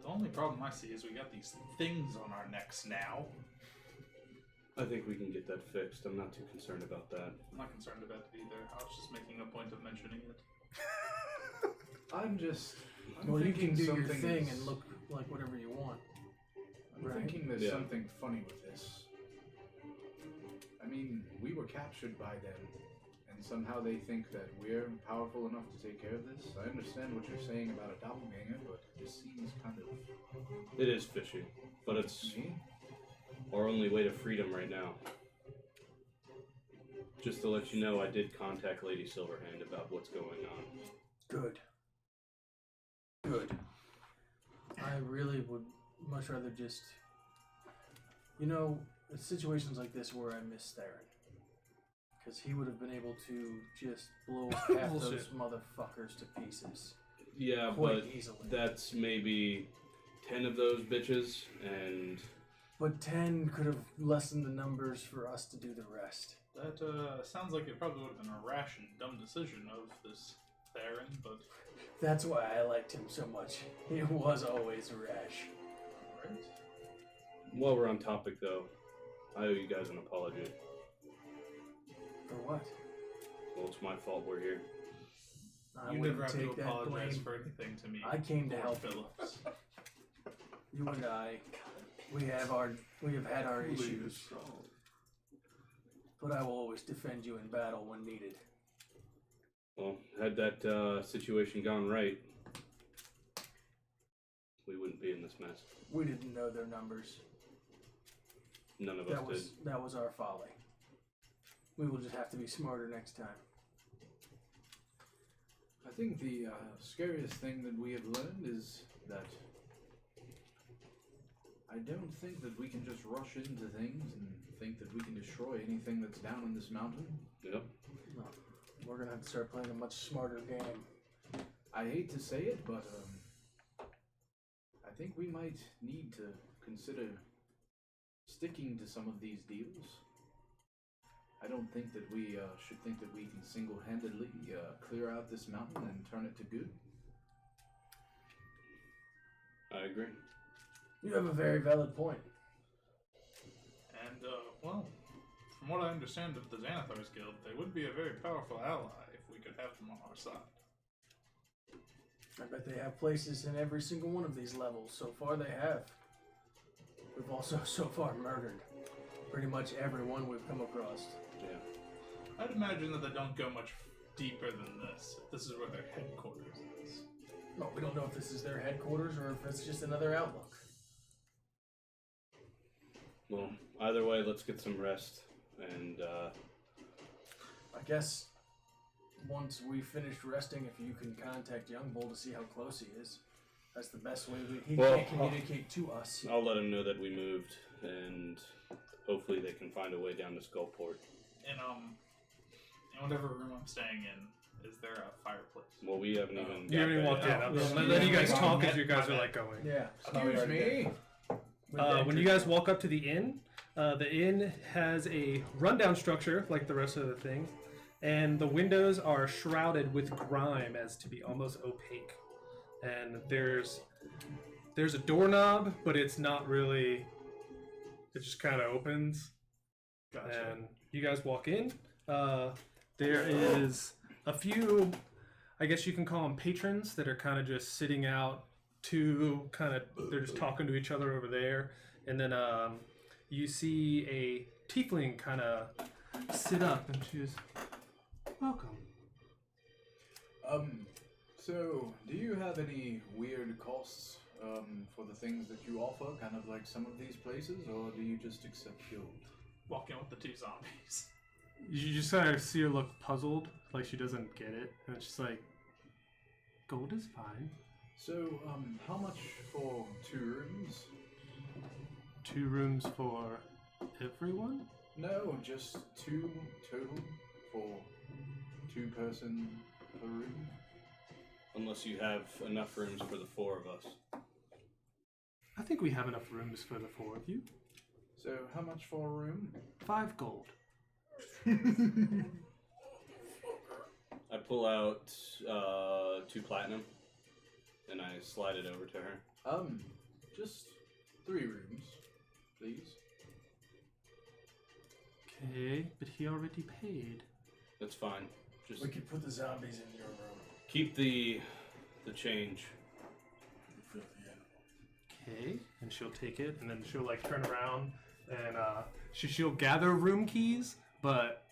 The only problem I see is we got these things on our necks now. I think we can get that fixed. I'm not too concerned about that. I'm not concerned about it either. I was just making a point of mentioning it. I'm Well, you can thinking do your something thing is- and look like whatever you want. I'm Right. thinking there's Yeah. something funny with this. I mean, we were captured by them, and somehow they think that we're powerful enough to take care of this. I understand what you're saying about a doppelganger, but this seems kind of... It is fishy, but it's Me? our only way to freedom right now. Just to let you know, I did contact Lady Silverhand about what's going on. Good. Good. I really would much rather just... You know, it's situations like this where I miss Theron. Because he would have been able to just blow half those Bullshit. motherfuckers to pieces. Yeah, Quite but easily. that's maybe 10 of those bitches, and But 10 could have lessened the numbers for us to do the rest. That sounds like it probably would have been a rash and dumb decision of this Theron, but That's why I liked him so much. He was always rash. alright. while we're on topic though, I owe you guys an apology. For what? Well, it's my fault we're here. I You wouldn't never have to take that apologize blame. for anything to me. I came to Lord help. Phillips. You and I, we have had our issues. But I will always defend you in battle when needed. Well, had that situation gone right, we wouldn't be in this mess. We didn't know their numbers. None of us That was our folly. We will just have to be smarter next time. I think the scariest thing that we have learned is that I don't think that we can just rush into things and think that we can destroy anything that's down in this mountain. did. Yep. No, we're gonna have to start playing a much smarter game. I hate to say it, but I think we might need to consider sticking to some of these deals. I don't think that we should think that we can single-handedly clear out this mountain and turn it to good. I agree. You have a very valid point. And, well, from what I understand of the Xanathar's Guild, they would be a very powerful ally if we could have them on our side. I bet they have places in every single one of these levels. So far, they have. We've also so far murdered pretty much everyone we've come across. Yeah. I'd imagine that they don't go much deeper than this. If this is where their headquarters is. No, we don't know if this is their headquarters or if it's just another outlook. Well, either way, let's get some rest. And I guess once we finished resting, if you can contact Young Bull to see how close he is, that's the best way he Well, can communicate to us. I'll let him know that we moved, and hopefully they can find a way down to Skullport. In whatever room I'm staying in, is there a fireplace? Well, we haven't even. You haven't even walked in. I'm just letting you guys talk as you guys are like going. Yeah. Excuse me. When you guys walk up to the inn has a rundown structure like the rest of the thing, and the windows are shrouded with grime as to be almost opaque. And there's a doorknob, but it's not really. It just kind of opens. Gotcha. And you guys walk in. There is a few, I guess you can call them patrons that are kind of just sitting out they're just talking to each other over there. And then you see a tiefling kind of sit up and she's, welcome. So, do you have any weird costs for the things that you offer, kind of like some of these places, or do you just accept gold? Walk in with the two zombies. You just kind of see her look puzzled, like she doesn't get it. And she's like, gold is fine. So, how much for 2 rooms? 2 rooms for everyone? No, just 2 total for 2 person per room. Unless you have enough rooms for the 4 of us. I think we have enough rooms for the 4 of you. So, how much for a room? 5 gold. I pull out 2 platinum, and I slide it over to her. Just 3 rooms, please. Okay, but he already paid. That's fine. Just We could put the zombies in your room. keep the change. Okay, and she'll take it, and then she'll like turn around, and she'll gather room keys, but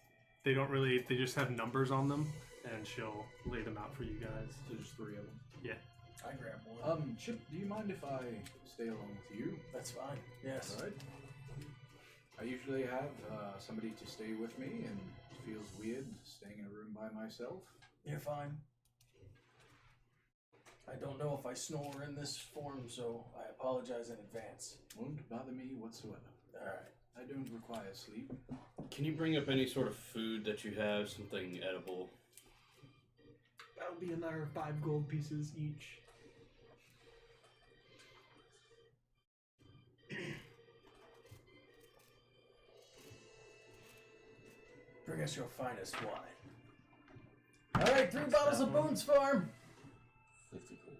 they don't really. They just have numbers on them, and she'll lay them out for you guys. So just 3 of them. Yeah. I grab one. Chip, do you mind if I stay along with you? That's fine. Yes. Alright. I usually have somebody to stay with me, and it feels weird staying in a room by myself. You're fine. I don't know if I snore in this form, so I apologize in advance. Won't bother me whatsoever. Alright. I don't require sleep. Can you bring up any sort of food that you have, something edible? That'll be another 5 gold pieces each. Bring us your finest wine. Alright, 3 bottles of Boone's Farm. 50 gold.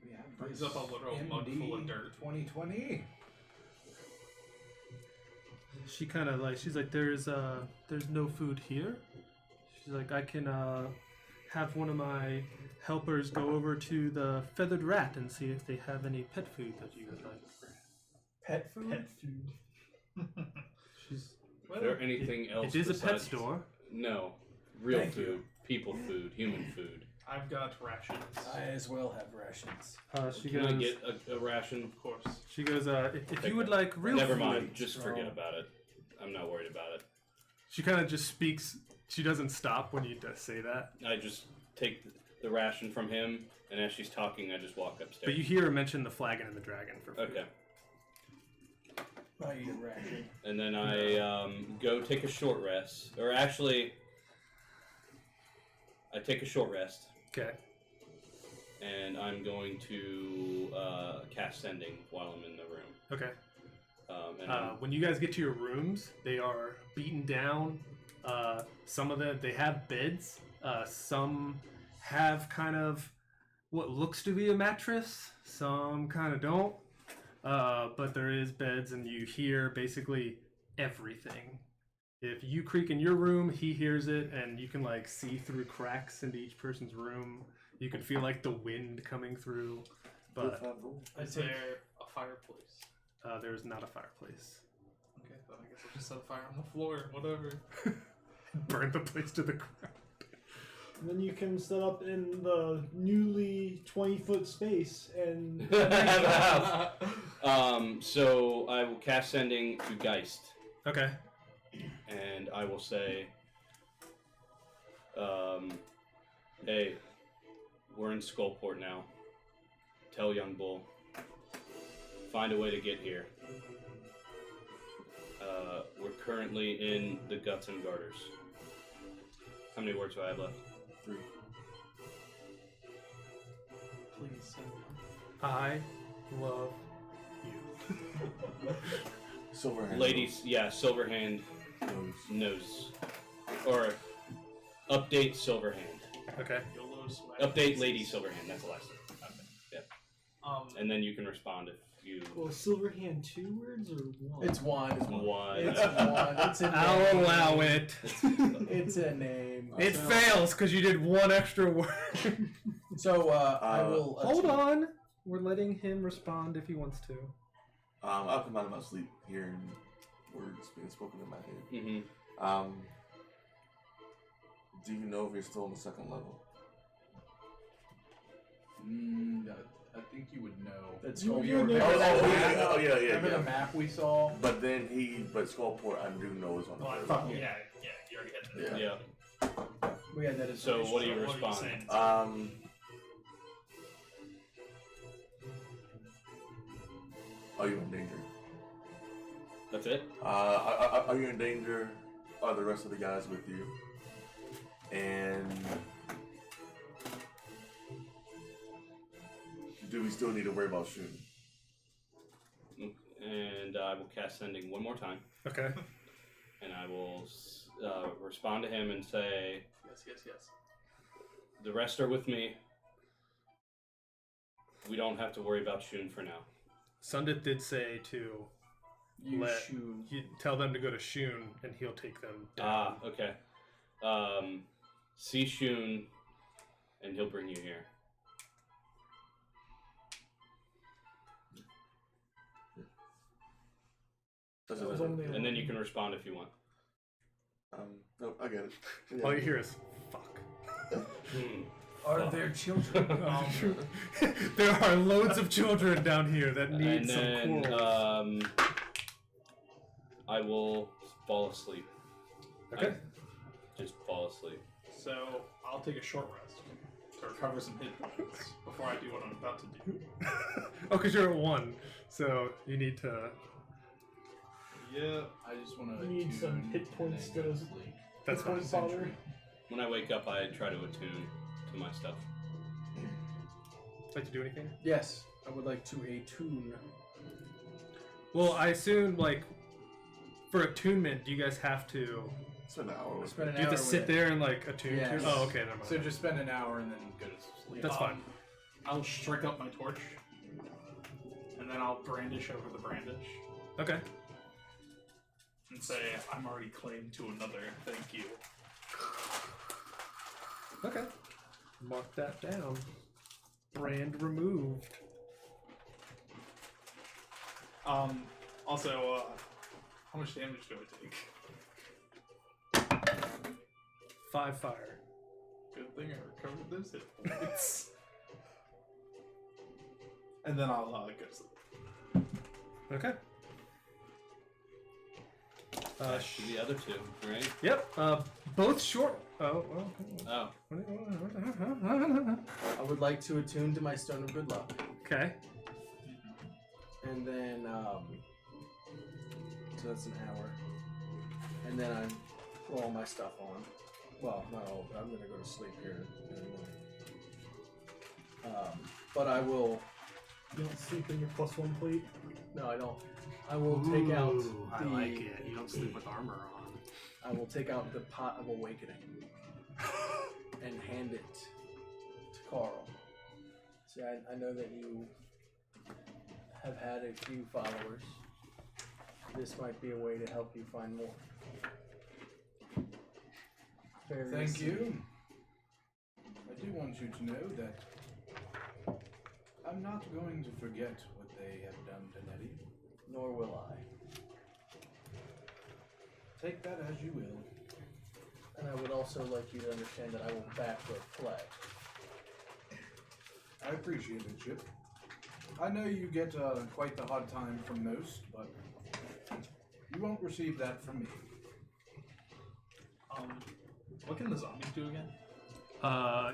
We have Brings this up a literal mug full of dirt. 2020. She kind of like she's like there's no food here. She's like I can have one of my helpers go over to the Feathered Rat and see if they have any pet food that you would like. Pet food? Pet food. She's Is there anything else? it is a pet besides- store. No, real Thank food, you. people food, human food. I've got rations. I as well have rations. She Can goes. I get a ration? Of course. She goes. If Take you would that. like real Never food, mind. Just forget Oh. about it. I'm not worried about it. She kind of just speaks. She doesn't stop when you say that. I just take the ration from him, and as she's talking, I just walk upstairs. But you hear her mention the flagon and the dragon for food. Okay. I eat a ration. And then I go take a short rest. Or actually, I take a short rest, Okay. and I'm going to cast Sending while I'm in the room. Okay. And I'm- When you guys get to your rooms, they are beaten down. Some of them they have beds. Some have kind of what looks to be a mattress. Some kind of don't. But there is beds, and you hear basically everything. If you creak in your room, he hears it, and you can like see through cracks into each person's room. You can feel like the wind coming through. But Is there a fireplace? there is not a fireplace. Okay, then I guess I'll just set a fire on the floor. Whatever. Burn the place to the ground. And then you can set up in the newly 20-foot space and So I will cast Sending to Geist, Okay. and I will say, hey, we're in Skullport now. Tell Young Bull, find a way to get here. We're currently in the Guts and Garters. How many words do I have left? 3. Please send them. I love you. Silverhand. Ladies, yeah, Silverhand Knows. knows. Or update Silverhand. Okay. YOLO swag. Update Lady Silverhand, that's the last thing. Okay. And then you can respond if you well, Silverhand 2 words or 1? It's one. want. It's one. It's a name. I'll allow it. It's a name. It So- fails because you did one extra word. So I will. Hold on. We're letting him respond if he wants to. I'll come out of my sleep hearing words being spoken in my head. Mm-hmm. Do you know if you're still on the 2nd level? I think you would know. That's You cool. remember Oh, that oh, map? yeah, Remember yeah. the map we saw? But Skullport, I do know is on the Well, I 3rd thought, level. yeah, you already had that. Yeah. Yeah. We had that as So what do you What are respond? saying? Are you in danger? That's it? Are you in danger? Are the rest of the guys with you? And do we still need to worry about shooting? And I will cast Sending one more time. Okay. And I will respond to him and say, Yes. the rest are with me. We don't have to worry about Shun for now. Sundit did say to tell them to go to Shun, and he'll take them down. Okay. See Shun, and he'll bring you here. And then you can respond if you want. No, I get it. Yeah. All you hear is, fuck. Are there children? There are loads of children down here that need And some then quarrels. I will fall asleep. Okay. Just fall asleep. So I'll take a short rest to recover some hit points before I do what I'm about to do. Oh, because you're at 1, so you need to... Yeah. I just want to Need some hit points to sleep. That's fine. father. When I wake up, I try to attune to my stuff. Like to do anything? Yes, I would like to attune. Well, I assume, like, for attunement, do you guys have to... Spend an hour with Spend an Do you have hour to with sit it. there and, like, attune Yes. to? Oh, okay, never mind. So just spend an hour and then go to sleep. That's fine. I'll strike up my torch, and then I'll brandish over the brandish Okay. and say, "I'm already claimed to another. Thank you." Okay. Mark that down. Brand removed. Also, how much damage do I take? 5 fire. Good thing I recovered those hit points. And then I'll go to sleep. Okay. Back to the other two, right? Yep. Both short. Oh, well. Oh. I would like to attune to my Stone of Good Luck. Okay. And then, so that's an hour. And then I put all my stuff on. Well, not all, but I'm gonna go to sleep here in a minute. But I will, You don't sleep in your +1 plate. no, I don't. I will take out Ooh, I the, like it. You don't sleep with armor on. I will take out the Pot of Awakening and hand it to Carl. See, I know that you have had a few followers. This might be a way to help you find more. Thank you. I do want you to know that I'm not going to forget what they have done to Nettie. Nor will I. Take that as you will. And I would also like you to understand that I will back their flag. I appreciate it, Chip. I know you get quite the hard time from most, but you won't receive that from me. What can the zombies do again?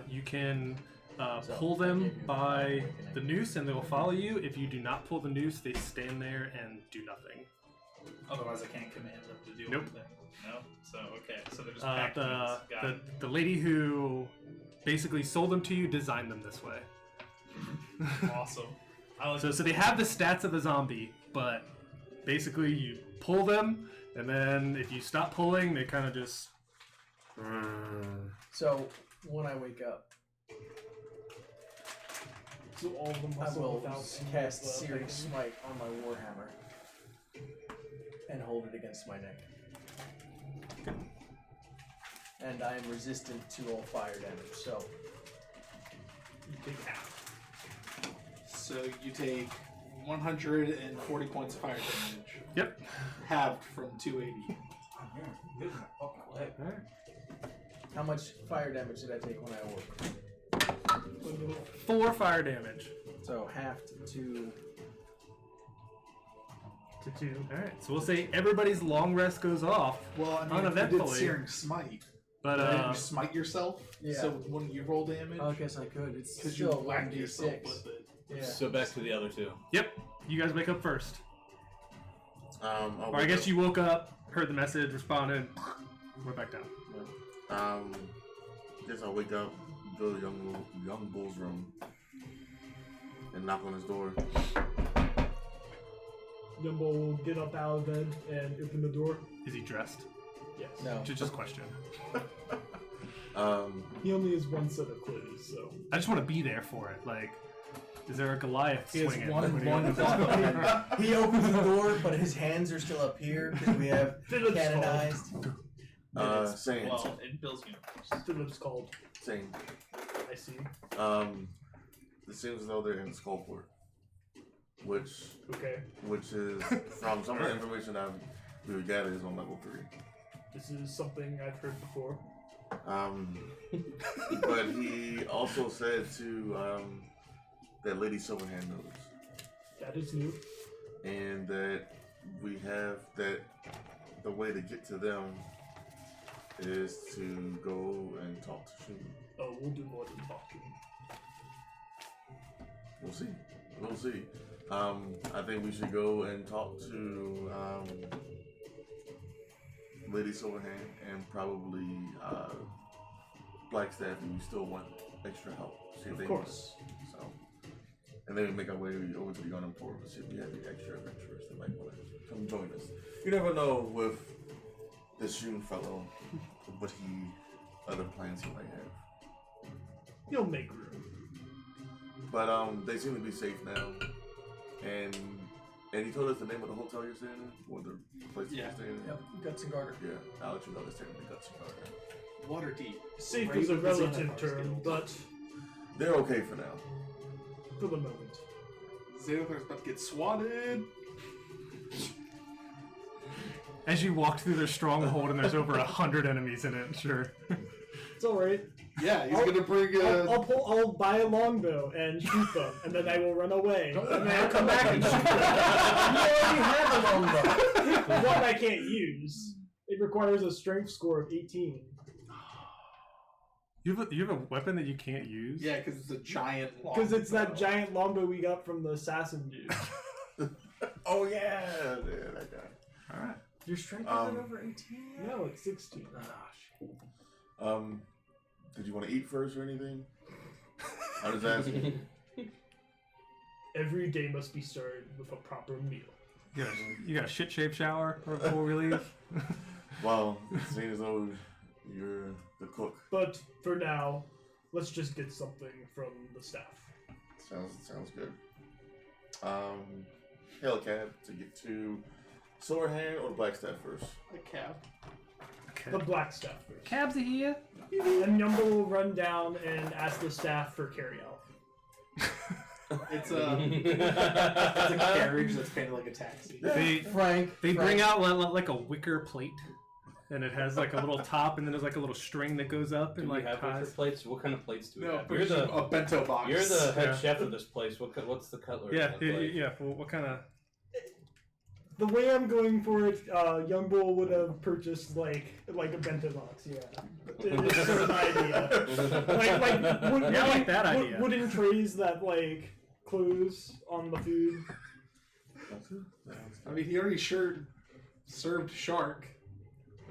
You can So, pull I them gave you by Awakening. the noose and they will follow you. If you do not pull the noose, they stand there and do nothing. Otherwise, I can't command them to do Nope. anything. No. So okay. So they're just packed meats. Got it. The lady who basically sold them to you designed them this way. Awesome. I like So they have the stats of the zombie, but basically you pull them, and then if you stop pulling, they kind of just. So when I wake up, So all of them I muscle will without any cast of the Searing things. Smite on my Warhammer and hold it against my neck. And I am resistant to all fire damage, so You take half. So you take 140 points of fire damage, Yep. halved from 280. how much fire damage did I take when I awoke? 4 fire damage. So halved to To 2. Alright, so we'll say everybody's long rest goes off. Well, I mean, if you did Uneventfully. Searing Smite, But, didn't you smite yourself? Yeah. So wouldn't you roll damage? I guess I could. It's Because you still whacked yourself 1d6. with it. Yeah. So back to the other two. yep. You guys wake up first. I'll Or I wake guess up. you woke up, heard the message, responded, went back down. Guess I'll wake up, go to young Bull's room, and knock on his door. Yumbo will get up out of bed and open the door. Is he dressed? Yes. No. Just question. He only has one set of clothes, so. I just want to be there for it. Like, is there a Goliath He has swinging? one when he block. opens his door? He opens the door, but his hands are still up here because we have Philip's canonized. Same. Well, in Bill's universe. Philip's called. Same. I see. It seems as though they're in Skullport, which Okay. is from some of the information that we would gather is on level 3. This is something I've heard before. But he also said to that Lady Silverhand knows, That is new. and that we have that the way to get to them is to go and talk to Shun. Oh, we'll do more than talking. We'll see. We'll see. I think we should go and talk to Lady Silverhand and probably Blackstaff if you still want extra help. See if Of they course. want it. So, and then we make our way over to the Yawning Portal to see if we have any extra adventurers that might want to come join us. You never know with this Shun fellow what other plans he might have. You'll make room. But they seem to be safe now, and you told us the name of the hotel you're staying in, or the place you're staying in. Yep, Guts and Garter. Yeah, I'll let you know they're staying in the Guts and Garter. Waterdeep. Safe Right is a with the relative Xanathar term, skills. but They're okay for now. for the moment. Xanathar's about to get swatted. As you walk through their stronghold and there's over 100 enemies in it, sure. It's alright. Yeah, he's gonna bring I'll buy a longbow and shoot them, and then I will run away. And then I'll come back and shoot them. You already have a longbow. One I can't use. It requires a strength score of 18. You have a weapon that you can't use? Yeah, because it's a giant. Because it's that giant longbow we got from the assassin dude. Oh yeah, that guy. Alright. Your strength Um, is over 18? No, it's 16. Did you want to eat first or anything? I was asking. Every day must be started with a proper meal. You got a shit-shaped shower before we leave? Well, seeing as though you're the cook, But for now, let's just get something from the staff. sounds good. Hail a cab to get to Silverhand or Blackstaff first. a cab. The black staff first. Cabs are here. And Yumbo will run down and ask the staff for carryout. It's a carriage that's kind of like a taxi. They Frank. bring out like a wicker plate, and it has like a little top, and then there's like a little string that goes up Do and we like have wicker ties. plates? What kind of plates do we No, have? but a bento box. You're the head Yeah. chef of this place. What's the cutlery? Yeah, look like? yeah. Well, what kind of? The way I'm going for it, Young Bull would have purchased like a bento box. Yeah, it's sort of the idea. Yeah, I like that idea. Wooden trays that like close on the food. I mean, he already served shark.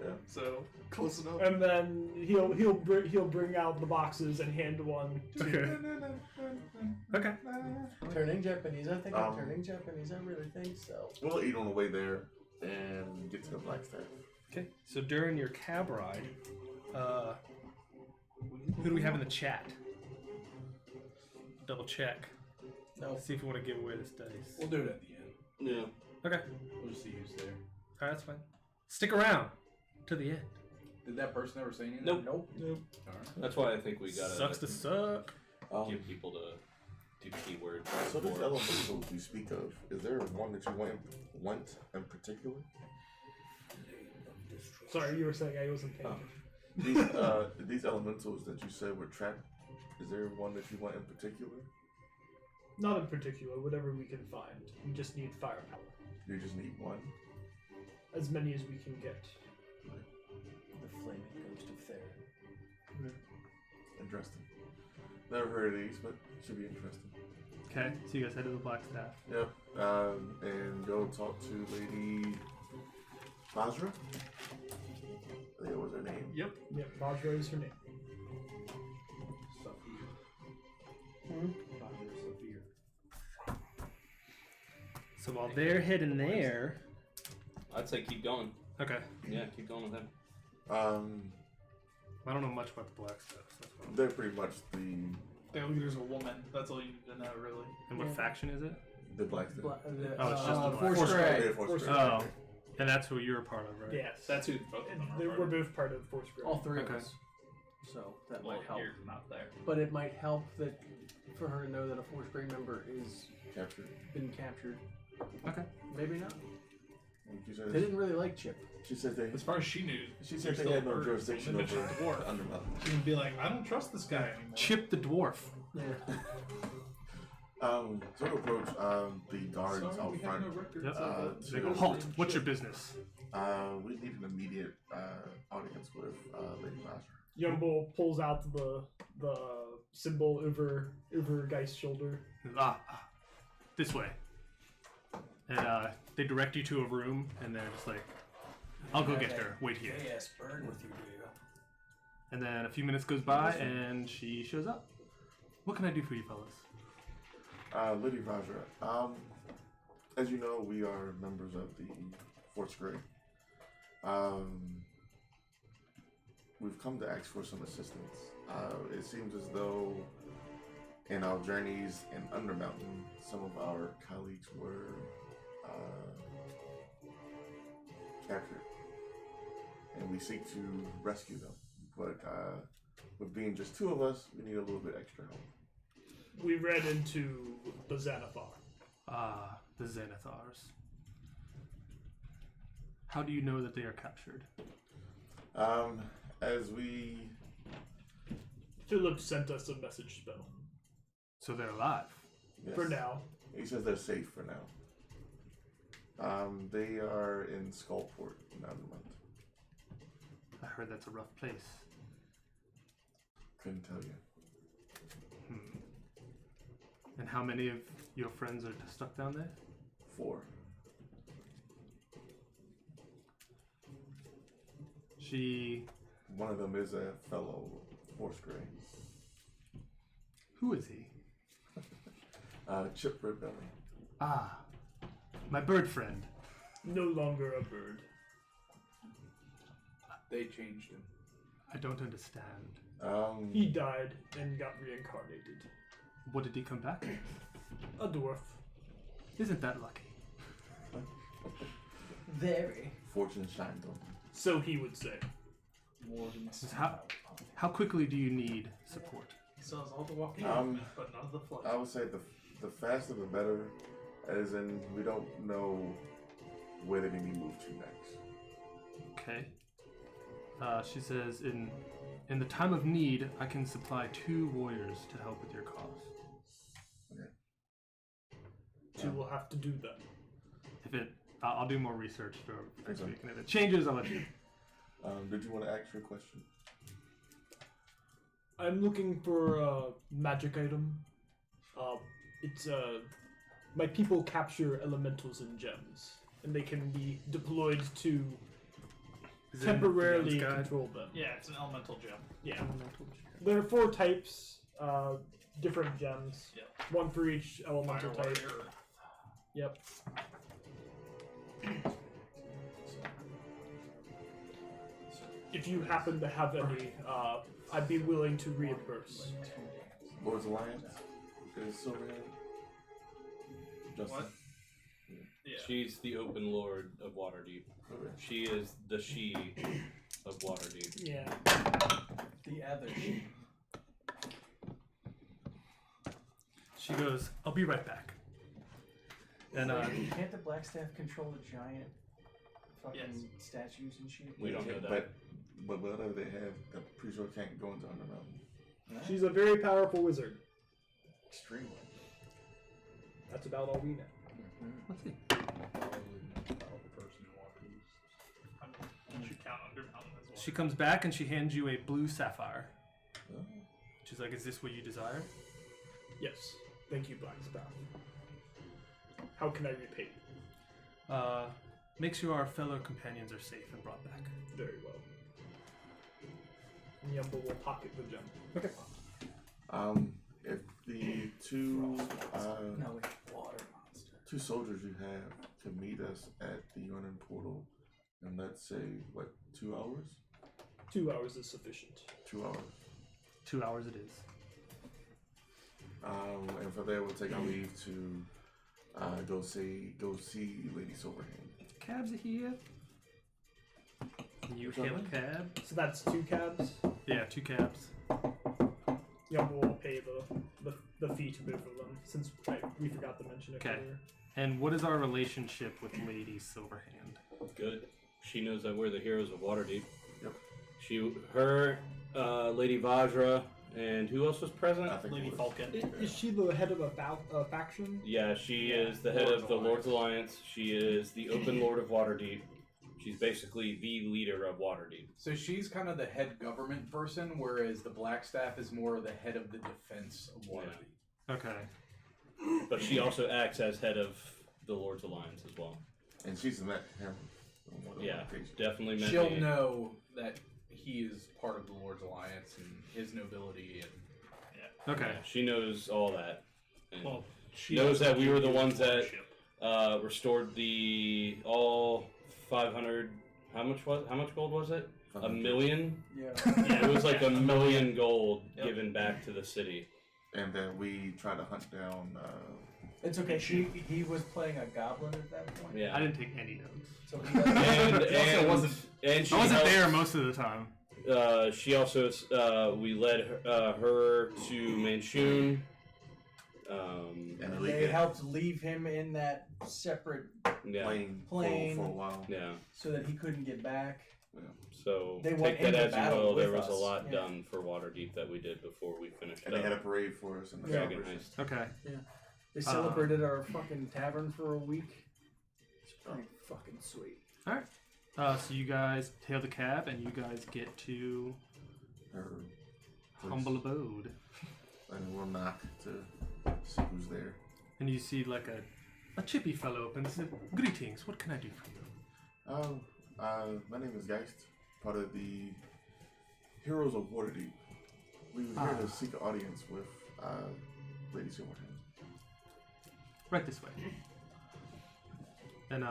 Yeah. So close enough. And then he'll bring out the boxes and hand one to. Okay. Turning Japanese. I think I'm Um, turning Japanese. I really think so. We'll eat on the way there and get to the Blackstaff. Okay. So during your cab ride, who do we have in the chat? Double check. No. See if we want to give away this dice. We'll do it at the end. Yeah. Okay. We'll just see who's there. All right, that's fine. Stick around to the end. Did that person ever say anything? Nope. Nope. Alright. That's why I think we gotta Sucks to suck. give people to do keywords. So these for- elementals you speak of, is there one that you want in particular? Sorry, you were saying I wasn't paying Oh. attention. These elementals that you said were trapped, is there one that you want in particular? Not in particular. Whatever we can find. We just need firepower. You just need one? As many as we can get. The flaming ghost of Theron. Interesting. Never heard of these, but should be interesting. Okay, so you guys head to the Blackstaff. Yep. And go talk to Lady Vajra. I think that was her name. Yep. Yep, Vajra is her name. So while they're heading there, I'd say keep going. okay. Yeah, keep going with him. I don't know much about the Blackstaff. That's what I'm- They're pretty much the Their leader's a woman. That's all you need to know, really. And what faction is it? black stuff. Oh, it's just the Force Black. Grey. Yeah, Force Grey. Oh, and that's who you're a part of, right? Yes. That's who both of them are. We're both part of Force Grey. All three of Okay. us. So that Well, might help. you're not there. But it might help that for her to know that a Force Grey member is Captured. been captured. Okay. Maybe not. And she They says, didn't really like Chip. she said they. As far as she knew, She you're said they still had no hurt. jurisdiction They over mentioned dwarf. Undermountain. She would be like, I don't trust this guy anymore. Chip the dwarf. Yeah. So to approach the guards Sorry, out we have front. no records Yep. of They it. go, halt! What's your business? We need an immediate audience with Lady Vajra. Yumble pulls out the symbol over Geist's shoulder. This way. And they direct you to a room, and they're just like, I'll go get her. Wait here. Yes, burn with you, do you? And then a few minutes goes by, and she shows up. What can I do for you, fellas? Lady Vajra, as you know, we are members of the Force Grey. We've come to ask for some assistance. It seems as though in our journeys in Undermountain, some of our colleagues were captured, and we seek to rescue them. But with being just two of us, we need a little bit extra help. We ran into the Xanathar. The Xanathars. How do you know that they are captured? As we Philip sent us a message spell. So they're alive. yes, For now. he says they're safe for now. They are in Skullport in Undermount. I heard that's a rough place. Couldn't tell you. And how many of your friends are stuck down there? 4. One of them is a fellow Force Grey. Who is he? Chip Redbelly. My bird friend. No longer a bird. They changed him. I don't understand. He died and got reincarnated. What did he come back? A dwarf. Isn't that lucky? Very. Fortune shined on him. So he would say. More than How quickly do you need support? He sells all the walking but none of the flesh. I would say the faster the better, as in we don't know where they can be moved to next. Okay. She says, in the time of need, I can supply 2 warriors to help with your cause. So we'll have to do that. I'll do more research for next Okay. week, and if it changes, I'll let you. Did you want to ask your question? I'm looking for a magic item. It's my people capture elementals and gems, and they can be deployed to Is it in the temporarily DM's guide? control them. Yeah, it's an elemental gem. Yeah. There are 4 types, different gems. Yep. 1 for each elemental Fire, type. warrior. Yep. If you happen to have any, I'd be willing to reimburse. Lord's Alliance is Silverhand. Justin. What? Yeah. She's the open lord of Waterdeep. Okay. She is the she of Waterdeep. Yeah. The other sheep. She goes, I'll be right back. And Can't the Blackstaff control the giant fucking Yes. statues and shit? We don't know that. But whatever they have, the pretty sure can't go into Undermountain. She's a very powerful wizard. Extremely. That's about all we know. let's see. You should count Undermountain as well. She comes back and she hands you a blue sapphire. Oh. She's like, is this what you desire? Yes. Thank you, Blackspath. How can I repay you? Make sure our fellow companions are safe and brought back. Very well. Yumbo will pocket the gem. Okay. If the two No, wait, water monster. two soldiers you have can meet us at the Yurnin portal in, let's say, what, 2 hours? 2 hours is sufficient. 2 hours. 2 hours it is. And from there, we'll take our leave to go see Lady Silverhand. Cabs are here. Can you Which hail one? a cab? So that's 2 cabs. Yeah, 2 cabs. Yumbo will pay the fee to both of them, since we forgot to mention it Okay. earlier. And what is our relationship with Lady Silverhand? Good. She knows that we're the heroes of Waterdeep. Yep. Her, Lady Vajra, and who else was present? I think Lady it was- Falcon. Is she the head of a faction? Yeah, she Yeah, is the head Lord's of the Lord's Alliance. Alliance. She is the Open Lord of Waterdeep. She's basically the leader of Waterdeep. So she's kind of the head government person, whereas the Blackstaff is more the head of the defense of Waterdeep. Okay. But she also acts as head of the Lord's Alliance as well. And she's met him on more than one Yeah, occasion. definitely meant She'll me. know that he is part of the Lord's Alliance and his nobility, and Okay. Yeah, she knows all that. And Well, she knows that we were the ones that Ship. restored the all 500. How much gold was it? A million. Yeah. It was like a million gold Yep. given back to the city. And then we tried to hunt down. It's okay. He was playing a goblin at that point. Yeah. I didn't take any notes. So he doesn't- and wasn't- and she I wasn't helped- there most of the time. She also we led her to Manchun. And they helped leave him in that separate Yeah, plane. for a while. yeah. so that he couldn't get back. So They take went that into as you battle will. There with was a us, lot yeah. done for Waterdeep that we did before we finished And they had a up. parade for us in the Dragon celebration. Heist. Okay. They celebrated our fucking tavern for a week. It's pretty fucking sweet. So you guys tail the cab and you guys get to Her Humble Abode. And we'll knock to see who's there. And you see like a chippy fellow open and said, "Greetings, what can I do for you?" My name is Geist, part of the Heroes of Waterdeep. We were here to seek an audience with Lady Silverhand. Right this way. And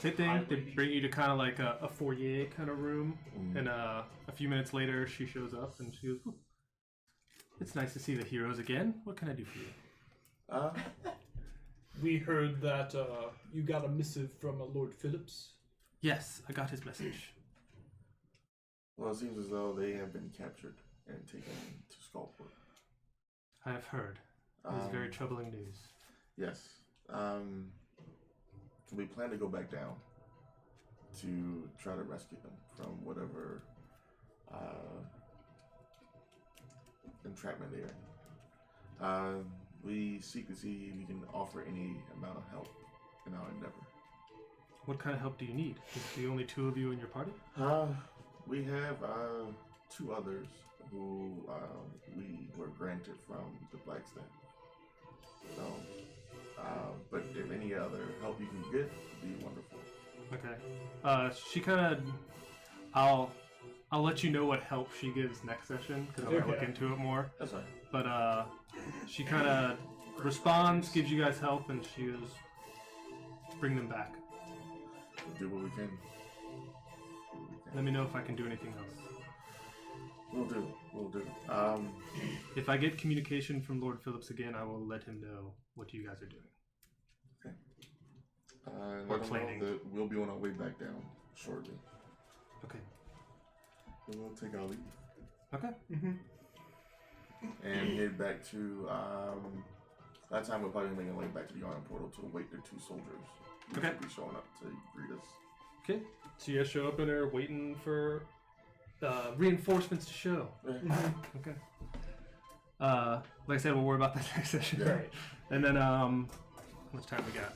same thing, they bring you to kind of like a foyer kind of room. And a few minutes later, she shows up and she goes, "Ooh, it's nice to see the heroes again. What can I do for you?" We heard that you got a missive from Lord Phillips. Yes, I got his message. Well, it seems as though they have been captured and taken to Skullport. I have heard. It is very troubling news. Yes. We plan to go back down to try to rescue them from whatever entrapment they're in. We seek to see if we can offer any amount of help in our endeavor. What kind of help do you need? Is the only 2 of you in your party? We have 2 others who we were granted from the Blackstaff. So, but if any other help you can get, would be wonderful. Okay. She kind of, I'll let you know what help she gives next session because I'll look Okay. into it more. That's right. But she kind of responds, gives you guys help, and she goes, "Bring them back. We'll do what we can. Let me know if I can do anything else. We'll do. If I get communication from Lord Phillips again, I will let him know what you guys are doing." Let them planning. know that we'll be on our way back down shortly. Okay. And we'll take our leave Okay. and head back to. That time we'll probably make our way back to the Yarn Portal to await the 2 soldiers. Who Okay. should be showing up to greet us. Okay. So you guys show up and are waiting for reinforcements to show. Okay. Like I said, we'll worry about that next session. Yeah. Right. And then, how much time we got?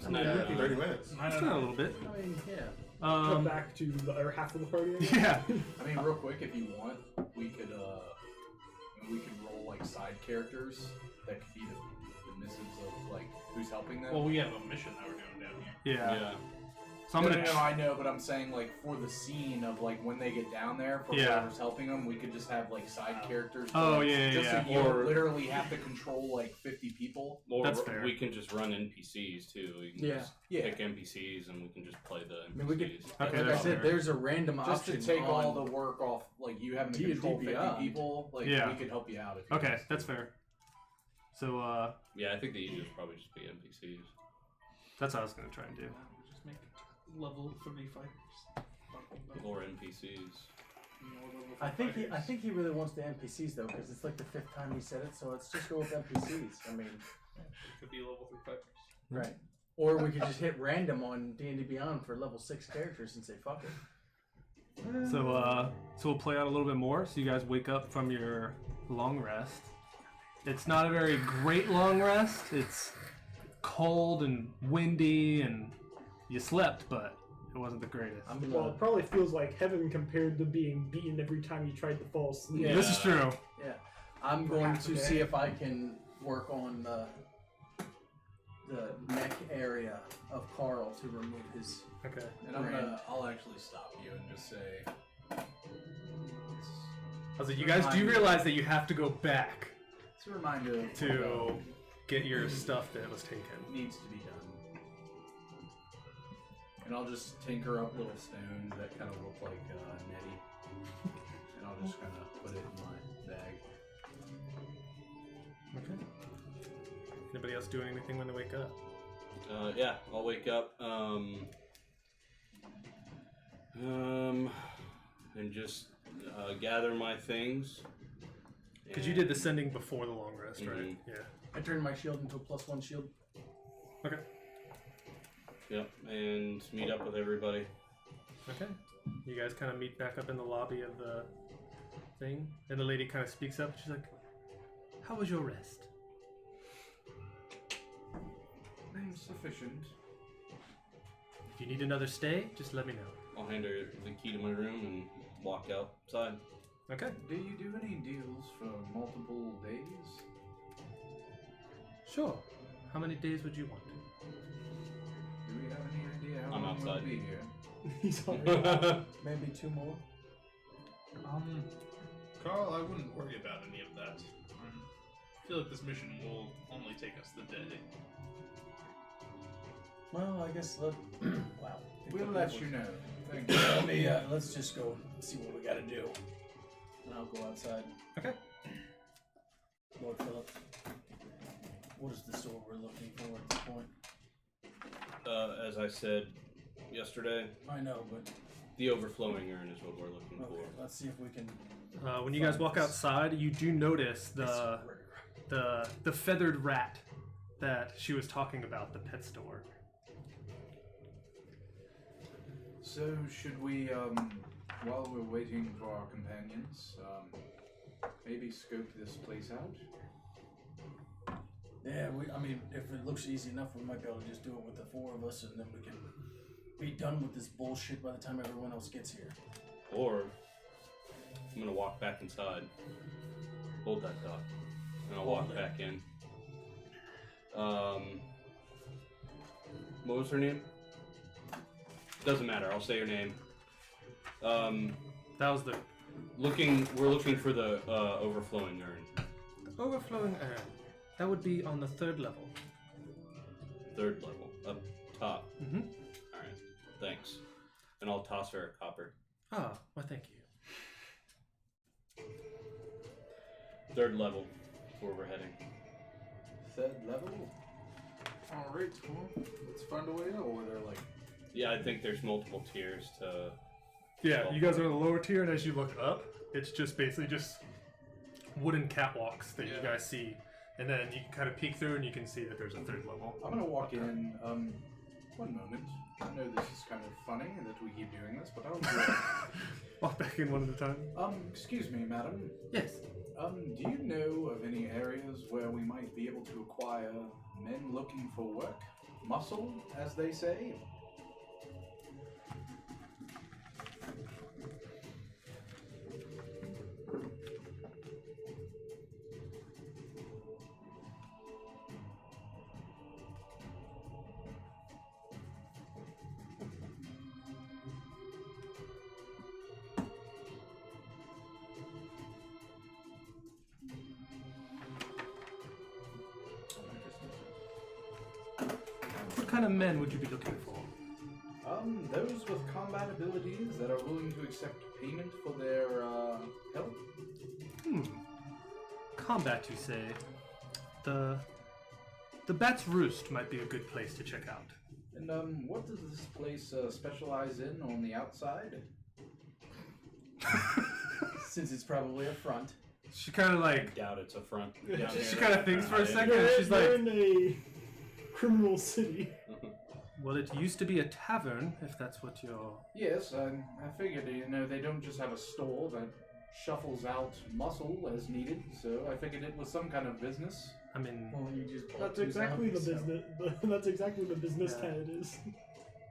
We got 30 minutes. Just a little bit. I mean, yeah. Come back to the other half of the party. Yeah. I mean, real quick, if you want, we could roll like side characters that could be the missives of like who's helping them. Well, we have a mission that we're doing down here. Yeah. So I'm no, gonna. no, I know, but I'm saying like for the scene of like when they get down there for Yeah. whoever's helping them, we could just have like side characters. Oh, like, yeah, just yeah, so you Or- literally have to control like 50 people. Or That's fair. we can just run NPCs too. We can Yeah. just Yeah. pick NPCs and we can just play the NPCs. mean, we could- Okay, Like I that's said, fair. there's a random Just to option take on, all the work off, like you having to D&D control 50 Beyond. people. Like Yeah. we could help you out if you Okay, guys- that's fair. So Yeah, I think the easiest would probably just be NPCs. that's what I was gonna try and do. Just make level 3 fighters. Or NPCs. I think he really wants the NPCs though, because it's like the 5th time he said it. So let's just go with NPCs. I mean, It could be level 3 fighters. right? Or we could just hit random on D&D Beyond for level 6 characters and say fuck it. So we'll play out a little bit more. So you guys wake up from your long rest. It's not a very great long rest. It's cold and windy, and you slept, but it wasn't the greatest. I'm Well, gonna, it probably feels like heaven compared to being beaten every time you tried to fall asleep. Yeah. This is true. I'm For going half a to day. see if I can work on the neck area of Carl to remove his. Okay. And I'll actually stop you and just say. I was like, you guys do realize that you have to go back It's a reminder of to what get your stuff that was taken. needs to be done. And I'll just tinker up little stones that kind of look like netty. And I'll just kind of put it in my bag. Okay. Anybody else doing anything when they wake up? Yeah, I'll wake up. And just gather my things. Because you did the sending before the long rest, right? Mhm. Yeah. I turned my shield into a +1 shield. Okay. Yep, and meet up with everybody. Okay. You guys kind of meet back up in the lobby of the thing, and the lady kind of speaks up. She's like, "How was your rest?" Sufficient. If you need another stay, just let me know. I'll hand her the key to my room and walk outside. Okay. Do you do any deals for multiple days? Sure. How many days would you want? Do we have any idea how I'm long outside. we'll be here? He's already Maybe 2 more. Carl, I wouldn't worry about any of that. I feel like this mission will only take us the day. Well, I guess wow. We'll let you know. Thank you. Let me, let's just go see what we gotta do. And I'll go outside. Okay. Lord Phillips, what is the sword we're looking for at this point? As I said yesterday, I know, but the overflowing urn is what we're looking okay, for. let's see if we can. When you guys walk outside, you do notice the feathered rat that she was talking about, the pet store. So, should we, while we're waiting for our companions, maybe scope this place out? Yeah, I mean, if it looks easy enough, we might be able to just do it with the 4 of us, and then we can be done with this bullshit by the time everyone else gets here. Or I'm gonna walk back inside. Hold that thought. And I'll walk Hold it. back in. What was her name? Doesn't matter. I'll say her name. That was the We're looking for the overflowing urn. overflowing urn. That would be on the 3rd level. 3rd level, up top. Mm-hmm. All right. Thanks. And I'll toss her a copper. Ah, well, thank you. 3rd level. That's where we're heading. 3rd level? Alright, well, let's find a way out. Or they're like, Yeah, I think there's multiple tiers to. Yeah, you guys are in the lower tier, and as you look up, it's just basically just wooden catwalks that you Yeah. guys see, and then you can kind of peek through, and you can see that there's a 3rd level. I'm gonna walk in, one moment. I know this is kind of funny that we keep doing this, but I'll do it. Walk back in one at a time. Excuse me, madam. Yes. Do you know of any areas where we might be able to acquire men looking for work? Muscle, as they say? kind of men would you be looking for? Those with combat abilities that are willing to accept payment for their help. Combat, you say? The Bat's Roost might be a good place to check out. And what does this place specialize in on the outside? Since it's probably a front. She kind of I like doubt it's a front. she kind of thinks for a second. You're, And she's you're like, in a criminal city. "Well, it used to be a tavern, if that's what you're." Yes, I figured, they don't just have a store that shuffles out muscle as needed, so I figured it was some kind of business. I mean, Well, you just bought That's two exactly the zombies, so- business. That's exactly the business Yeah. that it is.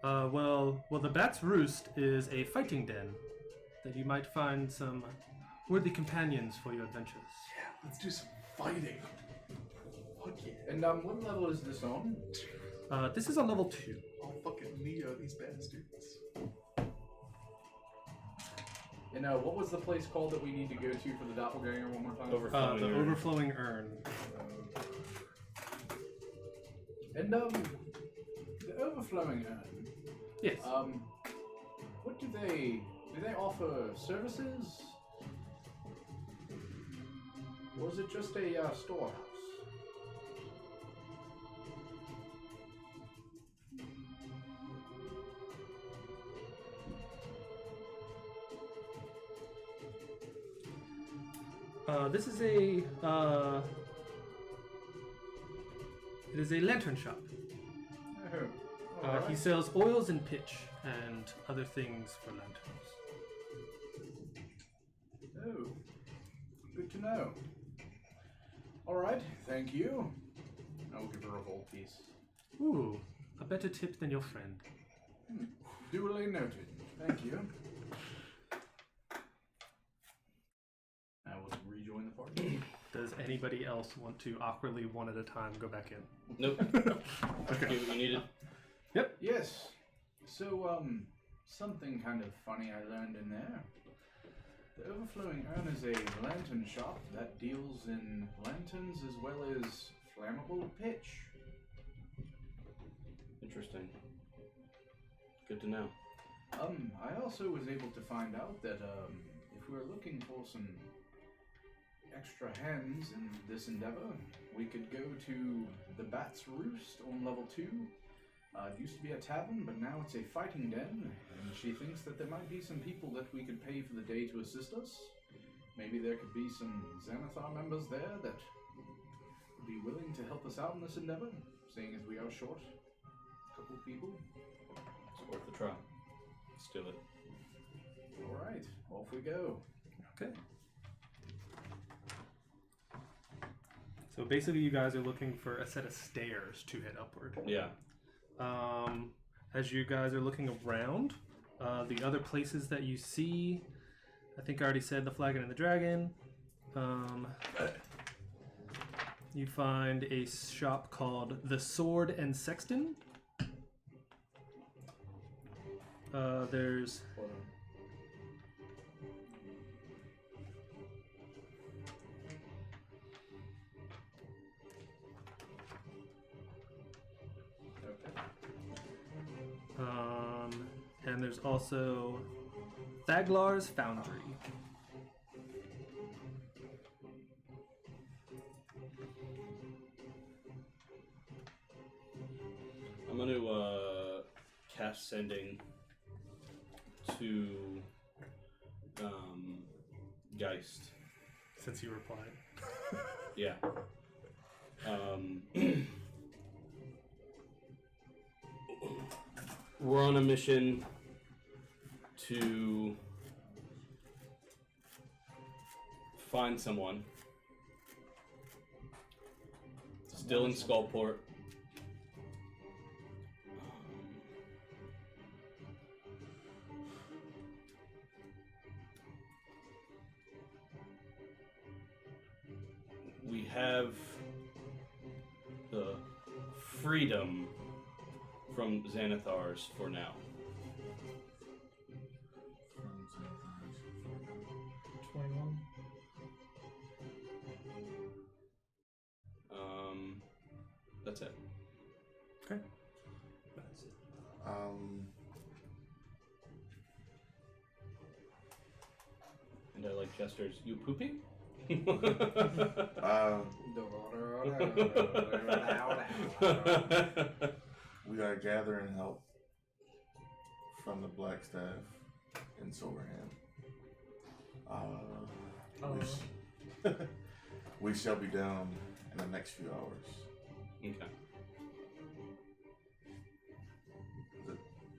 well, the Bat's Roost is a fighting den that you might find some worthy companions for your adventures. Let's do some fighting. Fuck yeah. And what level is this on? This is on level 2. I'll fucking Neo these bastards. And what was the place called that we need to go to for the doppelganger one more time? Overflowing The urn. Overflowing Urn. And the overflowing urn. Yes. What do they offer services? Or is it just a storehouse? This is a it is a lantern shop. Oh, alright. He sells oils and pitch and other things for lanterns. Oh, good to know. All right, thank you. I will give her a gold piece. Ooh, a better tip than your friend. Duly noted. Thank you. I will rejoin the party. Does anybody else want to awkwardly one at a time go back in? Nope. Okay. Get what you needed. Yes. So, something kind of funny I learned in there. The Overflowing Urn is a lantern shop that deals in lanterns as well as flammable pitch. Interesting. Good to know. I also was able to find out that, if we're looking for some extra hands in this endeavor, we could go to the Bat's Roost on level 2. It used to be a tavern, but now it's a fighting den, and she thinks that there might be some people that we could pay for the day to assist us. Maybe there could be some Xanathar members there that would be willing to help us out in this endeavor, seeing as we are short a couple of people. It's worth a try. Let's do it. Alright, off we go. Okay. So basically, you guys are looking for a set of stairs to head upward. Yeah. As you guys are looking around, the other places that you see, I think I already said the Flagon and the Dragon. You find a shop called the Sword and Sexton. There's and there's also Thaglar's Foundry. I'm going to cast Sending to Geist. Since you replied. Yeah. We're on a mission to find someone. Still in Skullport. We have the freedom from Xanathars for now. 21. That's it. Okay. And I like Jester's. You pooping? We are gathering help from the Blackstaff in Silverhand. We shall be down in the next few hours. Okay.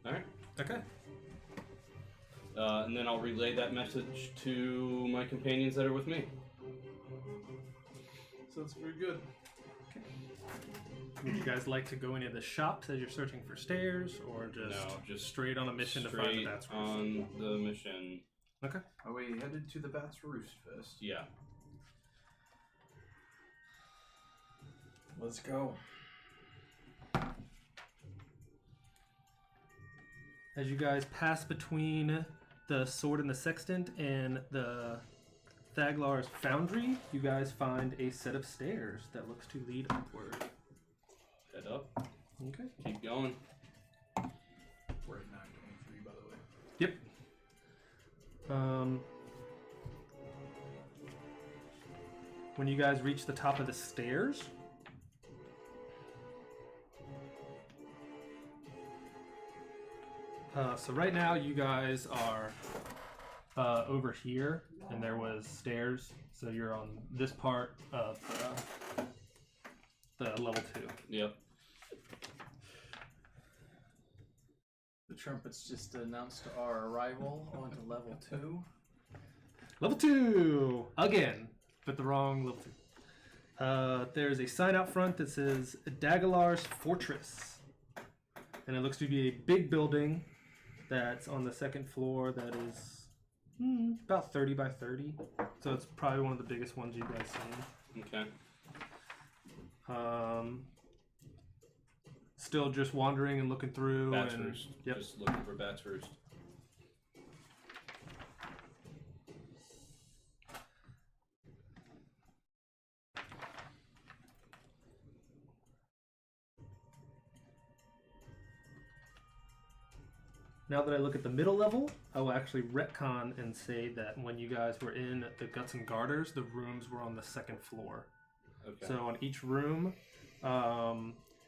All right. Okay. And then I'll relay that message to my companions that are with me. Sounds very good. Would you guys like to go into the shops as you're searching for stairs, or just straight on a mission to find the Bat's Roost? On the mission. Okay. Are we headed to the Bat's Roost first? Yeah. Let's go. As you guys pass between the Sword and the Sextant and the Thaglar's Foundry, you guys find a set of stairs that looks to lead upward. Head up. Okay. Keep going. We're at 9:23, by the way. Yep. When you guys reach the top of the stairs, so right now you guys are over here, and there was stairs, so you're on this part of the level 2. Yep. The trumpets just announced our arrival onto level 2. Level 2! Again, but the wrong level 2. There's a sign out front that says Dagalar's Fortress. And it looks to be a big building that's on the second floor that is about 30 by 30. So it's probably one of the biggest ones you guys seen. Okay. Still just wandering and looking through. Bat's and Roost. Yep. Just looking for Bat's Roost. Now that I look at the middle level, I will actually retcon and say that when you guys were in the Guts and Garters, the rooms were on the second floor. Okay. So on each room,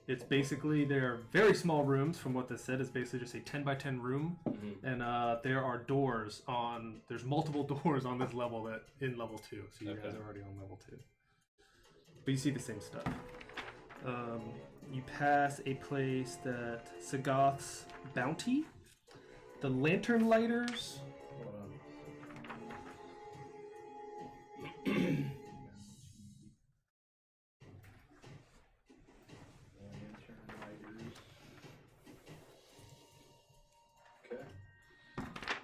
it's basically, they're very small rooms from what this said. It's basically just a 10 by 10 room. Mm-hmm. And there are doors on, there's multiple doors on this level that in level 2. So you guys are already on level 2. But you see the same stuff. You pass a place that Sagoth's Bounty. The Lantern Lighters. Hold on.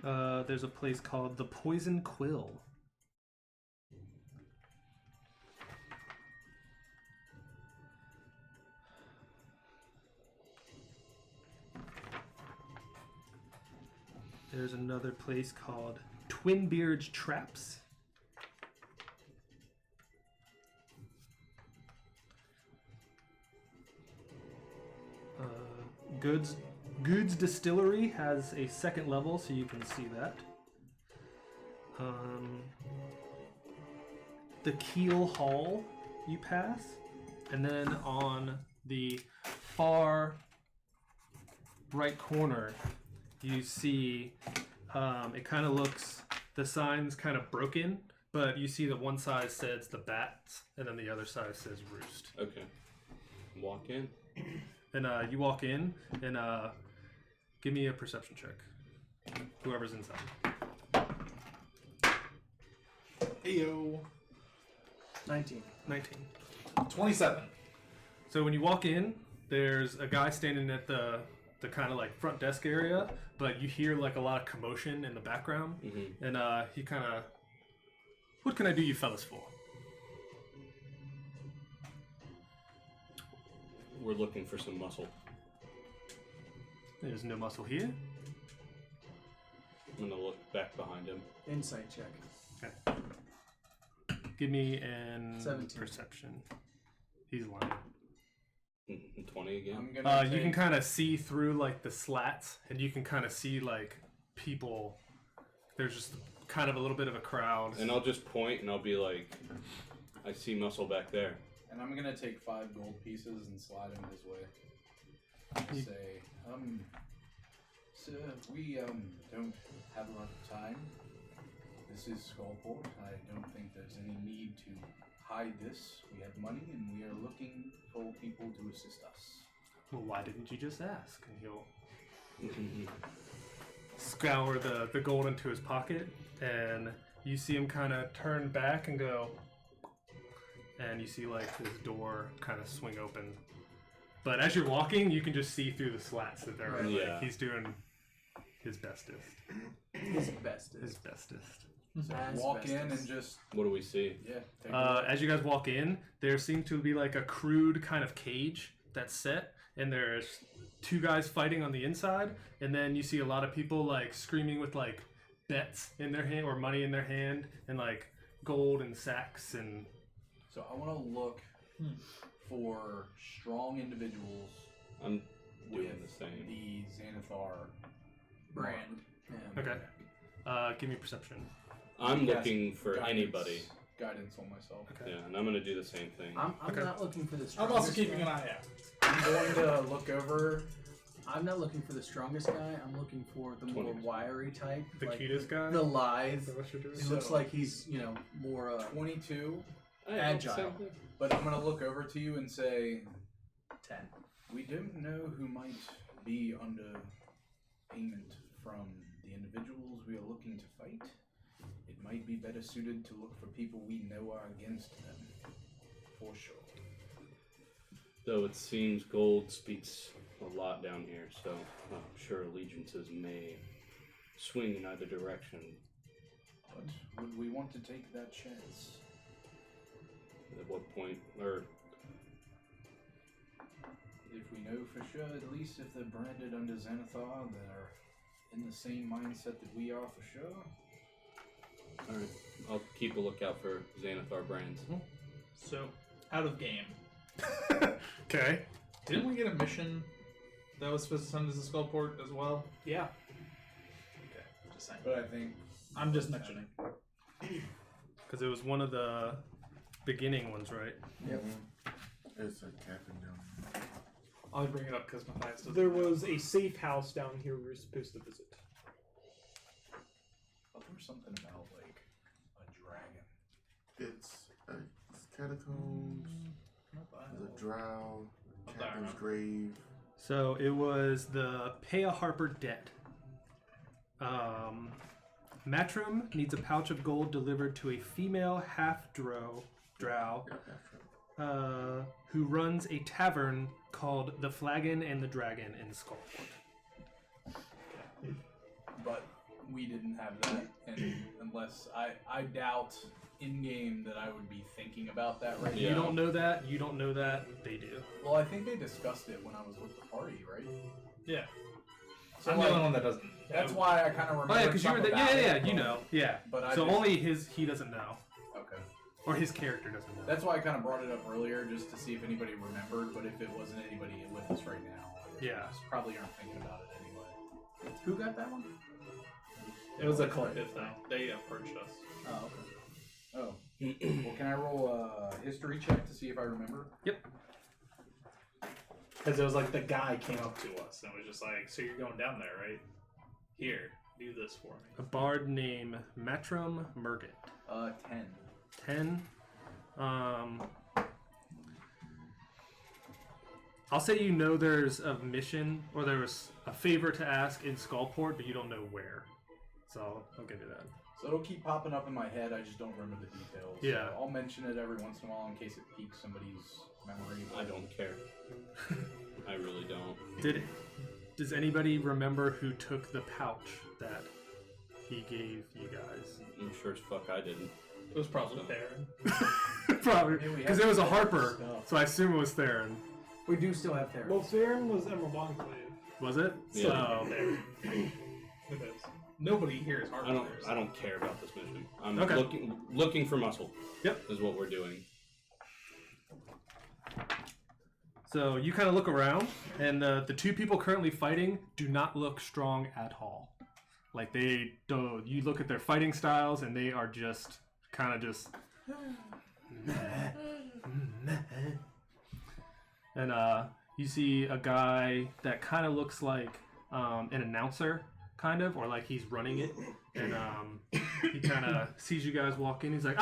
Okay. There's a place called the Poison Quill. There's another place called Twinbeard's Traps. Goods Distillery has a second level, so you can see that. The Keel Hall you pass, and then on the far right corner you see it kind of looks, the sign's kind of broken, but you see that one side says the Bats and then the other side says Roost. Okay. Walk in. And you walk in and give me a perception check. Whoever's inside. Heyo. 19. 19. 27. So when you walk in, there's a guy standing at the kind of like front desk area, but you hear like a lot of commotion in the background. Mm-hmm. And he kind of, what can I do you fellas for? We're looking for some muscle. There's no muscle here. I'm gonna look back behind him. Insight check. Okay. Give me an 17. perception. He's lying. 20 again? I'm gonna You can take- kind of see through like the slats, and you can kind of see like people. There's just kind of a little bit of a crowd. And I'll just point and I'll be like, I see muscle back there. And I'm gonna take 5 gold pieces and slide them his way. And say, sir, we don't have a lot of time. This is Skullport. I don't think there's any need to hide this. We have money and we are looking for people to assist us. Well, why didn't you just ask? And he'll scour the gold into his pocket, and you see him kind of turn back and go, and you see like his door kind of swing open. But as you're walking, you can just see through the slats that they're like, Yeah. he's doing his bestest. His bestest. His bestest. So As walk in bestest. and just, What do we see? yeah, take a look. As you guys walk in, there seems to be like a crude kind of cage that's set, and there's 2 guys fighting on the inside, and then you see a lot of people like screaming with like bets in their hand or money in their hand, and like gold and sacks and. So I want to look for strong individuals I'm doing with the same. the Xanathar Brand. Yeah. Okay. Give me perception. I'm Yes, looking for guidance- anybody. Guidance on myself. Okay. Yeah, and I'm going to do the same thing. I'm Okay. not looking for the I'm strongest also keeping guy. an eye out. I'm going to look over. I'm not looking for the strongest guy. I'm looking for the more 20%. wiry type. The like cutest guy? The lithe. Is that what you're doing? It looks like he's, more 22, Hey, agile. same thing. but I'm going to look over to you and say, 10. we don't know who might be under payment from the individuals we are looking to fight. It might be better suited to look for people we know are against them, for sure. Though it seems gold speaks a lot down here, so I'm sure allegiances may swing in either direction. But would we want to take that chance? At what point, or If we know for sure, at least if they're branded under Xanathar, they're in the same mindset that we are for sure. all right, I'll keep a lookout for Xanathar brands. So, out of game. Okay. Didn't we get a mission that was supposed to send us to Skullport as well? Yeah. Okay, just saying. But I think I'm just mentioning. Because it was one of the beginning ones, right? Yep. It's a cabin down there. I'll bring it up because Matthias doesn't. There was a safe house down here we were supposed to visit. but there was something about like a dragon. It's catacombs. What the There's hell? a drow. What the Captain's hell? grave. So it was the Pay a Harper debt. Matrim needs a pouch of gold delivered to a female half-drow drow Yeah, that's who runs a tavern called the Flagon and the Dragon in Skullport. But we didn't have that, and unless I doubt in game that I would be thinking about that right Yeah. You don't know that. You don't know that. They do. now. Well, I think they discussed it when I was with the party, right? Yeah. So I'm like, the only one that doesn't. that's why I kind of remember. Oh yeah, because you were there. Yeah, you know. Yeah. But I so just- only he doesn't know, Okay. or his character doesn't know. That's why I kind of brought it up earlier, just to see if anybody remembered. But if it wasn't anybody with us right now, I guess Yeah. we just probably aren't thinking about it anyway. Who got that one? It was a collective thing. They approached us. Oh, okay. Oh. Well, can I roll a history check to see if I remember? Because it was like the guy came up to us and was just like, "So you're going down there, right? Here, do this for me." A bard named Matrim Murgit. 10. 10. I'll say you know there's a mission or there was a favor to ask in Skullport, but you don't know where. So I'll give you that. So it'll keep popping up in my head. I just don't remember the details. Yeah. So I'll mention it every once in a while in case it piques somebody's memory. I don't care. I really don't. Does anybody remember who took the pouch that he gave you guys? I'm sure as fuck I didn't. It was probably Theron. Probably Maybe we because have it was a to Harper, stuff. so I assume it was Theron. We do still have Theron. Well, Theron was Emerald Enclave. Was it? Yeah. Oh. Theron. Who knows? Nobody here is hard. I don't care about this mission. I'm Okay. looking for muscle. Yep. Is what we're doing. So you kind of look around, and the two people currently fighting do not look strong at all. Like they do. You look at their fighting styles, and they are just kind of just. And you see a guy that kind of looks like an announcer, kind of, or like he's running it, and he kind of sees you guys walk in. He's like,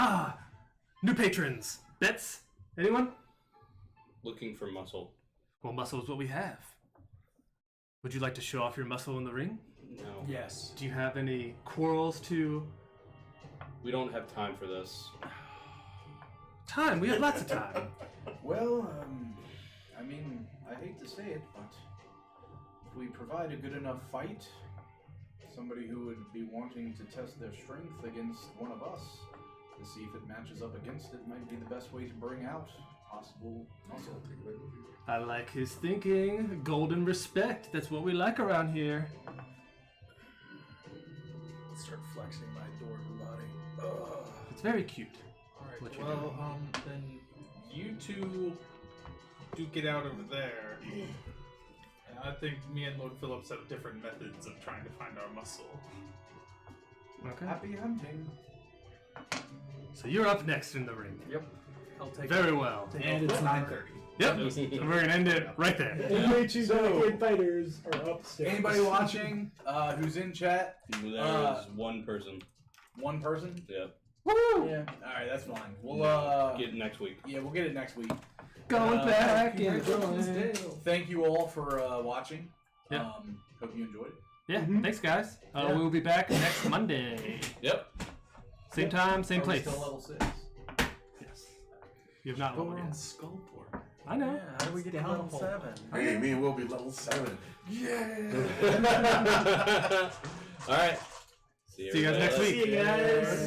new patrons, bets, anyone? Looking for muscle. Well, muscle is what we have. Would you like to show off your muscle in the ring? No. Yes. Do you have any quarrels to... We don't have time for this. Time, we have lots of time. Well, I mean, I hate to say it, but if we provide a good enough fight, somebody who would be wanting to test their strength against one of us to see if it matches up against it might be the best way to bring out possible muscle. I like his thinking. Golden respect. That's what we like around here. Start flexing my adorable body. It's very cute. Alright, What you well, then you two do get out over there. And I think me and Lord Phillips have different methods of trying to find our muscle. Okay. Happy hunting. So you're up next in the ring. Yep. I'll take Very well. And it's 9:30. Yep. So we're gonna end it right there. Only two dedicated fighters are upstairs. Anybody watching who's in chat? There is one person. One person? Yep. Woo! Yeah. Alright, that's fine. We'll Get it next week. yeah, we'll get it next week. Going back in congratulations, time. Dale. Thank you all for watching. Yeah. Hope you enjoyed it. Yeah, thanks guys. Yeah. We'll be back next Monday. Yep. Same time, same Are we place. Still level 6. Yes. You have not Go leveled on yet. Skullport. I know. Yeah, how do we get to level 7? Hey, me and Will be level 7. All right. See you guys next week. See you guys.